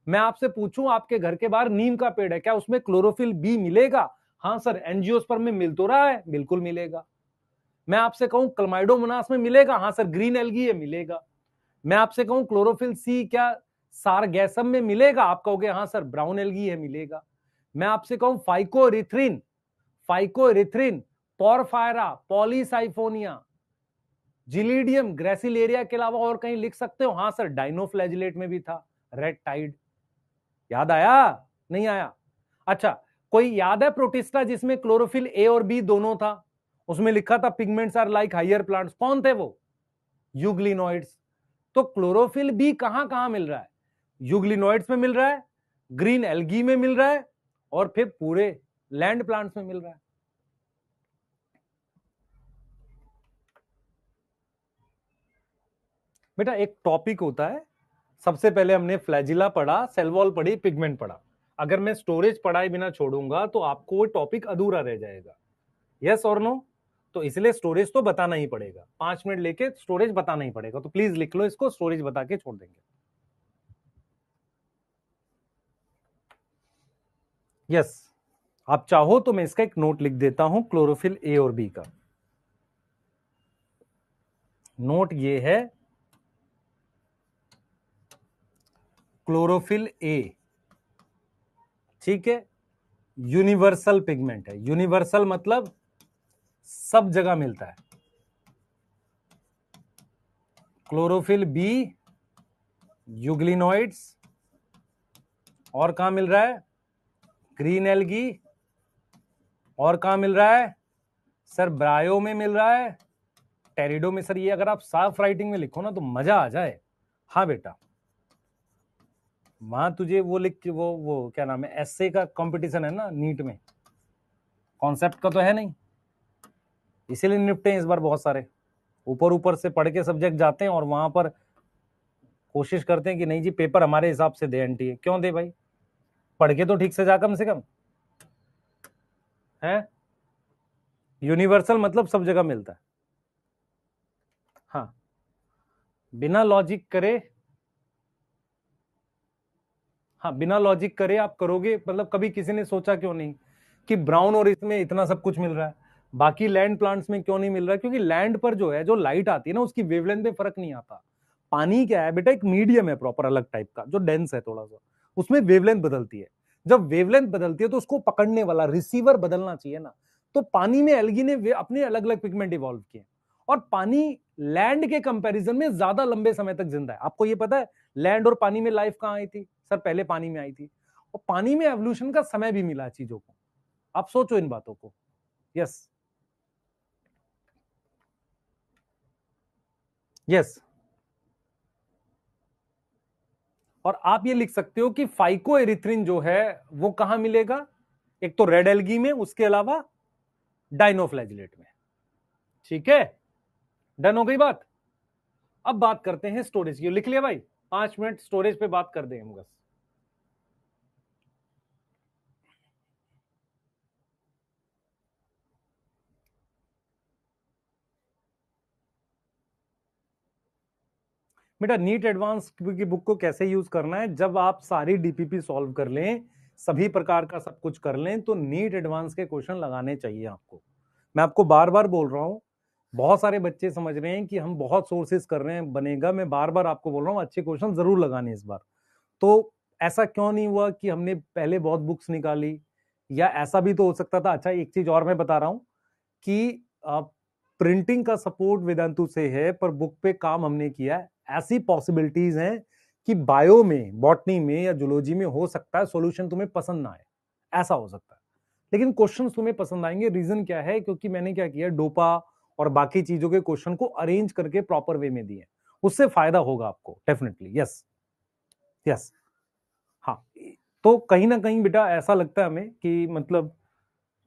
मैं आपसे पूछूं आपके घर के बाहर नीम का पेड़ है, क्या उसमें क्लोरोफिल बी मिलेगा? हाँ सर। एंजियोस्पर्म में मिल तो रहा है, बिल्कुल मिलेगा। मैं आपसे कहूं क्लमाइडोमोनास में मिलेगा? हाँ सर। ग्रीन एल्गी है, मिलेगा। मैं आपसे कहूं क्लोरोफिल सी क्या सारगैसम में मिलेगा? आप कहोगे हाँ सर ब्राउन एल्गी है, मिलेगा। मैं आपसे कहूं phycoerythrin, phycoerythrin, Porphyra, Polysiphonia, Gelidium, Gracilaria के अलावा और कहीं लिख सकते हो? हाँ सर डाइनोफ्लैजिलेट में भी था, रेड टाइड। याद आया? नहीं आया? अच्छा, कोई याद है प्रोटिस्टा जिसमें क्लोरोफिल ए और बी दोनों था, उसमें लिखा था pigments are like higher plants, कौन थे वो? यूग्लिनोइड्स। तो क्लोरोफिल बी कहां कहां मिल रहा है? यूग्लिनोइड्स में मिल रहा है, ग्रीन एल्गी में मिल रहा है, और फिर पूरे लैंड प्लांट्स में मिल रहा है। बेटा एक टॉपिक होता है, सबसे पहले हमने फ्लैजिला पढ़ा, सेल वॉल पढ़ी, पिगमेंट पढ़ा। अगर मैं स्टोरेज पढ़ाए बिना छोड़ूंगा तो आपको वो टॉपिक अधूरा रह जाएगा। यस और नो? तो इसलिए स्टोरेज तो बताना ही पड़ेगा, 5 मिनट लेके स्टोरेज बताना ही पड़ेगा। तो प्लीज लिख लो इसको, स्टोरेज बता के छोड़ देंगे। यस, आप चाहो तो मैं इसका एक नोट लिख देता हूं क्लोरोफिल ए और बी का। नोट ये है, क्लोरोफिल ए, ठीक है, यूनिवर्सल पिगमेंट है। यूनिवर्सल मतलब सब जगह मिलता है। क्लोरोफिल बी यूग्लिनोइड्स, और कहां मिल रहा है? Green algae. और कहां मिल रहा है सर? ब्रायो में मिल रहा है, टेरिडो में। सर ये अगर आप साफ राइटिंग में लिखो ना तो मजा आ जाए। हाँ बेटा, वहां तुझे वो लिख के वो क्या नाम है, एसए का कंपटीशन है ना नीट में, कॉन्सेप्ट का तो है नहीं, इसीलिए निपटे हैं इस बार बहुत सारे। ऊपर ऊपर से पढ़ के सब्जेक्ट जाते हैं और वहां पर कोशिश करते हैं कि नहीं जी पेपर हमारे हिसाब से दे एनटीए। क्यों दे भाई? पढ़ के तो ठीक से जा कम से कम। है यूनिवर्सल मतलब सब जगह मिलता है। हाँ, बिना लॉजिक करे, हाँ बिना लॉजिक करे आप करोगे, मतलब कभी किसी ने सोचा क्यों नहीं कि ब्राउन और इसमें इतना सब कुछ मिल रहा है, बाकी लैंड प्लांट्स में क्यों नहीं मिल रहा है? क्योंकि लैंड पर जो है, जो लाइट आती है ना, उसकी वेवलेंथ में फर्क नहीं आता। पानी क्या है बेटा? एक मीडियम है प्रॉपर, अलग टाइप का, जो डेंस है थोड़ा सा, उसमें वेवलेंथ बदलती है। जब वेवलेंथ बदलती है तो उसको पकड़ने वाला रिसीवर बदलना चाहिए ना। तो पानी में एल्गी ने अपने अलग अलग पिगमेंट इवॉल्व किए, और पानी लैंड के कंपैरिजन में ज्यादा लंबे समय तक जिंदा है। आपको ये पता है लैंड और पानी में लाइफ कहां आई थी? सर पहले पानी में आई थी, और पानी में एवोल्यूशन का समय भी मिला चीजों को। आप सोचो इन बातों को। Yes yes. और आप ये लिख सकते हो कि फाइको एरिथ्रिन जो है वो कहां मिलेगा? एक तो रेड एल्गी में, उसके अलावा डाइनोफ्लैजिलेट में। ठीक है, डन हो गई बात। अब बात करते हैं स्टोरेज की। लिख लिया भाई? 5 मिनट स्टोरेज पे बात कर दें हम बस। बेटा नीट एडवांस की बुक को कैसे यूज करना है? जब आप सारी डीपीपी सॉल्व कर लें, सभी प्रकार का सब कुछ कर लें, तो नीट एडवांस के क्वेश्चन लगाने चाहिए आपको। मैं आपको बार बार बोल रहा हूं, बहुत सारे बच्चे समझ रहे हैं कि हम बहुत सोर्सेस कर रहे हैं बनेगा। मैं बार बार आपको बोल रहा हूं अच्छे क्वेश्चन जरूर लगाने इस बार। तो ऐसा क्यों नहीं हुआ कि हमने पहले बहुत बुक्स निकाली? या ऐसा भी तो हो सकता था। अच्छा एक चीज और मैं बता रहा हूं कि प्रिंटिंग का सपोर्ट वेदांतु से है, पर बुक पे काम हमने किया है। ऐसी पॉसिबिलिटीज हैं कि बायो में, बॉटनी में या जूलॉजी में हो सकता है सॉल्यूशन तुम्हें पसंद ना आए, ऐसा हो सकता है, लेकिन क्वेश्चंस तुम्हें पसंद आएंगे। रीजन क्या है? क्योंकि मैंने क्या किया, डोपा और बाकी चीजों के क्वेश्चन को अरेंज करके प्रॉपर वे में दिए, उससे फायदा होगा आपको डेफिनेटली। Yes yes. हाँ, तो कहीं ना कहीं बेटा ऐसा लगता है हमें कि मतलब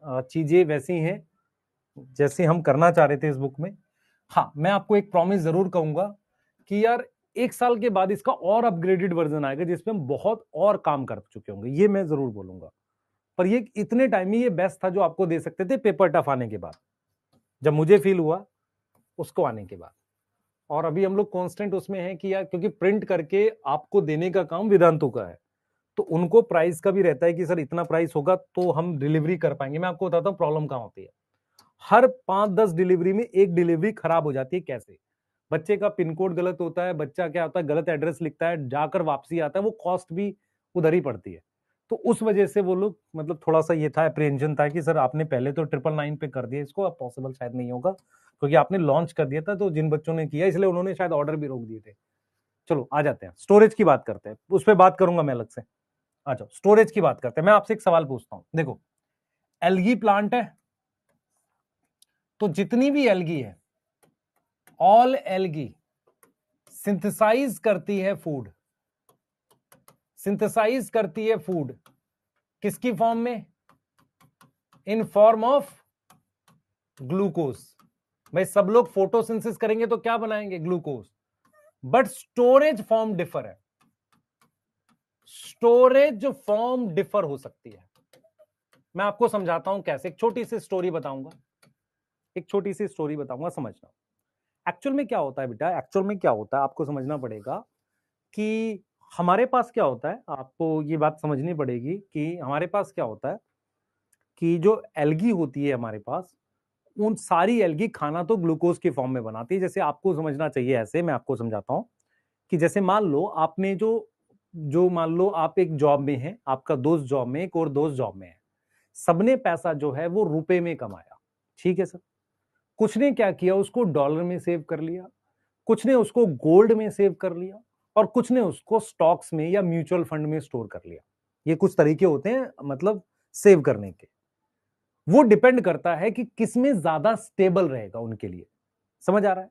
चीजें वैसी हैं जैसे हम करना चाह रहे थे इस बुक में। हाँ, मैं आपको एक प्रॉमिस जरूर कहूंगा कि यार 1 साल के बाद इसका और अपग्रेडेड वर्जन आएगा जिसमें हम बहुत और काम कर चुके होंगे, ये मैं जरूर बोलूंगा। पर ये इतने टाइम में ये बेस्ट था जो आपको दे सकते थे पेपर टफ आने के बाद, जब मुझे फील हुआ उसको आने के बाद। और अभी हम लोग कांस्टेंट उसमें हैं कि यार, क्योंकि प्रिंट करके आपको देने का काम वेदांतों का है, तो उनको प्राइस का भी रहता है कि सर इतना प्राइस होगा तो हम डिलीवरी कर पाएंगे। मैं आपको बताता हूँ प्रॉब्लम कहां होती है। हर 5-10 डिलीवरी में एक डिलीवरी खराब हो जाती है। कैसे? बच्चे का पिन कोड गलत होता है, बच्चा क्या होता है गलत एड्रेस लिखता है, जाकर वापसी आता है, वो कॉस्ट भी उधर ही पड़ती है। तो उस वजह से वो लोग मतलब थोड़ा सा ये था, अप्रीहेंशन था कि सर आपने पहले तो 999 पे कर दिया इसको, अब पॉसिबल शायद नहीं होगा क्योंकि आपने लॉन्च कर दिया था। तो जिन बच्चों ने किया इसलिए उन्होंने शायद ऑर्डर भी रोक दिए थे। चलो आ जाते हैं, स्टोरेज की बात करते हैं, उस पर बात करूंगा मैं अलग से। अच्छा, स्टोरेज की बात करते हैं। मैं आपसे एक सवाल पूछता हूं, देखो एल्गी प्लांट है, तो जितनी भी एल्गी है, ऑल एल्गी सिंथेसाइज करती है फूड, सिंथेसाइज करती है फूड किसकी फॉर्म में? In form of glucose. भाई सब लोग फोटोसिंथेसिस करेंगे तो क्या बनाएंगे? Glucose. But storage form differ है, स्टोरेज फॉर्म डिफर हो सकती है। मैं आपको समझाता हूं कैसे, एक छोटी सी स्टोरी बताऊंगा, एक छोटी सी स्टोरी बताऊंगा, समझना। एक्चुअल में क्या होता है बेटा, एक्चुअल में क्या होता है आपको समझना पड़ेगा कि हमारे पास क्या होता है, आपको ये बात समझनी पड़ेगी कि हमारे पास क्या होता है कि जो एल्गी होती है हमारे पास, उन सारी एल्गी खाना तो ग्लूकोज के फॉर्म में बनाती है। जैसे आपको समझना चाहिए, ऐसे मैं आपको समझाता हूं कि जैसे मान लो आपने जो जो मान लो आप एक जॉब में है, आपका दोस्त जॉब में, एक और दोस्त जॉब में है, सबने पैसा जो है वो रुपए में कमाया, ठीक है सर। कुछ ने क्या किया, उसको डॉलर में सेव कर लिया, कुछ ने उसको गोल्ड में सेव कर लिया, और कुछ ने उसको स्टॉक्स में या म्यूचुअल फंड में स्टोर कर लिया। ये कुछ तरीके होते हैं मतलब सेव करने के। वो डिपेंड करता है कि किसमें ज्यादा स्टेबल रहेगा उनके लिए। समझ आ रहा है?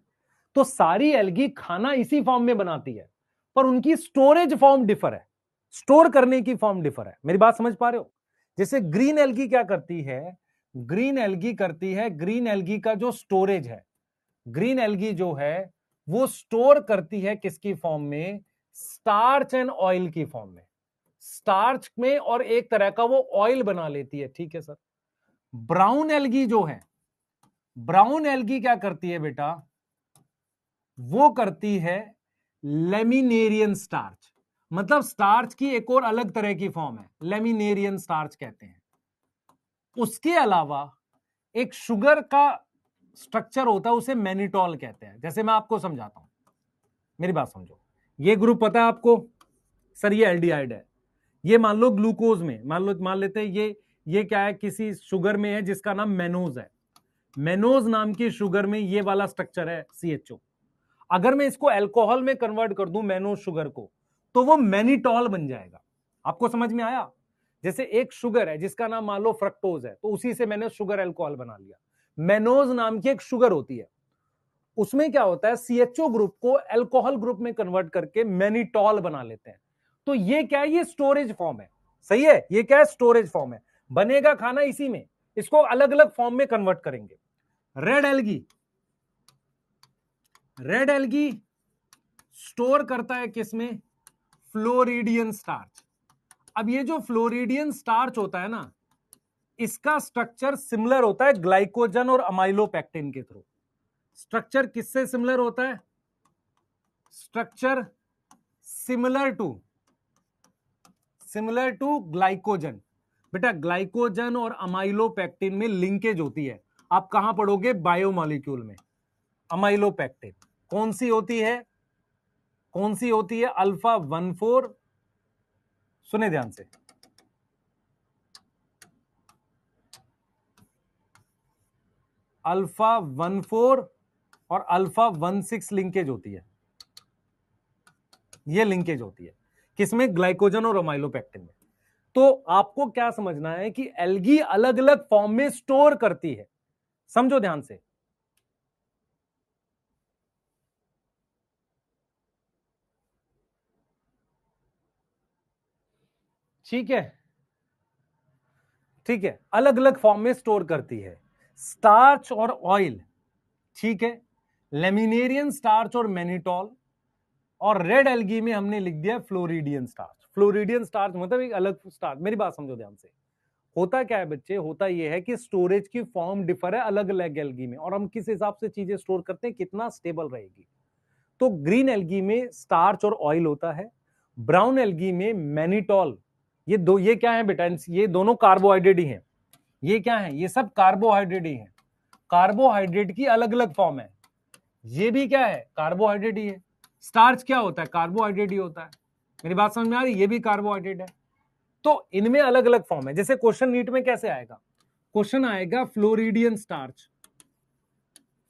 तो सारी एल्गी खाना इसी फॉर्म में बनाती है, पर उनकी स्टोरेज फॉर्म डिफर है, स्टोर करने की फॉर्म डिफर है। मेरी बात समझ पा रहे हो? जैसे ग्रीन एल्गी क्या करती है, ग्रीन एल्गी करती है, ग्रीन एल्गी का जो स्टोरेज है, ग्रीन एल्गी जो है वो स्टोर करती है किसकी फॉर्म में? स्टार्च एंड ऑयल की फॉर्म में, स्टार्च में, और एक तरह का वो ऑयल बना लेती है, ठीक है सर। ब्राउन एल्गी जो है, ब्राउन एल्गी क्या करती है बेटा, वो करती है लेमिनेरियन स्टार्च, मतलब स्टार्च की एक और अलग तरह की फॉर्म है, लेमिनेरियन स्टार्च कहते हैं। उसके अलावा एक शुगर का स्ट्रक्चर होता है, उसे मैनिटॉल कहते हैं। जैसे मैं आपको समझाता हूं, मेरी बात समझो। ये ग्रुप पता है आपको सर, ये एल्डिहाइड है। ये मान लो ग्लूकोज में, मान लेते हैं ये क्या है, किसी शुगर में है जिसका नाम मेनोज है। मेनोज नाम की शुगर में ये वाला स्ट्रक्चर है CHO। अगर मैं इसको अल्कोहल में कन्वर्ट कर दूं मेनोज शुगर को, तो वो मैनिटॉल बन जाएगा। आपको समझ में आया? जैसे एक शुगर है जिसका नाम मान लो फ्रक्टोज है, तो उसी से मैंने शुगर अल्कोहल बना लिया। मेनोज नाम की एक शुगर होती है, उसमें क्या होता है, CHO ग्रुप को अल्कोहल ग्रुप में कन्वर्ट करके मैनिटॉल बना लेते हैं। तो ये क्या है, ये स्टोरेज फॉर्म है। सही है, ये क्या है, स्टोरेज फॉर्म है। बनेगा खाना इसी में, इसको अलग अलग फॉर्म में कन्वर्ट करेंगे। Red algae, red algae store करता है किसमें? Floridean starch. अब ये जो फ्लोरिडियन स्टार्च होता है ना, इसका स्ट्रक्चर सिमिलर होता है ग्लाइकोजन और अमाइलोपेक्टिन के थ्रू। स्ट्रक्चर किससे सिमिलर होता है? Structure similar to glycogen. बेटा ग्लाइकोजन और अमाइलोपेक्टिन में लिंकेज होती है, आप कहां पढ़ोगे? बायोमॉलिक्यूल में। अमाइलोपेक्टिन कौन सी होती है? कौन सी होती है? अल्फा 1,4, सुने ध्यान से, अल्फा 1,4 और अल्फा 1,6 लिंकेज होती है। ये लिंकेज होती है किसमें? ग्लाइकोजन और अमाइलोपेक्टिन में। तो आपको क्या समझना है कि एल्गी अलग अलग फॉर्म में स्टोर करती है, समझो ध्यान से। ठीक है, ठीक है, अलग अलग फॉर्म में स्टोर करती है, स्टार्च और ऑयल, ठीक है, लेमिनेरियन स्टार्च और मैनिटॉल, और रेड एल्गी में हमने लिख दिया फ्लोरिडियन स्टार्च। फ्लोरिडियन स्टार्च मतलब एक अलग स्टार्च। मेरी बात समझो ध्यान से। होता क्या है बच्चे, होता यह है कि स्टोरेज की फॉर्म डिफर है अलग अलग एल्गी में, और हम किस हिसाब से चीजें स्टोर करते हैं, कितना स्टेबल रहेगी। तो ग्रीन एल्गी में स्टार्च और ऑयल होता है, ब्राउन एल्गी में मैनिटॉल। ये क्या है बेटा, ये दोनों कार्बोहाइड्रेट ही हैं। ये क्या है, ये सब कार्बोहाइड्रेट ही है। कार्बोहाइड्रेट की अलग अलग फॉर्म है। ये भी क्या है, कार्बोहाइड्रेट ही है। स्टार्च क्या होता है, कार्बोहाइड्रेट ही होता है। मेरी बात समझ में आ रही? ये भी कार्बोहाइड्रेट है। तो इनमें अलग अलग फॉर्म है। जैसे क्वेश्चन नीट में कैसे आएगा, क्वेश्चन आएगा floridean starch,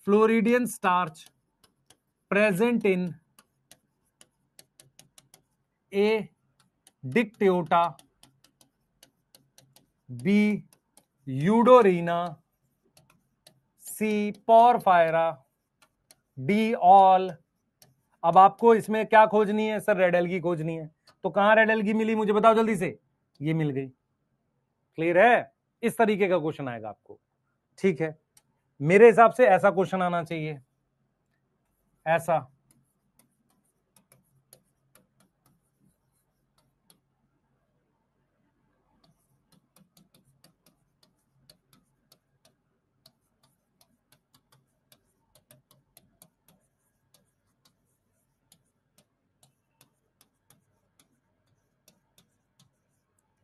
floridean starch present in A Dictyota B Eudorina, C Porphyra, D all. अब आपको इसमें क्या खोजनी है सर? रेड एल्गी खोजनी है। तो कहां रेड एल्गी मिली मुझे बताओ जल्दी से। ये मिल गई। क्लियर है? इस तरीके का क्वेश्चन आएगा आपको। ठीक है, मेरे हिसाब से ऐसा क्वेश्चन आना चाहिए, ऐसा।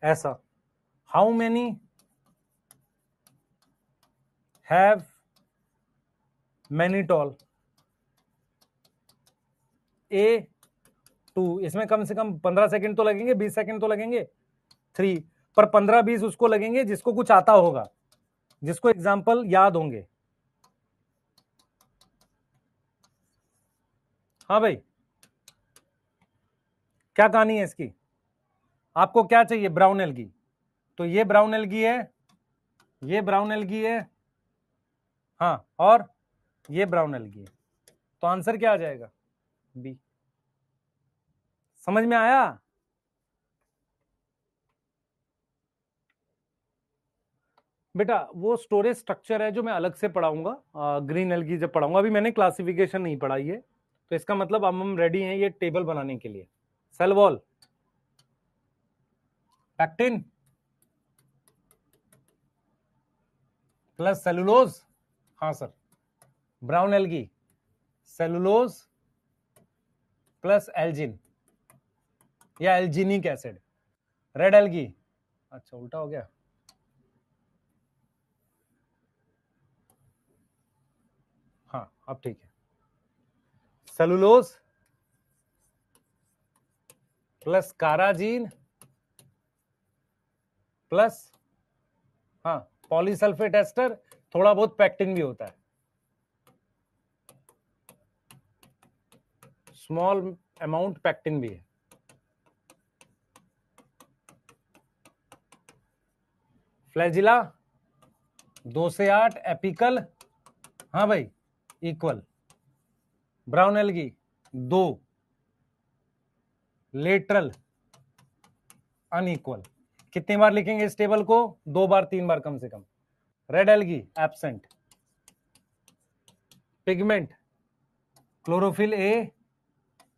ऐसा, हाउ मेनी हैव मैनिटॉल? ए 2। इसमें कम से कम 15 सेकंड तो लगेंगे, 20 सेकंड तो लगेंगे। 3 पर 15-20 उसको लगेंगे जिसको कुछ आता होगा, जिसको एग्जाम्पल याद होंगे। हाँ भाई, क्या कहानी है इसकी? आपको क्या चाहिए? Brown algae. तो ये ब्राउन एल्गी है, ये ब्राउन एल्गी है, हाँ, और ये ब्राउन एल्गी है। तो आंसर क्या आ जाएगा? बी। समझ में आया? बेटा वो स्टोरेज स्ट्रक्चर है जो मैं अलग से पढ़ाऊंगा, ग्रीन एल्गी जब पढ़ाऊंगा। अभी मैंने क्लासिफिकेशन नहीं पढ़ाई है। तो इसका मतलब अब हम रेडी हैं ये टेबल बनाने के लिए। Cell wall, pectin plus cellulose, हाँ sir. Brown algae, cellulose plus algin या एल्जिनिक एसिड। रेड एल्गी, अच्छा उल्टा हो गया। हाँ अब ठीक है। सेलुलोज प्लस काराजीन प्लस, हाँ, पॉलीसल्फेट एस्टर, थोड़ा बहुत पैक्टिन भी होता है, स्मॉल अमाउंट पैक्टिन भी है। फ्लैजिला 2 से 8, एपिकल, हाँ भाई, equal. Brown algae 2, lateral unequal. कितनी बार लिखेंगे इस टेबल को? 2 बार 3 बार कम से कम। Red algae absent. Pigment, chlorophyll A,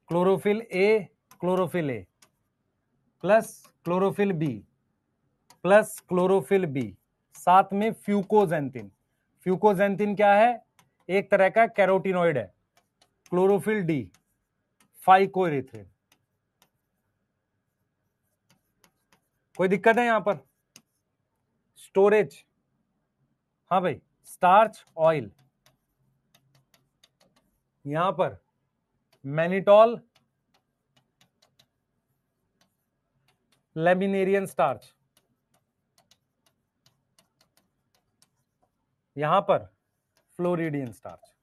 chlorophyll A, chlorophyll A plus chlorophyll B plus chlorophyll B, साथ में फ्यूकोजेंथिन। फ्यूकोजेंथिन क्या है? एक तरह का कैरोटिनॉइड है। Chlorophyll D, phycoerythrin. कोई दिक्कत है यहां पर? स्टोरेज, हाँ भाई, स्टार्च ऑयल, यहां पर मैनिटॉल, लेमिनेरियन स्टार्च, यहां पर फ्लोरिडियन स्टार्च।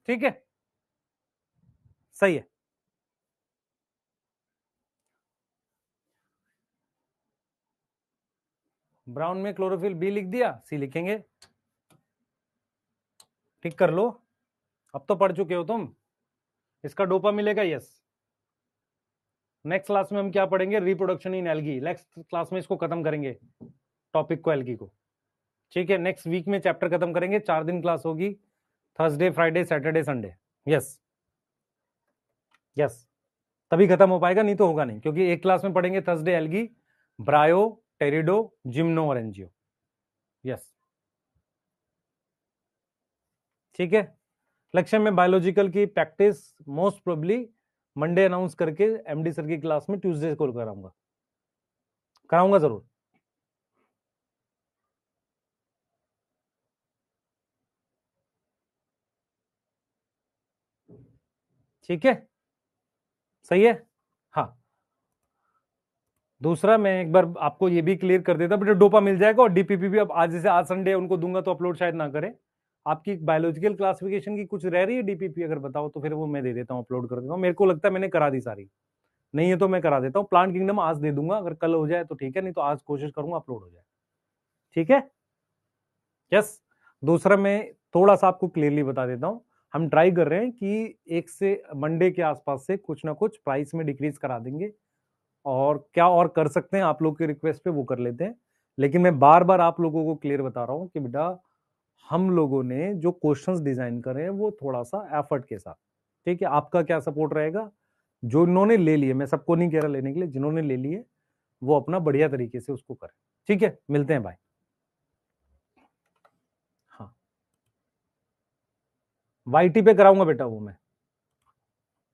ठीक है, सही है। ब्राउन में क्लोरोफिल बी लिख दिया, सी लिखेंगे। ठीक कर लो, अब तो पढ़ चुके हो तुम। इसका डोपा मिलेगा, यस। नेक्स्ट क्लास में हम क्या पढ़ेंगे? Reproduction in algae. Next class में इसको खत्म करेंगे, टॉपिक को, एल्गी को। ठीक है, नेक्स्ट वीक में चैप्टर खत्म करेंगे। 4 दिन क्लास होगी, Thursday, Friday, Saturday, Sunday. Yes yes, तभी खत्म हो पाएगा, नहीं तो होगा नहीं, क्योंकि एक क्लास में पढ़ेंगे थर्सडे एल्गी, ब्रायो, टेरिडो, जिम्नो और एंजियो। यस, ठीक है। लेक्चर में बायोलॉजिकल की practice most probably Monday announce करके एमडी सर की क्लास में ट्यूसडे को कराऊंगा जरूर। ठीक है, सही है। हाँ, दूसरा मैं एक बार आपको ये भी क्लियर कर देता, बेटा डोपा मिल जाएगा। और डीपीपी भी अब आज, जैसे आज संडे उनको दूंगा तो अपलोड शायद ना करें। आपकी बायोलॉजिकल क्लासिफिकेशन की कुछ रह रही है डीपीपी, अगर बताओ तो फिर वो मैं दे देता हूँ, अपलोड कर देता हूँ। मेरे को लगता है मैंने करा दी सारी। नहीं है तो मैं करा देता हूँ। प्लांट किंगडम आज दे दूंगा, अगर कल हो जाए तो ठीक है, नहीं तो आज कोशिश करूंगा अपलोड हो जाए। ठीक है, यस। दूसरा मैं थोड़ा सा आपको क्लियरली बता देता हूँ, हम ट्राई कर रहे हैं कि एक से मंडे के आसपास से कुछ ना कुछ प्राइस में डिक्रीज करा देंगे, और क्या और कर सकते हैं आप लोग के रिक्वेस्ट पे वो कर लेते हैं। लेकिन मैं बार बार आप लोगों को क्लियर बता रहा हूं कि बेटा हम लोगों ने जो क्वेश्चंस डिजाइन करे हैं वो थोड़ा सा एफर्ट के साथ, ठीक है। आपका क्या सपोर्ट रहेगा, जो इन्होंने ले लिए, मैं सबको नहीं कह रहा लेने के लिए, जिन्होंने ले लिए वो अपना बढ़िया तरीके से उसको करें। ठीक है, मिलते हैं, बाय। हाँ, वाईटी पे कराऊंगा बेटा वो मैं।